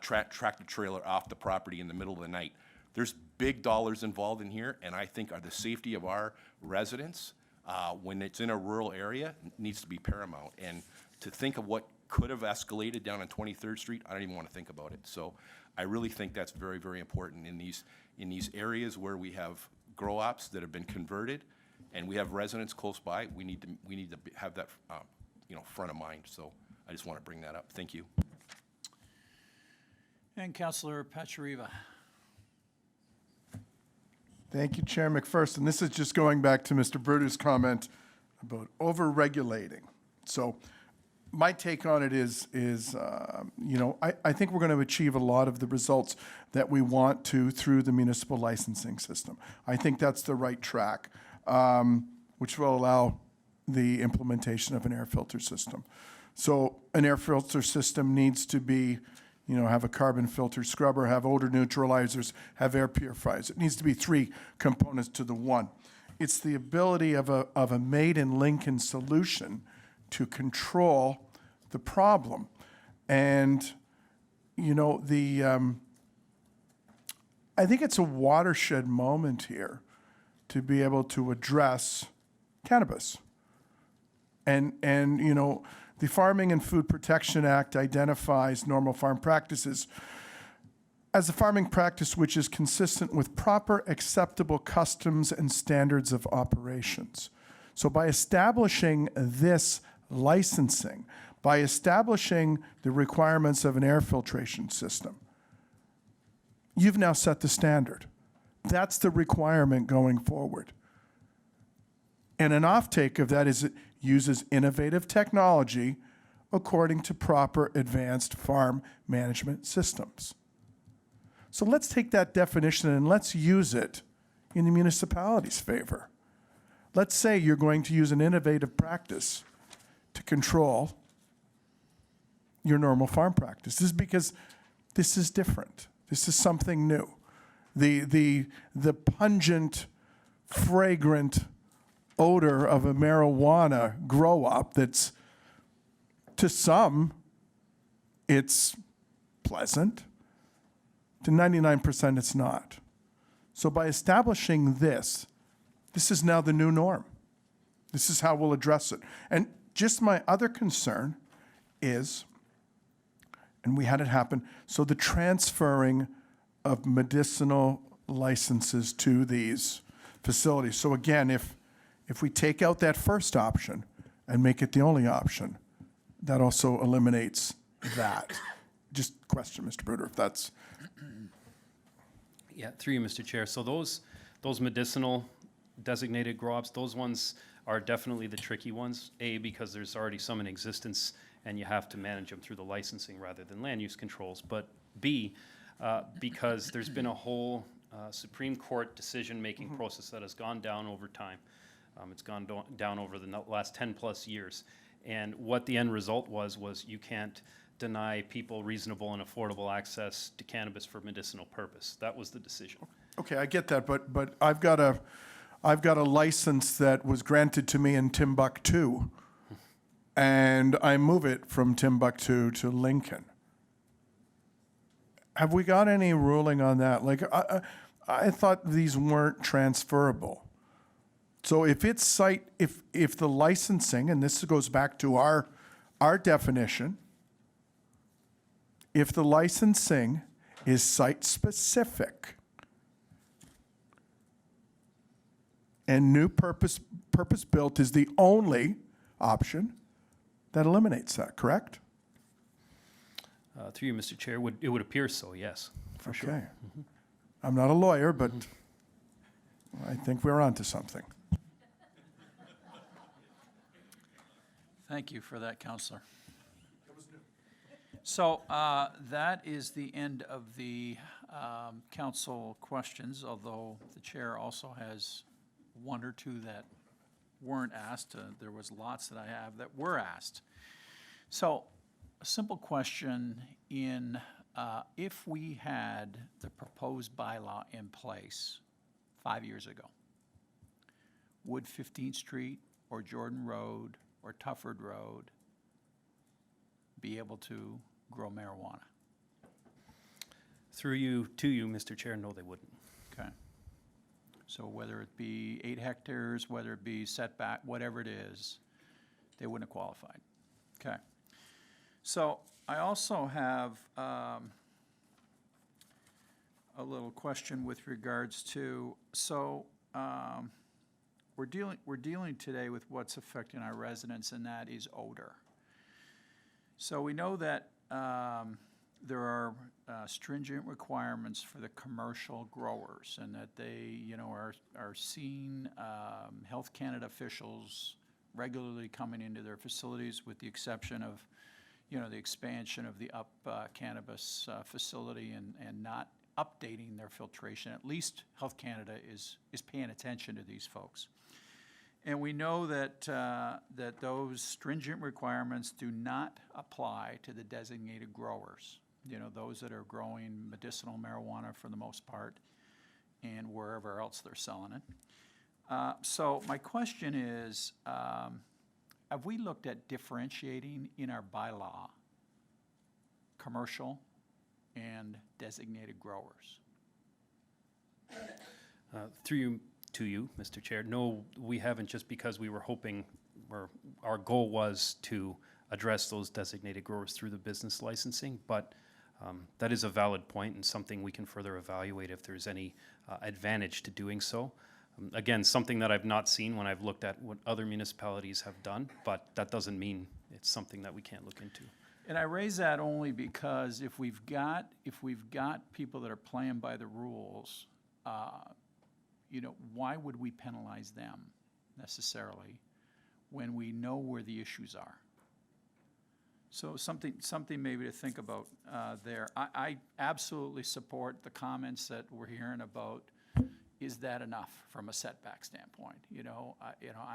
tractor trailer off the property in the middle of the night. There's big dollars involved in here, and I think the safety of our residents, when it's in a rural area, needs to be paramount. And to think of what could have escalated down on 23rd Street, I don't even want to think about it. So I really think that's very, very important in these areas where we have grow-ops that have been converted, and we have residents close by. We need to have that, you know, front of mind. So I just want to bring that up. Thank you. And Councillor Pachariva. Thank you, Chair McPherson. This is just going back to Mr. Bruder's comment about over-regulating. So my take on it is you know, I think we're going to achieve a lot of the results that we want to through the municipal licensing system. I think that's the right track, which will allow the implementation of an air filter system. So an air filter system needs to be, you know, have a carbon filter scrubber, have odor neutralizers, have air purifiers. It needs to be 3 components to the one. It's the ability of a made-in-Lincoln solution to control the problem. And, you know, I think it's a watershed moment here to be able to address cannabis. And you know, the Farming and Food Protection Act identifies normal farm practices as a farming practice which is consistent with proper acceptable customs and standards of operations. So by establishing this licensing, by establishing the requirements of an air filtration system, you've now set the standard. That's the requirement going forward. And an offtake of that is it uses innovative technology according to proper advanced farm management systems. So let's take that definition and let's use it in the municipality's favor. Let's say you're going to use an innovative practice to control your normal farm practice. This is because this is different. This is something new. The pungent, fragrant odor of a marijuana grow-up that's, to some, it's pleasant. To 99%, it's not. So by establishing this, this is now the new norm. This is how we'll address it. And just my other concern is, and we had it happen, so the transferring of medicinal licenses to these facilities. So again, if we take out that first option and make it the only option, that also eliminates that. Just question, Mr. Bruder, if that's... Yeah, through you, Mr. Chair. So those medicinal designated grow-ops, those ones are definitely the tricky ones. A, because there's already some in existence and you have to manage them through the licensing rather than land use controls. But B, because there's been a whole Supreme Court decision-making process that has gone down over time. It's gone down over the last 10-plus years. And what the end result was you can't deny people reasonable and affordable access to cannabis for medicinal purpose. That was the decision. Okay, I get that, but I've got a license that was granted to me in Timbuktu, and I move it from Timbuktu to Lincoln. Have we got any ruling on that? Like, I thought these weren't transferable. So if it's if the licensing, and this goes back to our definition, if the licensing is site-specific and new purpose-built is the only option, that eliminates that, correct? Through you, Mr. Chair, it would appear so, yes, for sure. Okay. I'm not a lawyer, but I think we're onto something. Thank you for that, Counselor. So that is the end of the council questions, although the chair also has one or two that weren't asked. There was lots that I have that were asked. So a simple question if we had the proposed bylaw in place 5 years ago, would 15th Street or Jordan Road or Tufford Road be able to grow marijuana? Through you, to you, Mr. Chair, no, they wouldn't. Okay. So whether it be 8 hectares, whether it be setback, whatever it is, they wouldn't have qualified. Okay. So I also have a little question with regards to, we're dealing today with what's affecting our residents, and that is odor. So we know that there are stringent requirements for the commercial growers, and that they, are seeing Health Canada officials regularly coming into their facilities, with the exception of, the expansion of the Up Cannabis facility and not updating their filtration. At least Health Canada is paying attention to these folks. And we know that that those stringent requirements do not apply to the designated growers, those that are growing medicinal marijuana for the most part, and wherever else they're selling it. So my question is, have we looked at differentiating in our bylaw commercial and designated growers? Through you, to you, Mr. Chair, no, we haven't, just because we were hoping, or our goal was to address those designated growers through the business licensing, but that is a valid point and something we can further evaluate if there's any advantage to doing so. Again, something that I've not seen when I've looked at what other municipalities have done, but that doesn't mean it's something that we can't look into. And I raise that only because if we've got people that are playing by the rules, why would we penalize them necessarily when we know where the issues are? So something maybe to think about there. I absolutely support the comments that we're hearing about, is that enough from a setback standpoint?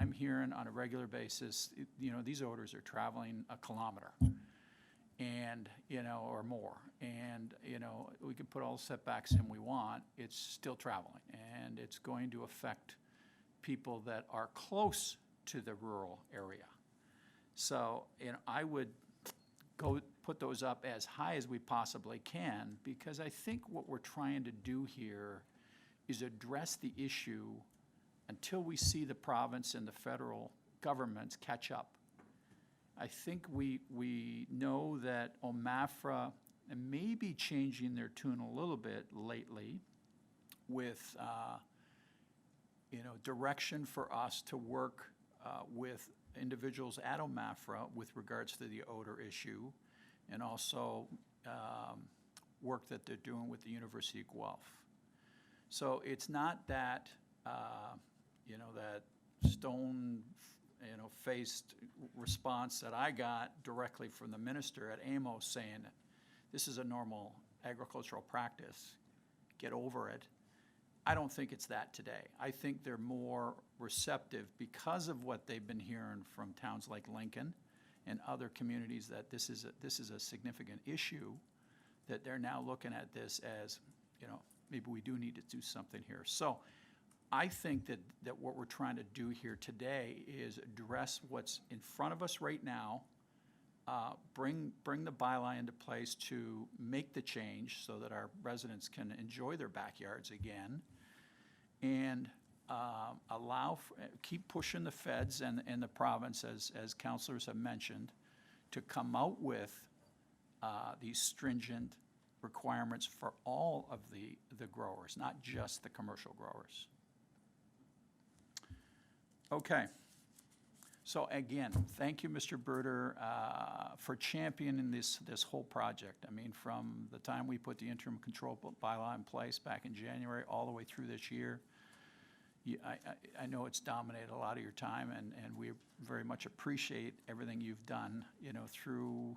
I'm hearing on a regular basis, these odors are traveling a kilometer. and, or more. And, we can put all the setbacks in we want, it's still traveling. And it's going to affect people that are close to the rural area. So, I would go put those up as high as we possibly can, because I think what we're trying to do here is address the issue until we see the province and the federal governments catch up. I think we know that OMAFRA may be changing their tune a little bit lately with, direction for us to work with individuals at OMAFRA with regards to the odor issue, and also work that they're doing with the University of Guelph. So it's not that, that stone-faced response that I got directly from the minister at Amos saying, this is a normal agricultural practice, get over it. I don't think it's that today. I think they're more receptive because of what they've been hearing from towns like Lincoln and other communities, that this is a significant issue, that they're now looking at this as, maybe we do need to do something here. So I think that what we're trying to do here today is address what's in front of us right now, bring the bylaw into place to make the change so that our residents can enjoy their backyards again, and keep pushing the feds and the province, as councilors have mentioned, to come out with these stringent requirements for all of the growers, not just the commercial growers. Okay. So again, thank you, Mr. Bruder, for championing this whole project. I mean, from the time we put the interim control bylaw in place back in January all the way through this year, I know it's dominated a lot of your time, and we very much appreciate everything you've done, through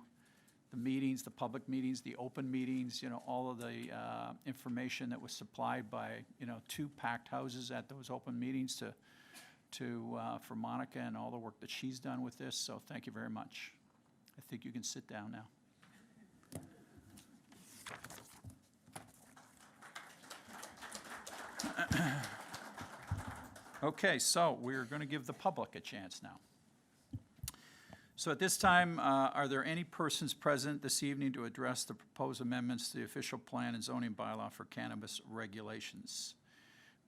the meetings, the public meetings, the open meetings, all of the information that was supplied by, 2 packed houses at those open meetings for Monica, and all the work that she's done with this. So thank you very much. I think you can sit down now. Okay, so we're going to give the public a chance now. So at this time, are there any persons present this evening to address the proposed amendments to the official plan and zoning bylaw for cannabis regulations?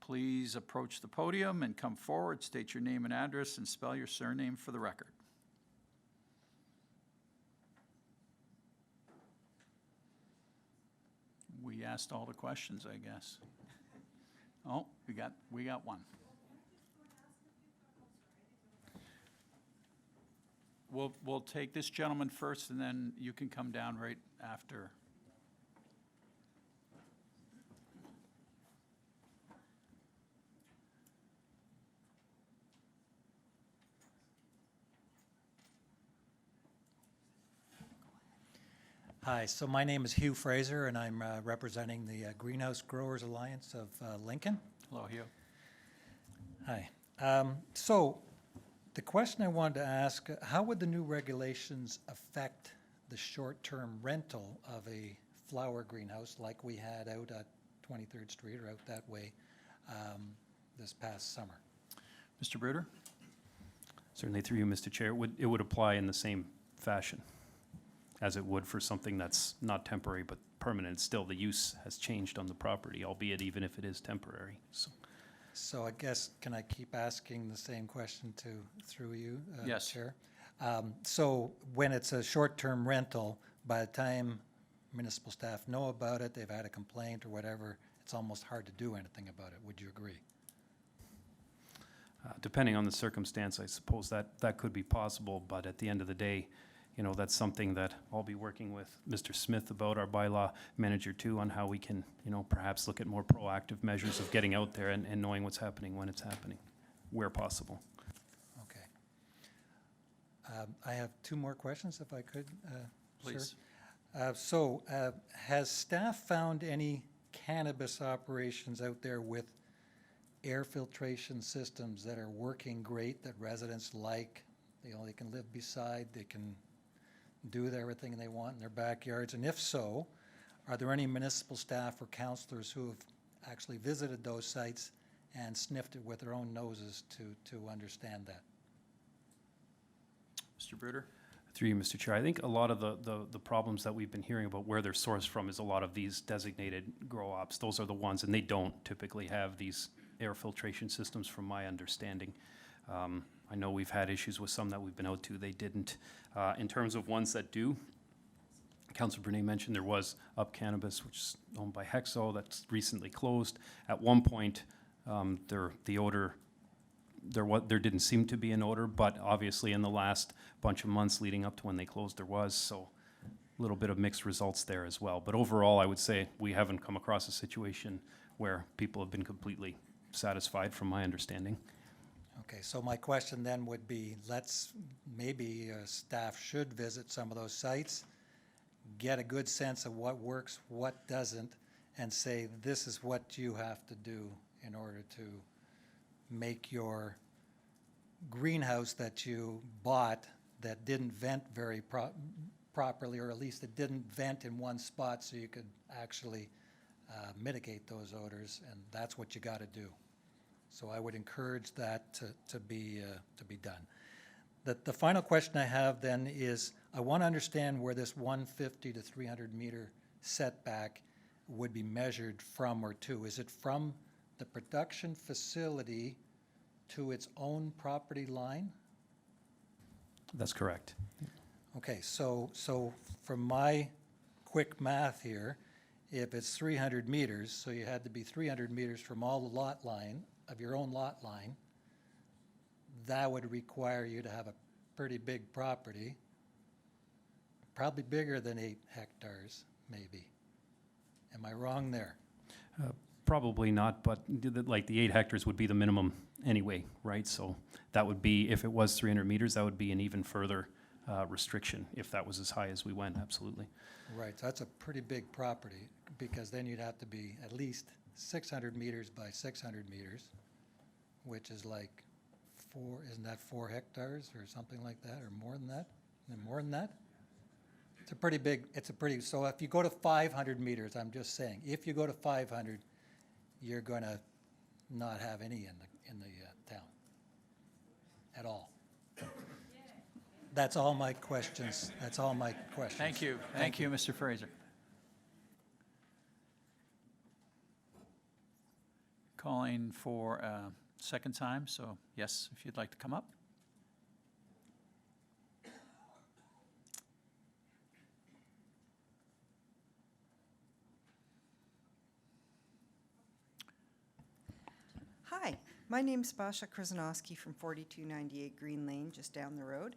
Please approach the podium and come forward, state your name and address, and spell your surname for the record. We asked all the questions, I guess. Oh, we got one. We'll take this gentleman first, and then you can come down right after. Hi, so my name is Hugh Fraser, and I'm representing the Greenhouse Growers Alliance of Lincoln. Hello, Hugh. Hi. So the question I wanted to ask, how would the new regulations affect the short-term rental of a flower greenhouse like we had out at 23rd Street or out that way this past summer? Mr. Bruder? Certainly through you, Mr. Chair, it would apply in the same fashion as it would for something that's not temporary but permanent. Still, the use has changed on the property, albeit even if it is temporary. So I guess, can I keep asking the same question through you, Yes. Chair? So when it's a short-term rental, by the time municipal staff know about it, they've had a complaint or whatever, it's almost hard to do anything about it. Would you agree? Depending on the circumstance, I suppose that could be possible, but at the end of the day, that's something that I'll be working with Mr. Smith about, our bylaw manager too, on how we can, perhaps look at more proactive measures of getting out there and knowing what's happening when it's happening, where possible. Okay. I have 2 more questions, if I could, Please. sir. Has staff found any cannabis operations out there with air filtration systems that are working great, that residents like? They can live beside, they can do everything they want in their backyards? And if so, are there any municipal staff or councilors who have actually visited those sites and sniffed it with their own noses to understand that? Mr. Bruder? Through you, Mr. Chair, I think a lot of the problems that we've been hearing about where they're sourced from is a lot of these designated grow ops. Those are the ones, and they don't typically have these air filtration systems from my understanding. I know we've had issues with some that we've been out to, they didn't. In terms of ones that do, Councilor Brunet mentioned there was Up Cannabis, which is owned by Hexo, that's recently closed. At one point, the odor, there didn't seem to be an odor, but obviously in the last bunch of months leading up to when they closed, there was, so a little bit of mixed results there as well. But overall, I would say we haven't come across a situation where people have been completely satisfied, from my understanding. Okay, so my question then would be, maybe staff should visit some of those sites, get a good sense of what works, what doesn't, and say, this is what you have to do in order to make your greenhouse that you bought that didn't vent very properly, or at least it didn't vent in one spot so you could actually mitigate those odors, and that's what you got to do. So I would encourage that to be done. The final question I have then is, I want to understand where this 150 to 300 meter setback would be measured from or to. Is it from the production facility to its own property line? That's correct. Okay, so from my quick math here, if it's 300 meters, so you had to be 300 meters from all the lot line, of your own lot line, that would require you to have a pretty big property, probably bigger than 8 hectares, maybe. Am I wrong there? Probably not, but like the 8 hectares would be the minimum anyway, right? So that would be, if it was 300 meters, that would be an even further restriction if that was as high as we went, absolutely. Right, so that's a pretty big property, because then you'd have to be at least 600 meters by 600 meters, which is like isn't that 4 hectares or something like that, or more than that? More than that? It's a pretty, so if you go to 500 meters, I'm just saying, if you go to 500, you're going to not have any in the town at all. That's all my questions. That's all my questions. Thank you. Thank you, Mr. Fraser. Calling for a second time, so yes, if you'd like to come up. Hi, my name's Basha Krasnowski from 4298 Green Lane, just down the road.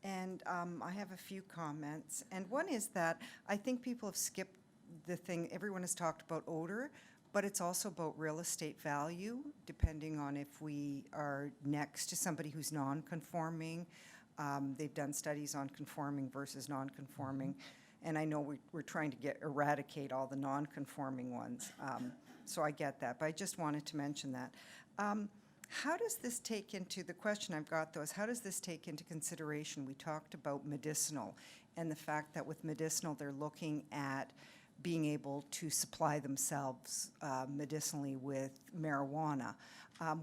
And I have a few comments. And one is that I think people have skipped the thing, everyone has talked about odor, but it's also about real estate value, depending on if we are next to somebody who's non-conforming. They've done studies on conforming versus non-conforming. And I know we're trying to eradicate all the non-conforming ones. So I get that, but I just wanted to mention that. How does this take into, the question I've got though is, how does this take into consideration, we talked about medicinal, and the fact that with medicinal they're looking at being able to supply themselves medicinally with marijuana.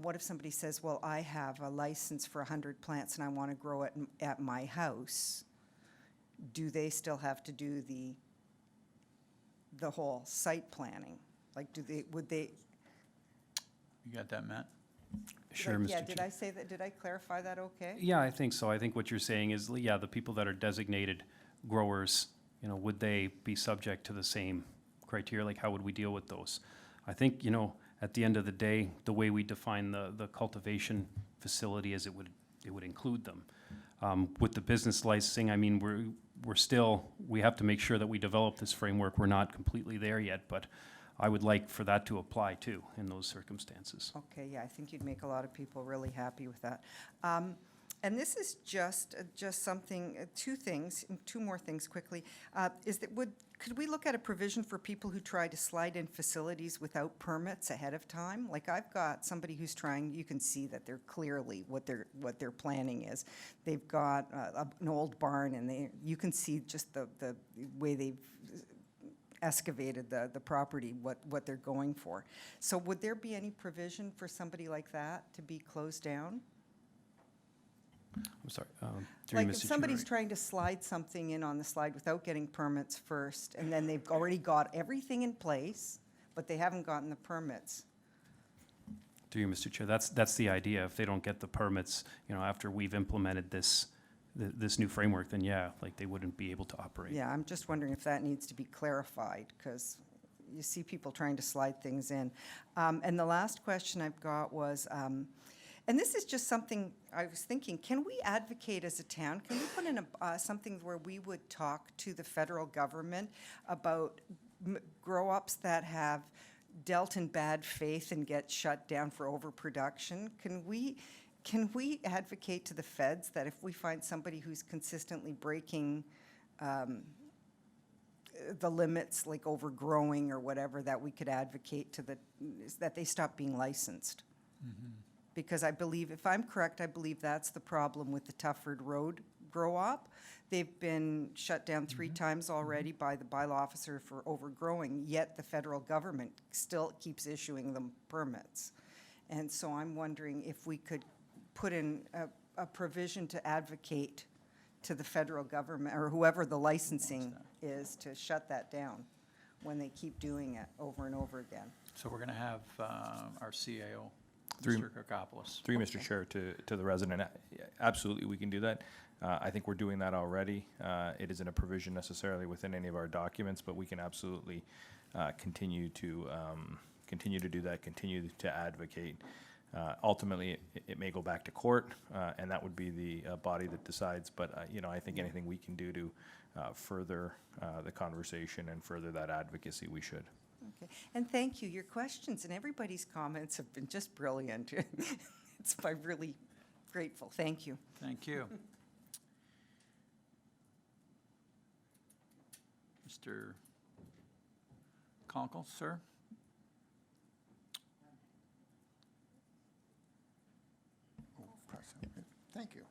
What if somebody says, well, I have a license for 100 plants and I want to grow it at my house? Do they still have to do the whole site planning? Like, would they? You got that, Matt? Sure, Mr. Yeah, Chair. did I say that, did I clarify that okay? Yeah, I think so. I think what you're saying is, yeah, the people that are designated growers, would they be subject to the same criteria? Like, how would we deal with those? I think, at the end of the day, the way we define the cultivation facility is it would include them. With the business licensing, I mean, we have to make sure that we develop this framework. We're not completely there yet, but I would like for that to apply too in those circumstances. Okay, yeah, I think you'd make a lot of people really happy with that. And this is just something, two more things quickly. Is that could we look at a provision for people who try to slide in facilities without permits ahead of time? Like I've got somebody who's trying, you can see that they're clearly what their planning is. They've got an old barn and you can see just the way they've excavated the property, what they're going for. So would there be any provision for somebody like that to be closed down? I'm sorry. Through you, Like if Mr. somebody's Chair. trying to slide something in on the slide without getting permits first, and then they've already got everything in place, but they haven't gotten the permits. Through you, Mr. Chair. That's the idea. If they don't get the permits, after we've implemented this new framework, then yeah, like they wouldn't be able to operate. Yeah, I'm just wondering if that needs to be clarified, because you see people trying to slide things in. And the last question I've got was, and this is just something I was thinking, can we advocate as a town? Can we put in something where we would talk to the federal government about grow-ups that have dealt in bad faith and get shut down for overproduction? Can we advocate to the feds that if we find somebody who's consistently breaking the limits, like overgrowing or whatever, that we could advocate that they stop being licensed? Because I believe, if I'm correct, I believe that's the problem with the Tufford Road grow-op. They've been shut down 3 times already by the bylaw officer for overgrowing, yet the federal government still keeps issuing them permits. And so I'm wondering if we could put in a provision to advocate to the federal government, or whoever the licensing is, to shut that down when they keep doing it over and over again. So we're going to have our CAO, Through- Mr. Kokopoulos. Through you, Mr. Chair, to the resident, absolutely, we can do that. I think we're doing that already. It isn't a provision necessarily within any of our documents, but we can absolutely continue to do that, continue to advocate. Ultimately, it may go back to court, and that would be the body that decides. But I think anything we can do to further the conversation and further that advocacy, we should. Okay, and thank you. Your questions and everybody's comments have been just brilliant. I'm really grateful. Thank you. Thank you. Mr. Conkle, sir? Thank you.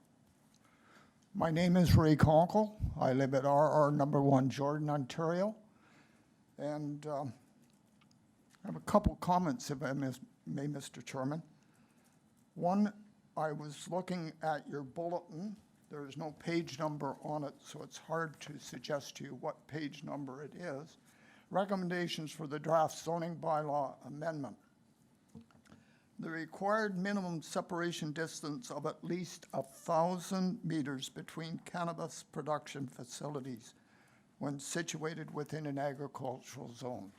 My name is Ray Conkle. I live at RR number 1 Jordan, Ontario. And I have a couple comments, if I may, Mr. Chairman. One, I was looking at your bulletin. There's no page number on it, so it's hard to suggest to you what page number it is. Recommendations for the draft zoning bylaw amendment. The required minimum separation distance of at least 1,000 meters between cannabis production facilities when situated within an agricultural zone.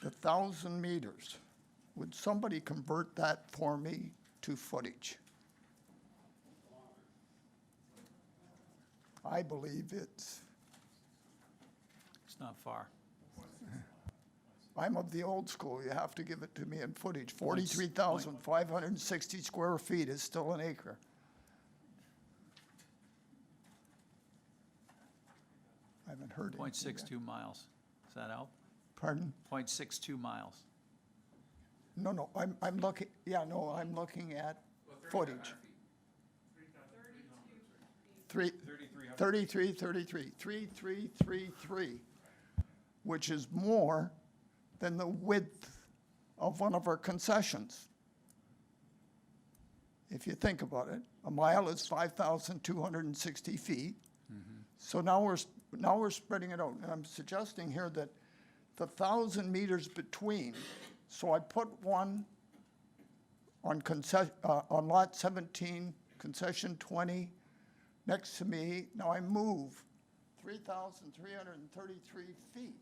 The 1,000 meters, would somebody convert that for me to footage? I believe it's not far. I'm of the old school. You have to give it to me in footage. 43,560 square feet is still an acre. I haven't heard it. 0.62 miles. Does that help? Pardon? 0.62 miles. No, I'm looking, I'm looking at footage. 3333, which is more than the width of one of our concessions. If you think about it, a mile is 5,260 feet. So now we're spreading it out, and I'm suggesting here that the 1,000 meters between. So I put one on lot 17, concession 20, next to me. Now I move 3,333 feet.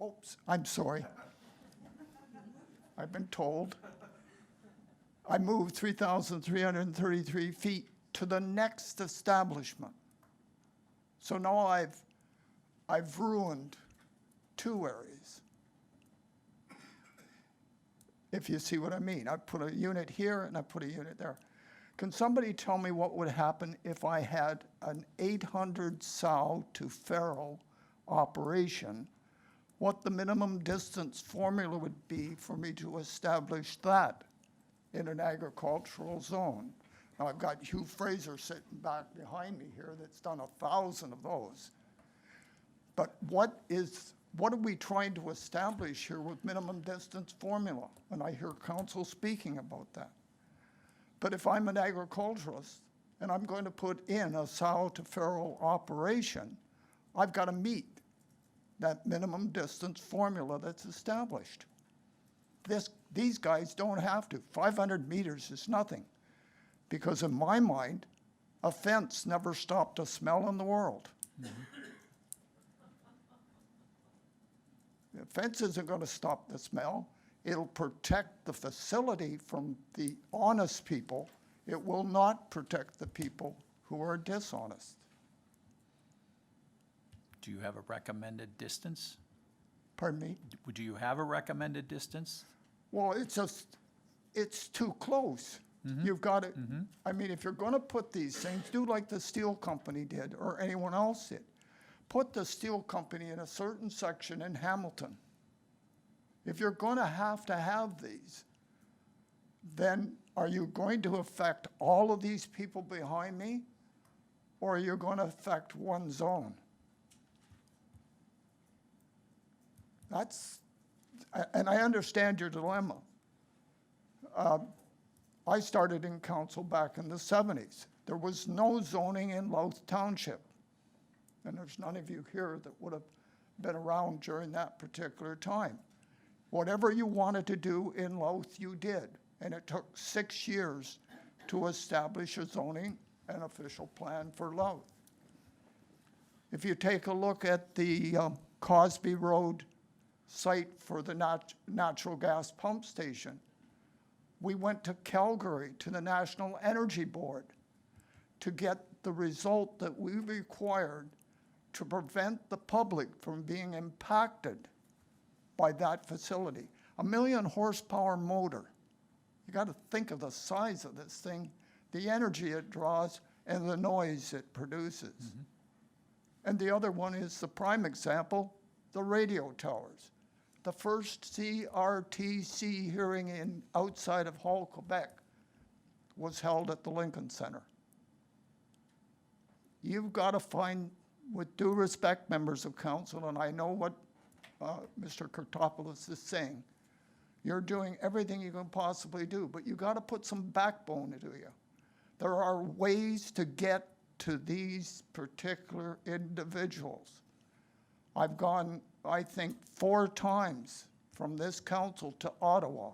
Oops, I'm sorry. I've been told. I moved 3,333 feet to the next establishment. So now I've ruined 2 areas. If you see what I mean. I put a unit here and I put a unit there. Can somebody tell me what would happen if I had an 800 sow to farrow operation, what the minimum distance formula would be for me to establish that in an agricultural zone. Now, I've got Hugh Fraser sitting back behind me here that's done 1,000 of those. But what are we trying to establish here with minimum distance formula? And I hear council speaking about that. But if I'm an agriculturalist and I'm going to put in a sow to farrow operation, I've got to meet that minimum distance formula that's established. These guys don't have to. 500 meters is nothing. Because in my mind, a fence never stopped a smell in the world. The fence isn't going to stop the smell. It'll protect the facility from the honest people. It will not protect the people who are dishonest. Do you have a recommended distance? Pardon me? Would you have a recommended distance? Well, it's too close. You've got to, I mean, if you're going to put these things, do like the steel company did or anyone else did. Put the steel company in a certain section in Hamilton. If you're going to have these, then are you going to affect all of these people behind me, or are you going to affect one zone? And I understand your dilemma. I started in council back in the 70s. There was no zoning in Louth Township. And there's none of you here that would have been around during that particular time. Whatever you wanted to do in Louth, you did. And it took 6 years to establish a zoning and official plan for Louth. If you take a look at the Cosby Road site for the natural gas pump station, we went to Calgary, to the National Energy Board, to get the result that we required to prevent the public from being impacted by that facility. 1 million horsepower motor. You got to think of the size of this thing, the energy it draws, and the noise it produces. And the other one is the prime example, the radio towers. The first CRTC hearing outside of Hull, Quebec, was held at the Lincoln Center. You've got to find, with due respect, members of council, and I know what Mr. Kurtopoulos is saying, you're doing everything you can possibly do, but you got to put some backbone into you. There are ways to get to these particular individuals. I've gone, I think, 4 times from this council to Ottawa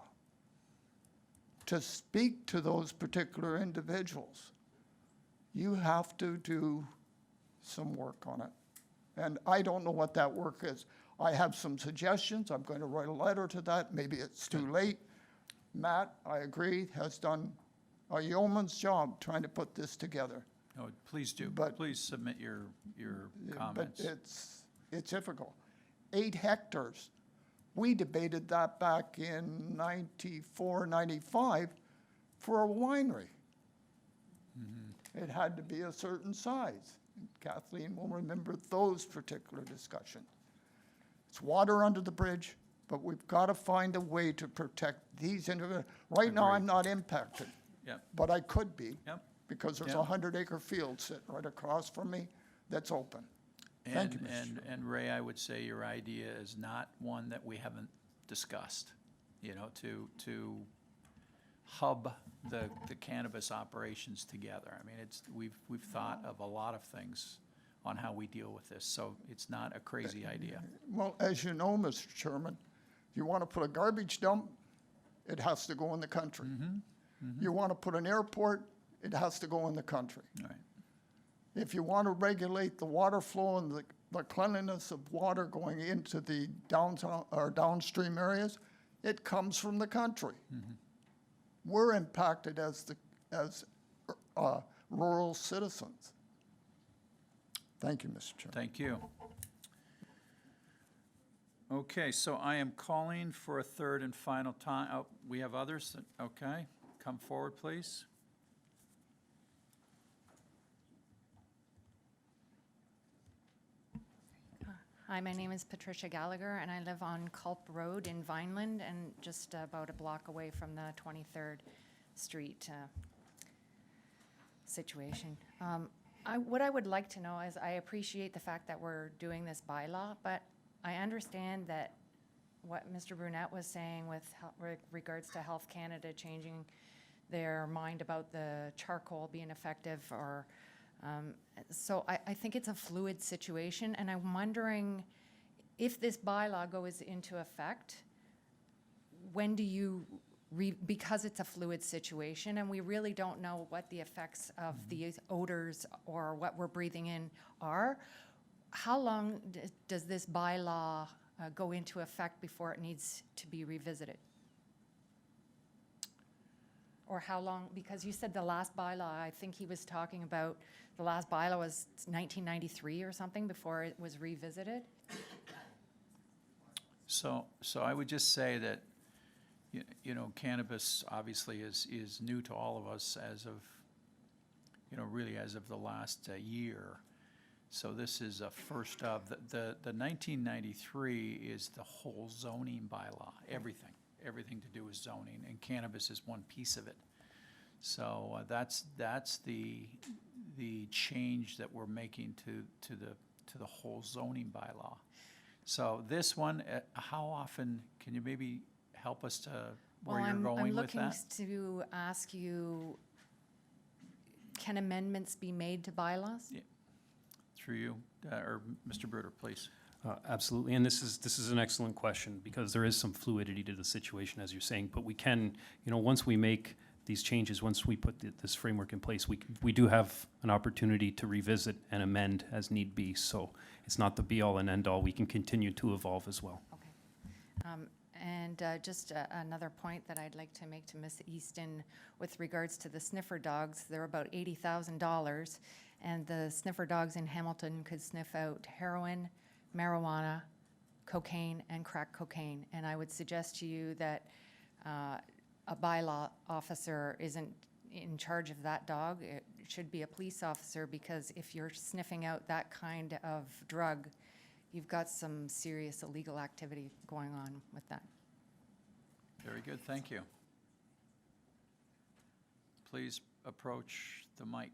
to speak to those particular individuals. You have to do some work on it. And I don't know what that work is. I have some suggestions. I'm going to write a letter to that. Maybe it's too late. Matt, I agree, has done a yeoman's job trying to put this together. No, please do. But- Please submit your comments. But it's difficult. 8 hectares. We debated that back in 94, 95 for a winery. It had to be a certain size. Kathleen will remember those particular discussions. It's water under the bridge, but we've got to find a way to protect these individuals. Right now, I'm not impacted, Yep, but I could be, yep. because there's Yeah. a 100-acre field sitting right across from me that's open. Thank you, Mr. Chairman. And Ray, I would say your idea is not one that we haven't discussed, you know, to hub the cannabis operations together. I mean, we've thought of a lot of things on how we deal with this, so it's not a crazy idea. Well, as you know, Mr. Chairman, if you want to put a garbage dump, it has to go in the country. You want to put an airport, it has to go in the country. Right. If you want to regulate the water flow and the cleanliness of water going into the downtown or downstream areas, it comes from the country. We're impacted as rural citizens. Thank you, Mr. Chairman. Thank you. Okay, so I am calling for a third and final time. Oh, we have others? Okay, come forward, please. Hi, my name is Patricia Gallagher, and I live on Culp Road in Vineland, and just about a block away from the 23rd Street situation. What I would like to know is, I appreciate the fact that we're doing this bylaw, but I understand that what Mr. Brunette was saying with regards to Health Canada changing their mind about the charcoal being effective, or so I think it's a fluid situation, and I'm wondering if this bylaw goes into effect, when do you, because it's a fluid situation and we really don't know what the effects of these odors or what we're breathing in are, how long does this bylaw go into effect before it needs to be revisited? Or how long, because you said the last bylaw, I think he was talking about, the last bylaw was 1993 or something before it was revisited? So I would just say that, you know, cannabis obviously is new to all of us as of, you know, really as of the last year. So this is a first of, the 1993 is the whole zoning bylaw, everything to do with zoning, and cannabis is one piece of it. So that's the change that we're making to the whole zoning bylaw. So this one, how often, can you maybe help us to where you're going with that? I'm looking to ask you, can amendments be made to bylaws? Yeah. Through you, or Mr. Bruder, please. Absolutely, and this is an excellent question, because there is some fluidity to the situation, as you're saying, but we can, you know, once we make these changes, once we put this framework in place, we do have an opportunity to revisit and amend as need be, so it's not the be-all and end-all. We can continue to evolve as well. Okay. And just another point that I'd like to make to Ms. Easton with regards to the sniffer dogs, they're about $80,000, and the sniffer dogs in Hamilton could sniff out heroin, marijuana, cocaine, and crack cocaine. And I would suggest to you that a bylaw officer isn't in charge of that dog. It should be a police officer, because if you're sniffing out that kind of drug, you've got some serious illegal activity going on with that. Very good, thank you. Please approach the mic.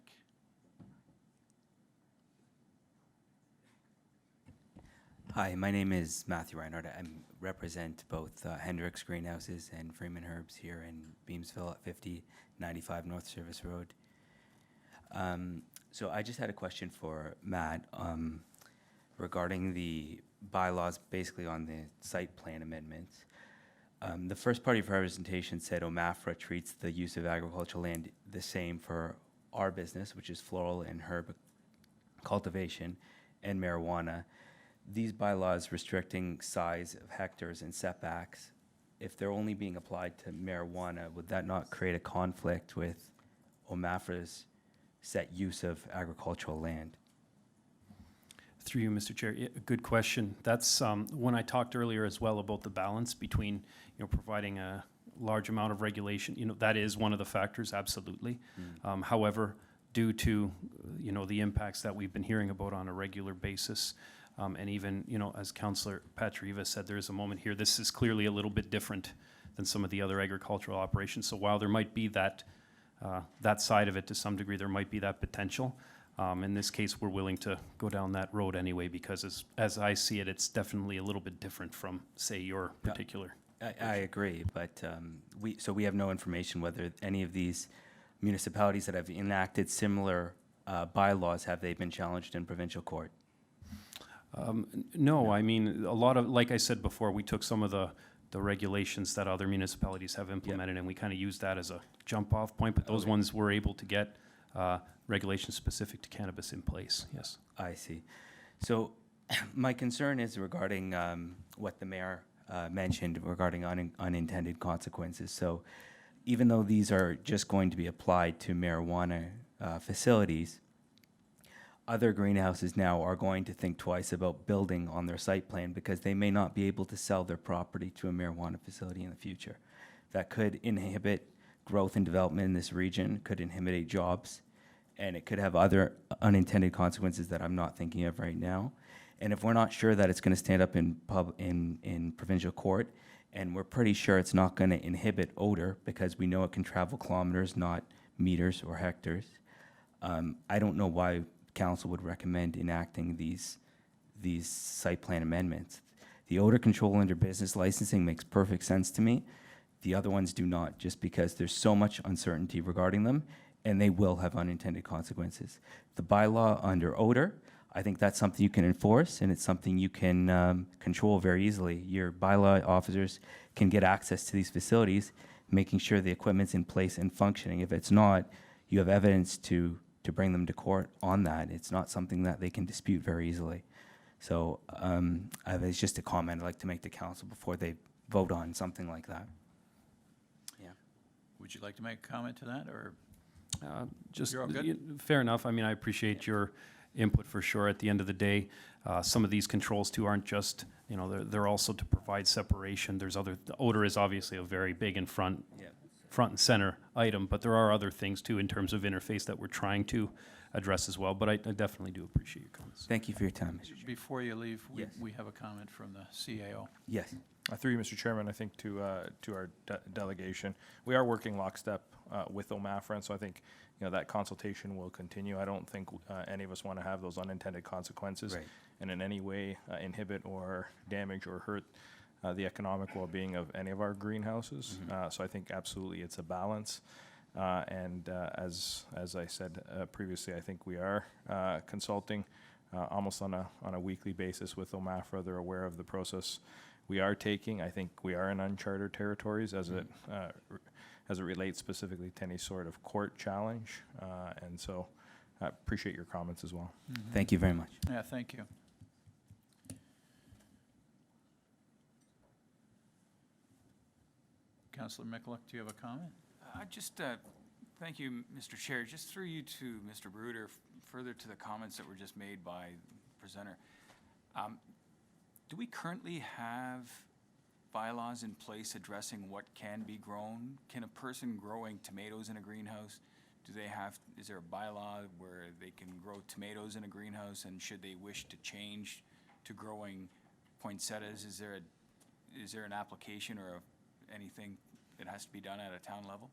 Hi, my name is Matthew Reinhardt. I represent both Hendricks Greenhouses and Freeman Herbs here in Beamsville at 5095 North Service Road. So I just had a question for Matt regarding the bylaws, basically on the site plan amendments. The first part of your presentation said OMAFRA treats the use of agricultural land the same for our business, which is floral and herb cultivation, and marijuana. These bylaws restricting size of hectares and setbacks, if they're only being applied to marijuana, would that not create a conflict with OMAFRA's set use of agricultural land? Through you, Mr. Chair, yeah, good question. That's when I talked earlier as well about the balance between, you know, providing a large amount of regulation. You know, that is one of the factors, absolutely. However, due to, you know, the impacts that we've been hearing about on a regular basis, and even, you know, as Councillor Patriva said, there is a moment here, this is clearly a little bit different than some of the other agricultural operations. So while there might be that side of it to some degree, there might be that potential. In this case, we're willing to go down that road anyway, because as I see it, it's definitely a little bit different from, say, your particular. I agree, but we have no information whether any of these municipalities that have enacted similar bylaws, have they been challenged in provincial court? No, I mean, a lot of, like I said before, we took some of the regulations that other municipalities have implemented, and we kind of used that as a jump-off point, but those ones were able to get regulations specific to cannabis in place, yes. I see. So my concern is regarding what the mayor mentioned regarding unintended consequences. So even though these are just going to be applied to marijuana facilities, other greenhouses now are going to think twice about building on their site plan, because they may not be able to sell their property to a marijuana facility in the future. That could inhibit growth and development in this region, could inhibit jobs, and it could have other unintended consequences that I'm not thinking of right now. And if we're not sure that it's going to stand up in provincial court, and we're pretty sure it's not going to inhibit odor because we know it can travel kilometers, not meters or hectares, I don't know why council would recommend enacting these site plan amendments. The odor control under business licensing makes perfect sense to me. The other ones do not, just because there's so much uncertainty regarding them, and they will have unintended consequences. The bylaw under odor, I think that's something you can enforce, and it's something you can control very easily. Your bylaw officers can get access to these facilities, making sure the equipment's in place and functioning. If it's not, you have evidence to bring them to court on that. It's not something that they can dispute very easily. So it's just a comment I'd like to make to council before they vote on something like that. Yeah. Would you like to make a comment to that, or? Just, You're all good? fair enough. I mean, I appreciate your input for sure. At the end of the day, some of these controls too aren't just, you know, they're also to provide separation. There's other, the odor is obviously a very big and front and center item, but there are other things too in terms of interface that we're trying to address as well. But I definitely do appreciate your comments. Thank you for your time, Mr. Chair. Before you leave, Yes. we have a comment from the CAO. Yes. Through you, Mr. Chairman, I think to our delegation, we are working lockstep with OMAFRA, and so I think, you know, that consultation will continue. I don't think any of us want to have those unintended consequences Right. and in any way inhibit or damage or hurt the economic well-being of any of our greenhouses. So I think absolutely it's a balance. And as I said previously, I think we are consulting almost on a weekly basis with OMAFRA. They're aware of the process we are taking. I think we are in uncharted territories as it relates specifically to any sort of court challenge. And so I appreciate your comments as well. Thank you very much. Yeah, thank you. Councillor Mikulik, do you have a comment? Thank you, Mr. Chair. Just through you to Mr. Bruder, further to the comments that were just made by the presenter. Do we currently have bylaws in place addressing what can be grown? Can a person growing tomatoes in a greenhouse, is there a bylaw where they can grow tomatoes in a greenhouse, and should they wish to change to growing poinsettias, is there an application or anything that has to be done at a town level?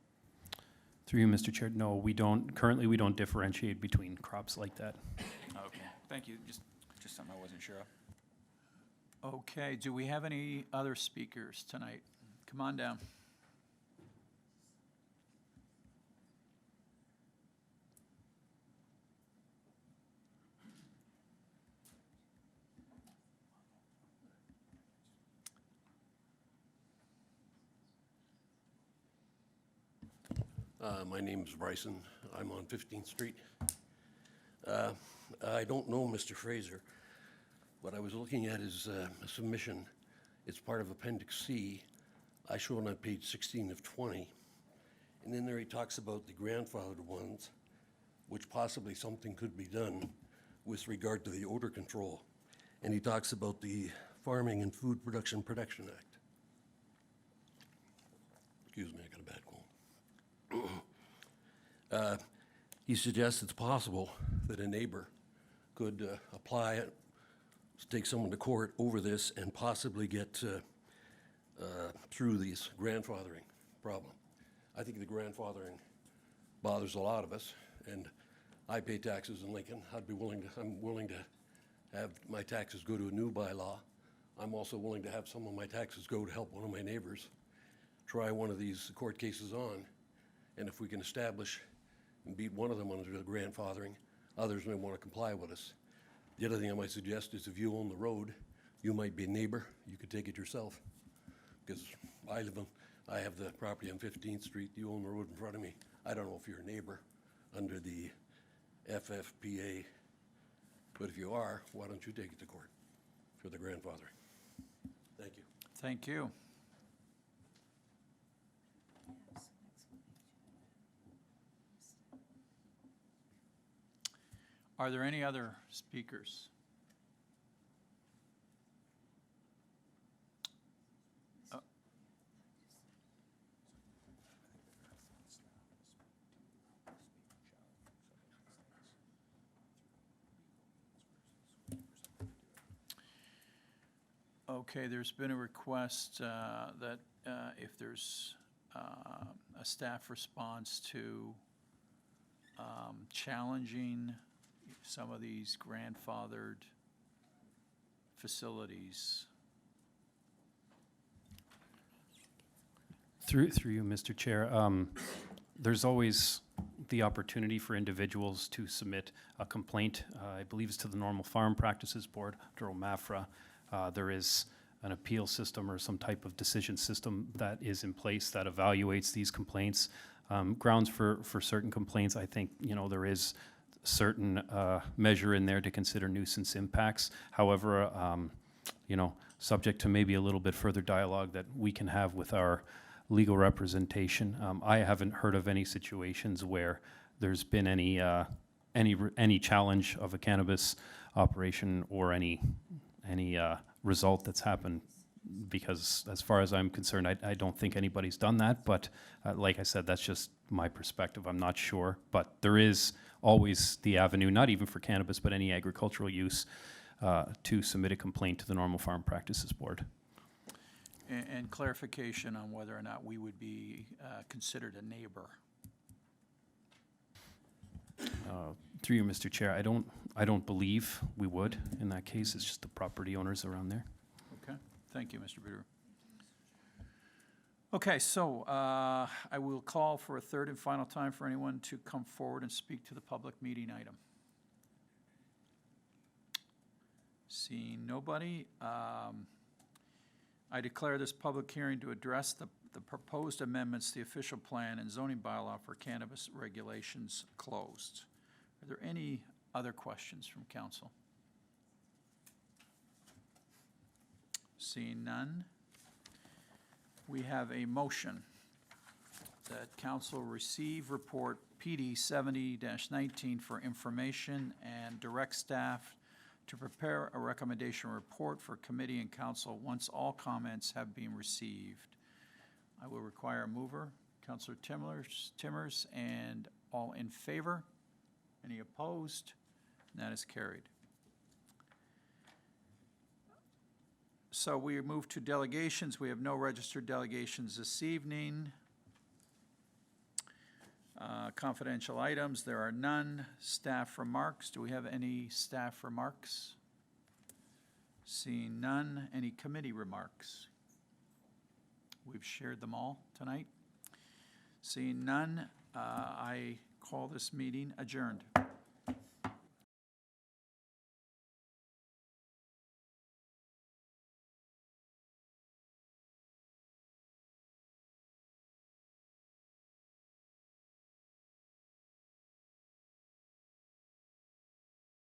Through you, Mr. Chair, no, we don't, currently we don't differentiate between crops like that. Okay, thank you. Just something I wasn't sure of. Okay, do we have any other speakers tonight? Come on down. My name's Bryson. I'm on 15th Street. I don't know Mr. Fraser. What I was looking at is a submission. It's part of Appendix C. I show it on page 16 of 20. And in there he talks about the grandfathered ones, which possibly something could be done with regard to the odor control. And he talks about the Farming and Food Production Protection Act. Excuse me, I got a bad cold. He suggests it's possible that a neighbor could apply it, take someone to court over this, and possibly get through this grandfathering problem. I think the grandfathering bothers a lot of us, and I pay taxes in Lincoln. I'm willing to have my taxes go to a new bylaw. I'm also willing to have some of my taxes go to help one of my neighbors try one of these court cases on. And if we can establish and beat one of them under the grandfathering, others may want to comply with us. The other thing I might suggest is if you own the road, you might be a neighbor, you could take it yourself. Because I have the property on 15th Street, you own the road in front of me. I don't know if you're a neighbor under the FFPA, but if you are, why don't you take it to court for the grandfathering? Thank you. Thank you. Are there any other speakers? Okay, there's been a request that if there's a staff response to challenging some of these grandfathered facilities. Through you, Mr. Chair, there's always the opportunity for individuals to submit a complaint. I believe it's to the Normal Farm Practices Board, or OMAFRA. There is an appeal system or some type of decision system that is in place that evaluates these complaints. Grounds for certain complaints, I think, there is certain measure in there to consider nuisance impacts. However, subject to maybe a little bit further dialogue that we can have with our legal representation. I haven't heard of any situations where there's been any challenge of a cannabis operation or any result that's happened, because as far as I'm concerned, I don't think anybody's done that. But like I said, that's just my perspective. I'm not sure. But there is always the avenue, not even for cannabis, but any agricultural use, to submit a complaint to the Normal Farm Practices Board. And clarification on whether or not we would be considered a neighbor. Through you, Mr. Chair, I don't believe we would in that case. It's just the property owners around there. Okay, thank you, Mr. Bruder. Okay, so I will call for a third and final time for anyone to come forward and speak to the public meeting item. Seeing nobody, I declare this public hearing to address the proposed amendments to the official plan and zoning bylaw for cannabis regulations closed. Are there any other questions from council? Seeing none, we have a motion that council receive report PD 70-19 for information and direct staff to prepare a recommendation report for committee and council once all comments have been received. I will require a mover, Councillor Timmers, and all in favor? Any opposed? And that is carried. So we move to delegations. We have no registered delegations this evening. Confidential items, there are none. Staff remarks, do we have any staff remarks? Seeing none. Any committee remarks? We've shared them all tonight. Seeing none, I call this meeting adjourned.